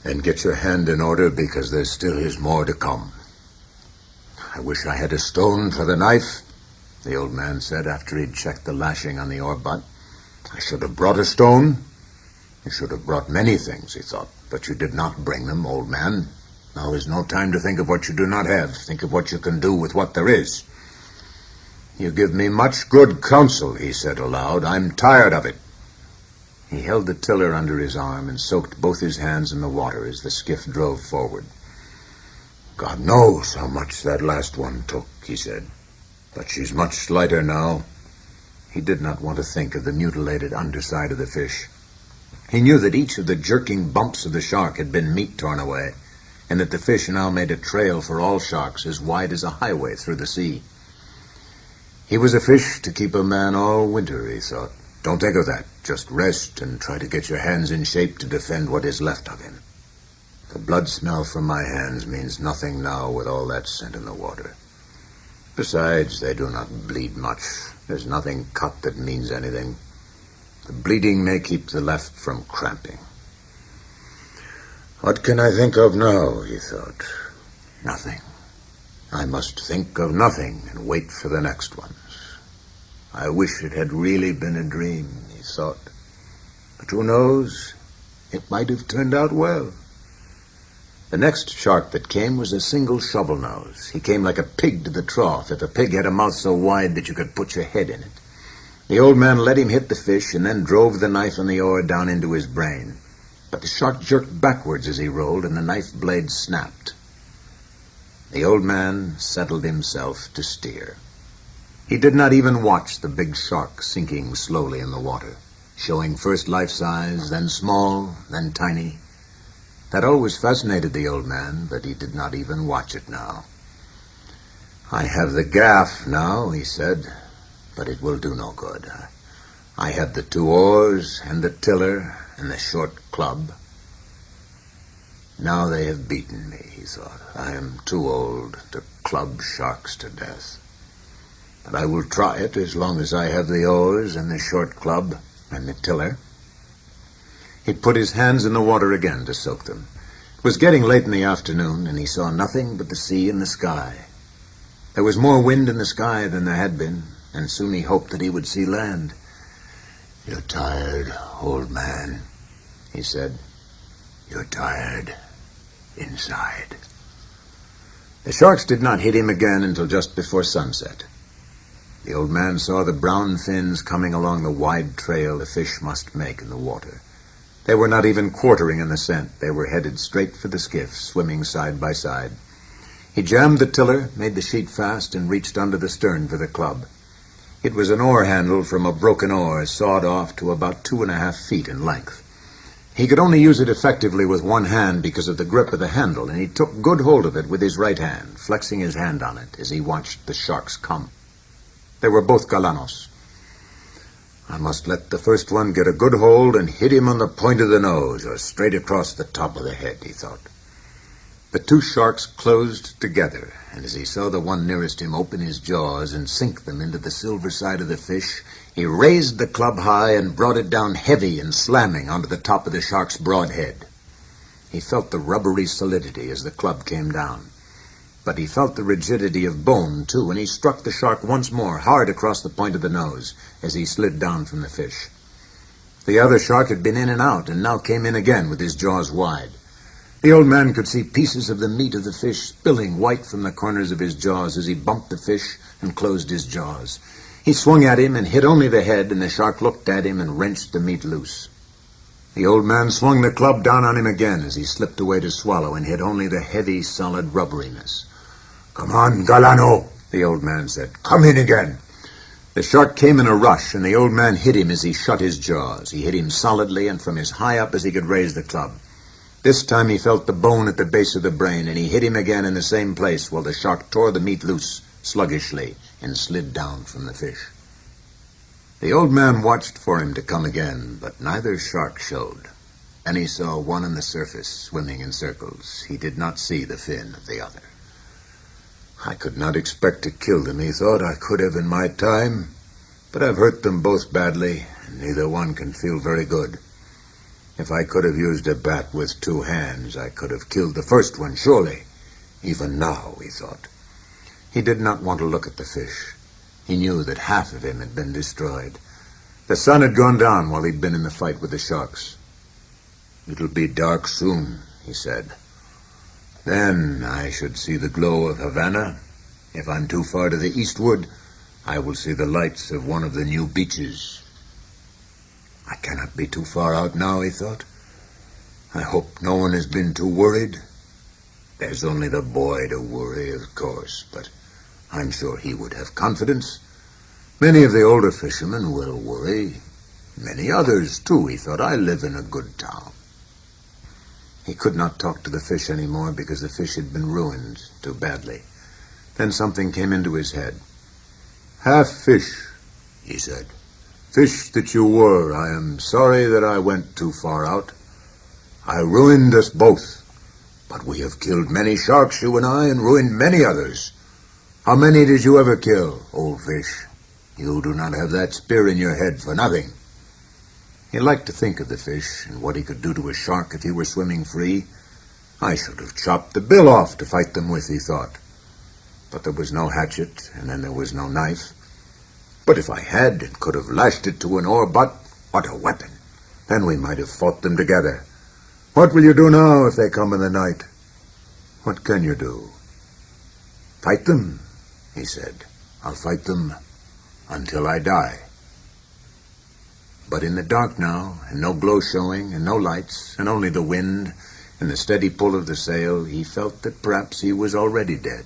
and get your hand in order, because there still is more to come." "I wish I had a stone for the knife," the old man said after he'd checked the lashing on the oar butt. "I should have brought a stone. You should have brought many things," he thought, "but you did not bring them, old man. Now is no time to think of what you do not have. Think of what you can do with what there is." "You give me much good counsel," he said aloud. "I'm tired of it." He held the tiller under his arm and soaked both his hands in the water as the skiff drove forward. "God knows how much that last one took," he said. "But she's much lighter now." He did not want to think of the mutilated underside of the fish. He knew that each of the jerking bumps of the shark had been meat torn away, and that the fish now made a trail for all sharks as wide as a highway through the sea. He was a fish to keep a man all winter, he thought. Don't think of that. Just rest and try to get your hands in shape to defend what is left of him. The blood smell from my hands means nothing now with all that scent in the water. Besides, they do not bleed much. There's nothing cut that means anything. The bleeding may keep the left from cramping. What can I think of now, he thought. Nothing. I must think of nothing and wait for the next ones. I wish it had really been a dream, he thought. But who knows? It might have turned out well. The next shark that came was a single shovel-nose. He came like a pig to the trough, if a pig had a mouth so wide that you could put your head in it. The old man let him hit the fish and then drove the knife and the oar down into his brain. But the shark jerked backwards as he rolled, and the knife blade snapped. The old man settled himself to steer. He did not even watch the big shark sinking slowly in the water, showing first life-size, then small, then tiny. That always fascinated the old man, but he did not even watch it now. "I have the gaff now," he said, "but it will do no good. I have the 2 oars and the tiller and the short club. Now they have beaten me," he thought. "I am too old to club sharks to death. But I will try it as long as I have the oars and the short club and the tiller." He put his hands in the water again to soak them. It was getting late in the afternoon, and he saw nothing but the sea and the sky. There was more wind in the sky than there had been, and soon he hoped that he would see land. "You're tired, old man," he said. "You're tired inside." The sharks did not hit him again until just before sunset. The old man saw the brown fins coming along the wide trail the fish must make in the water. They were not even quartering in the scent. They were headed straight for the skiff, swimming side by side. He jammed the tiller, made the sheet fast, and reached under the stern for the club. It was an oar handle from a broken oar, sawed off to about 2.5 feet in length. He could only use it effectively with one hand because of the grip of the handle, and he took good hold of it with his right hand, flexing his hand on it as he watched the sharks come. They were both galanos. "I must let the first one get a good hold and hit him on the point of the nose or straight across the top of the head," he thought. The 2 sharks closed together, and as he saw the one nearest him open his jaws and sink them into the silver side of the fish, he raised the club high and brought it down heavy and slamming onto the top of the shark's broad head. He felt the rubbery solidity as the club came down. But he felt the rigidity of bone, too, and he struck the shark once more, hard across the point of the nose, as he slid down from the fish. The other shark had been in and out, and now came in again with his jaws wide. The old man could see pieces of the meat of the fish spilling white from the corners of his jaws as he bumped the fish and closed his jaws. He swung at him and hit only the head, and the shark looked at him and wrenched the meat loose. The old man swung the club down on him again as he slipped away to swallow and hit only the heavy, solid rubberiness. "Come on, Galano," the old man said. "Come in again." The shark came in a rush, and the old man hit him as he shut his jaws. He hit him solidly and from as high up as he could raise the club. This time he felt the bone at the base of the brain, and he hit him again in the same place while the shark tore the meat loose sluggishly and slid down from the fish. The old man watched for him to come again, but neither shark showed. Then he saw one on the surface, swimming in circles. He did not see the fin of the other. "I could not expect to kill them," he thought. "I could have in my time, but I've hurt them both badly, and neither one can feel very good. If I could have used a bat with 2 hands, I could have killed the first one, surely. Even now," he thought. He did not want to look at the fish. He knew that half of him had been destroyed. The sun had gone down while he'd been in the fight with the sharks. "It'll be dark soon," he said. "Then I should see the glow of Havana. If I'm too far to the eastward, I will see the lights of one of the new beaches. I cannot be too far out now," he thought. "I hope no one has been too worried. There's only the boy to worry, of course, but I'm sure he would have confidence. Many of the older fishermen will worry. Many others, too," he thought. "I live in a good town." He could not talk to the fish anymore because the fish had been ruined too badly. Then something came into his head. "Half fish," he said. "Fish that you were, I am sorry that I went too far out. I ruined us both. But we have killed many sharks, you and I, and ruined many others. How many did you ever kill, old fish? You do not have that spear in your head for nothing." He liked to think of the fish and what he could do to a shark if he were swimming free. "I should have chopped the bill off to fight them with," he thought. But there was no hatchet, and then there was no knife. But if I had and could have lashed it to an oar butt, what a weapon! Then we might have fought them together. "What will you do now if they come in the night?" "What can you do?" "Fight them," he said. "I'll fight them until I die." But in the dark now, and no glow showing, and no lights, and only the wind and the steady pull of the sail, he felt that perhaps he was already dead.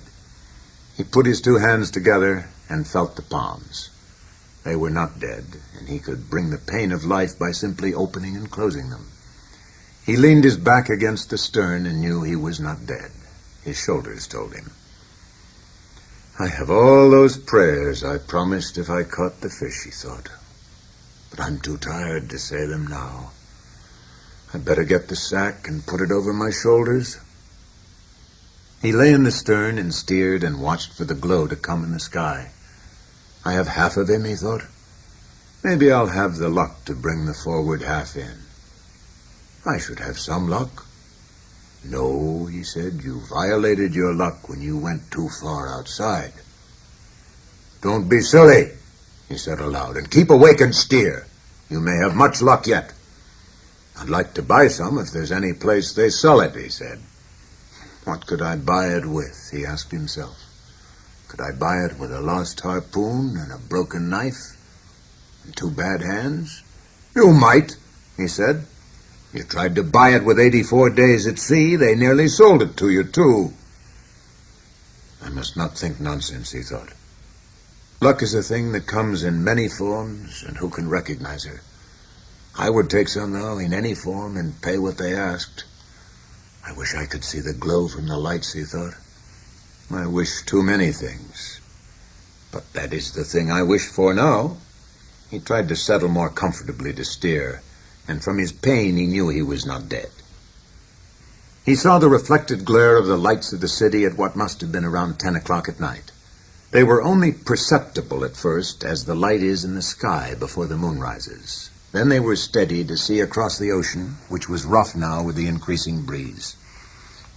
He put his 2 hands together and felt the palms. They were not dead, and he could bring the pain of life by simply opening and closing them. He leaned his back against the stern and knew he was not dead. His shoulders told him. I have all those prayers I promised if I caught the fish, he thought. But I'm too tired to say them now. I'd better get the sack and put it over my shoulders. He lay in the stern and steered and watched for the glow to come in the sky. I have half of him, he thought. Maybe I'll have the luck to bring the forward half in. I should have some luck. No, he said, you violated your luck when you went too far outside. Don't be silly, he said aloud, and keep awake and steer. You may have much luck yet. I'd like to buy some if there's any place they sell it, he said. What could I buy it with, he asked himself. Could I buy it with a lost harpoon and a broken knife and 2 bad hands? You might, he said. You tried to buy it with 84 days at sea. They nearly sold it to you, too. I must not think nonsense, he thought. Luck is a thing that comes in many forms, and who can recognize her? I would take some now in any form and pay what they asked. I wish I could see the glow from the lights, he thought. I wish too many things. But that is the thing I wish for now. He tried to settle more comfortably to steer, and from his pain he knew he was not dead. He saw the reflected glare of the lights of the city at what must have been around 10 o'clock at night. They were only perceptible at first, as the light is in the sky before the moon rises. Then they were steady to see across the ocean, which was rough now with the increasing breeze.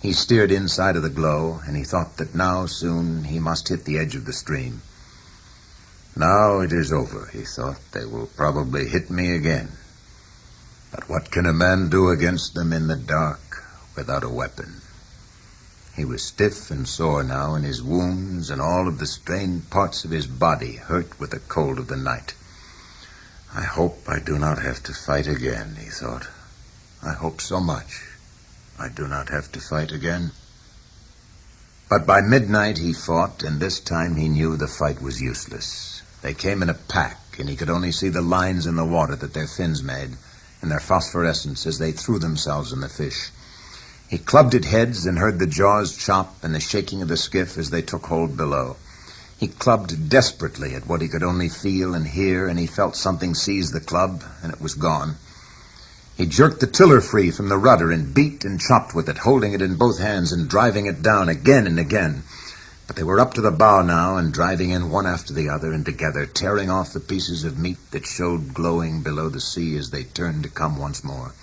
He steered inside of the glow, and he thought that now, soon, he must hit the edge of the stream. Now it is over, he thought. They will probably hit me again. But what can a man do against them in the dark without a weapon? He was stiff and sore now, and his wounds and all of the strained parts of his body hurt with the cold of the night. I hope I do not have to fight again, he thought. I hope so much I do not have to fight again. But by midnight he fought, and this time he knew the fight was useless. They came in a pack, and he could only see the lines in the water that their fins made, and their phosphorescence as they threw themselves on the fish. He clubbed at heads and heard the jaws chop and the shaking of the skiff as they took hold below. He clubbed desperately at what he could only feel and hear, and he felt something seize the club, and it was gone. He jerked the tiller free from the rudder and beat and chopped with it, holding it in both hands and driving it down again and again. But they were up to the bow now and driving in one after the other and together, tearing off the pieces of meat that showed glowing below the sea as they turned to come once more.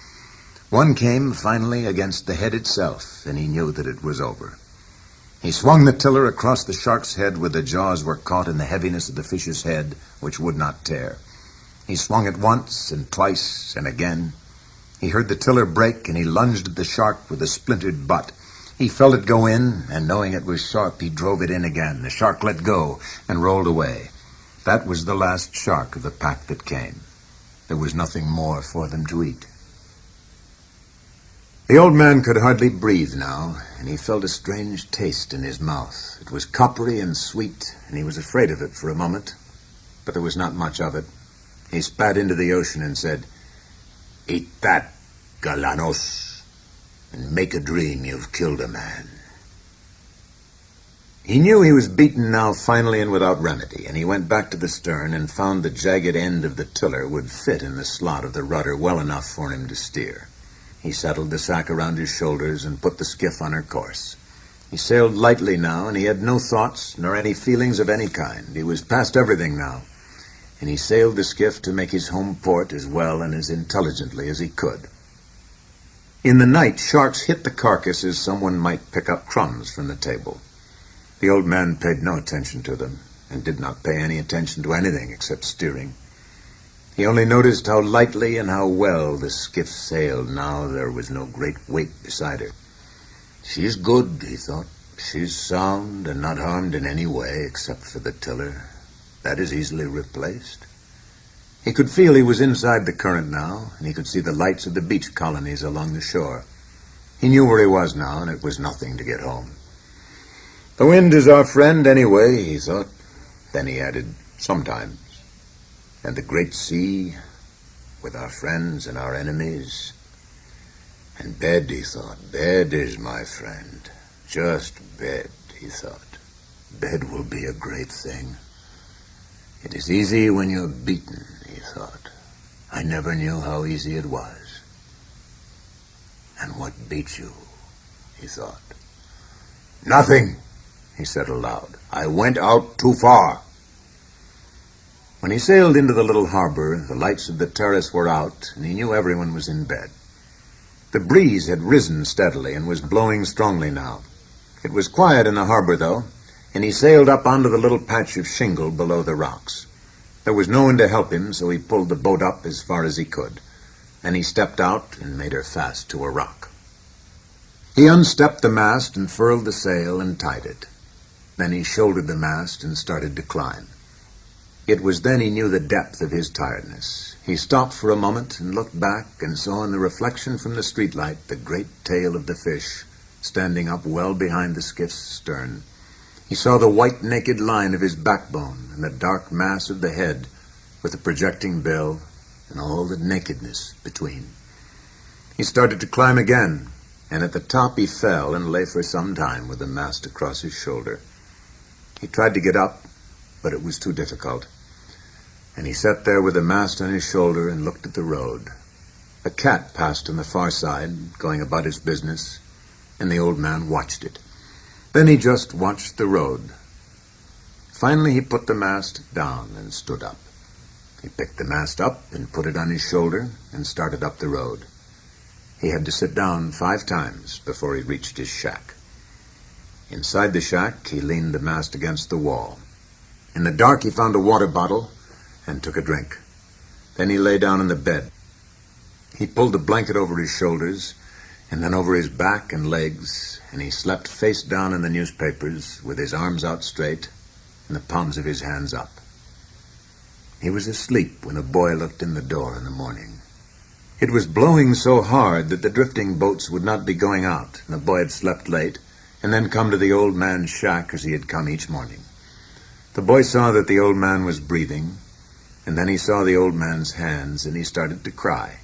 One came, finally, against the head itself, and he knew that it was over. He swung the tiller across the shark's head where the jaws were caught in the heaviness of the fish's head, which would not tear. He swung it once and twice and again. He heard the tiller break, and he lunged at the shark with a splintered butt. He felt it go in, and knowing it was sharp, he drove it in again. The shark let go and rolled away. That was the last shark of the pack that came. There was nothing more for them to eat. The old man could hardly breathe now, and he felt a strange taste in his mouth. It was coppery and sweet, and he was afraid of it for a moment, but there was not much of it. He spat into the ocean and said, "Eat that, Galanos, and make a dream you've killed a man." He knew he was beaten now finally and without remedy, and he went back to the stern and found the jagged end of the tiller would fit in the slot of the rudder well enough for him to steer. He settled the sack around his shoulders and put the skiff on her course. He sailed lightly now, and he had no thoughts nor any feelings of any kind. He was past everything now, and he sailed the skiff to make his home port as well and as intelligently as he could. In the night, sharks hit the carcass as someone might pick up crumbs from the table. The old man paid no attention to them, and did not pay any attention to anything except steering. He only noticed how lightly and how well the skiff sailed. Now there was no great weight beside her. She's good, he thought. She's sound and not harmed in any way except for the tiller. That is easily replaced. He could feel he was inside the current now, and he could see the lights of the beach colonies along the shore. He knew where he was now, and it was nothing to get home. The wind is our friend anyway, he thought. Then he added, sometimes. And the great sea, with our friends and our enemies. And bed, he thought, bed is my friend. Just bed, he thought. Bed will be a great thing. It is easy when you're beaten, he thought. I never knew how easy it was. And what beat you, he thought. Nothing, he said aloud. I went out too far. When he sailed into the little harbor, the lights of the terrace were out, and he knew everyone was in bed. The breeze had risen steadily and was blowing strongly now. It was quiet in the harbor, though, and he sailed up onto the little patch of shingle below the rocks. There was no one to help him, so he pulled the boat up as far as he could. Then he stepped out and made her fast to a rock. He unstepped the mast and furled the sail and tied it. Then he shouldered the mast and started to climb. It was then he knew the depth of his tiredness. He stopped for a moment and looked back and saw in the reflection from the streetlight the great tail of the fish standing up well behind the skiff's stern. He saw the white naked line of his backbone and the dark mass of the head with the projecting bill and all the nakedness between. He started to climb again, and at the top he fell and lay for some time with the mast across his shoulder. He tried to get up, but it was too difficult, and he sat there with the mast on his shoulder and looked at the road. A cat passed on the far side, going about his business, and the old man watched it. Then he just watched the road. Finally he put the mast down and stood up. He picked the mast up and put it on his shoulder and started up the road. He had to sit down 5 times before he reached his shack. Inside the shack, he leaned the mast against the wall. In the dark, he found a water bottle and took a drink. Then he lay down in the bed. He pulled the blanket over his shoulders and then over his back and legs, and he slept face down in the newspapers with his arms out straight and the palms of his hands up. He was asleep when a boy looked in the door in the morning. It was blowing so hard that the drifting boats would not be going out, and the boy had slept late and then come to the old man's shack as he had come each morning. The boy saw that the old man was breathing, and then he saw the old man's hands, and he started to cry.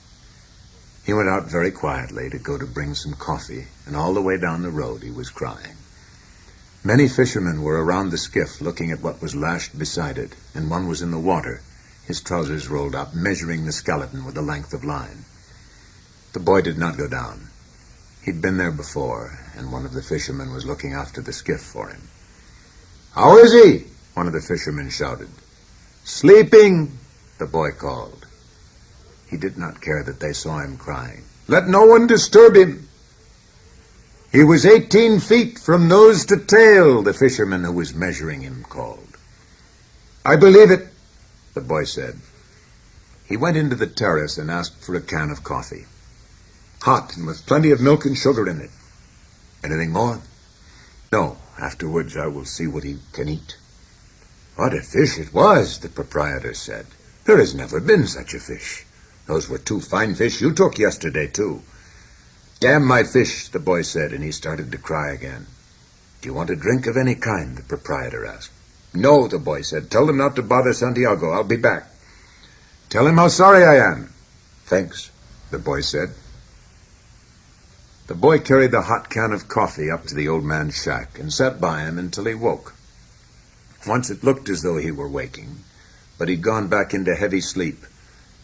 He went out very quietly to go to bring some coffee, and all the way down the road he was crying. Many fishermen were around the skiff looking at what was lashed beside it, and one was in the water, his trousers rolled up, measuring the skeleton with a length of line. The boy did not go down. He'd been there before, and one of the fishermen was looking after the skiff for him. "How is he?" one of the fishermen shouted. "Sleeping," the boy called. He did not care that they saw him crying. "Let no one disturb him." "He was 18 feet from nose to tail," the fisherman who was measuring him called. "I believe it," the boy said. He went into the terrace and asked for a can of coffee. "Hot and with plenty of milk and sugar in it." "Anything more?" "No. Afterwards I will see what he can eat." "What a fish it was," the proprietor said. "There has never been such a fish. Those were 2 fine fish you took yesterday, too." "Damn my fish," the boy said, and he started to cry again. "Do you want a drink of any kind?" the proprietor asked. "No," the boy said. "Tell them not to bother Santiago. I'll be back." "Tell him how sorry I am." "Thanks," the boy said. The boy carried the hot can of coffee up to the old man's shack and sat by him until he woke. Once it looked as though he were waking, but he'd gone back into heavy sleep,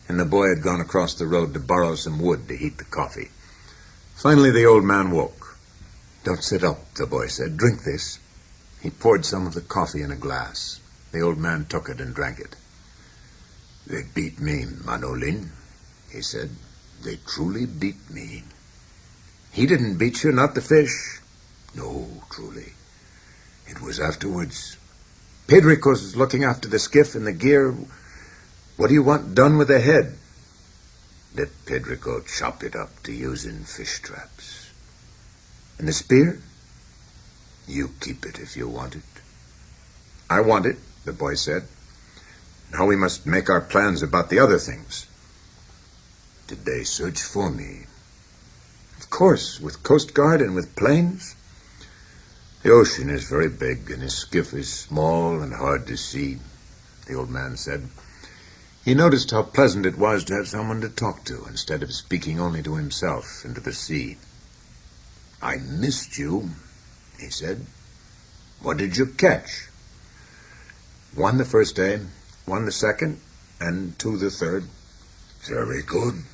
and the boy had gone across the road to borrow some wood to heat the coffee. Finally, the old man woke. "Don't sit up," the boy said. "Drink this." He poured some of the coffee in a glass. The old man took it and drank it. "They beat me, Manolin," he said. "They truly beat me." "He didn't beat you, not the fish." "No, truly. It was afterwards. Pedrico's looking after the skiff and the gear. What do you want done with the head?" "Let Pedrico chop it up to use in fish traps." "And the spear?" "You keep it if you want it." "I want it," the boy said. "Now we must make our plans about the other things." "Did they search for me?" "Of course, with Coast Guard and with planes." The ocean is very big, and his skiff is small and hard to see, the old man said. He noticed how pleasant it was to have someone to talk to, instead of speaking only to himself and to the sea. I missed you, he said. What did you catch? 1 the first day, 1 the second, and 2 the third. Very good.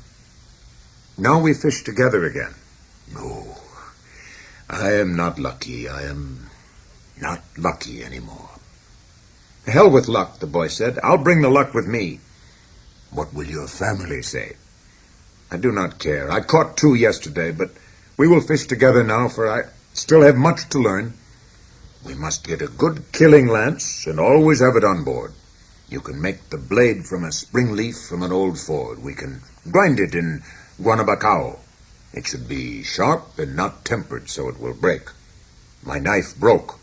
Now we fish together again. No, I am not lucky. I am not lucky anymore. The hell with luck, the boy said. I'll bring the luck with me. What will your family say? I do not care. I caught 2 yesterday, but we will fish together now, for I still have much to learn. We must get a good killing lance and always have it on board. You can make the blade from a spring leaf from an old Ford. We can grind it in Guanabacao. It should be sharp and not tempered so it will break. My knife broke.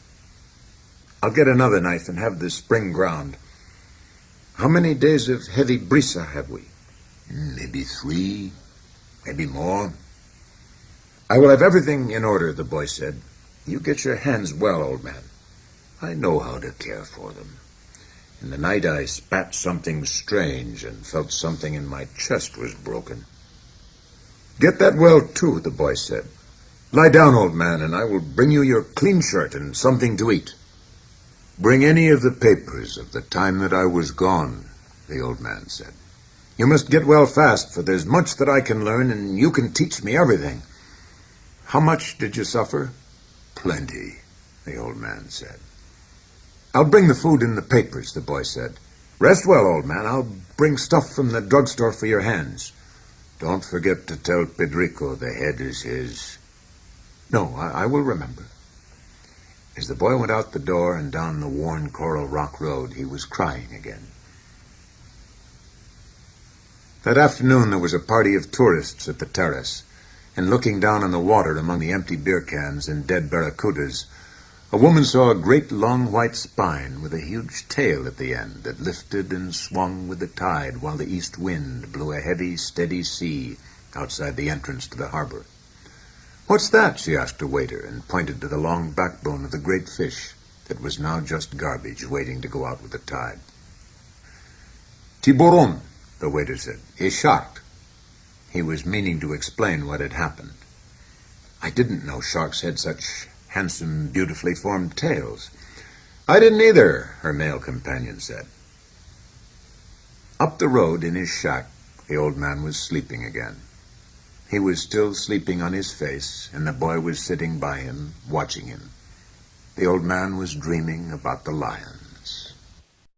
I'll get another knife and have the spring ground. How many days of heavy brisa have we? Maybe 3, maybe more. I will have everything in order, the boy said. You get your hands well, old man. I know how to care for them. In the night I spat something strange and felt something in my chest was broken. Get that well, too, the boy said. Lie down, old man, and I will bring you your clean shirt and something to eat. Bring any of the papers of the time that I was gone, the old man said. You must get well fast, for there's much that I can learn, and you can teach me everything. How much did you suffer? Plenty, the old man said. I'll bring the food and the papers, the boy said. Rest well, old man. I'll bring stuff from the drugstore for your hands. Don't forget to tell Pedrico the head is his. No, I will remember. As the boy went out the door and down the worn Coral Rock Road, he was crying again. That afternoon there was a party of tourists at the terrace, and looking down on the water among the empty beer cans and dead barracudas, a woman saw a great long white spine with a huge tail at the end that lifted and swung with the tide while the east wind blew a heavy, steady sea outside the entrance to the harbor. What's that? She asked a waiter and pointed to the long backbone of the great fish that was now just garbage waiting to go out with the tide. Tiburon, the waiter said. A shark. He was meaning to explain what had happened. I didn't know sharks had such handsome, beautifully formed tails. I didn't either, her male companion said. Up the road in his shack, the old man was sleeping again. He was still sleeping on his face, and the boy was sitting by him, watching him. The old man was dreaming about the lion.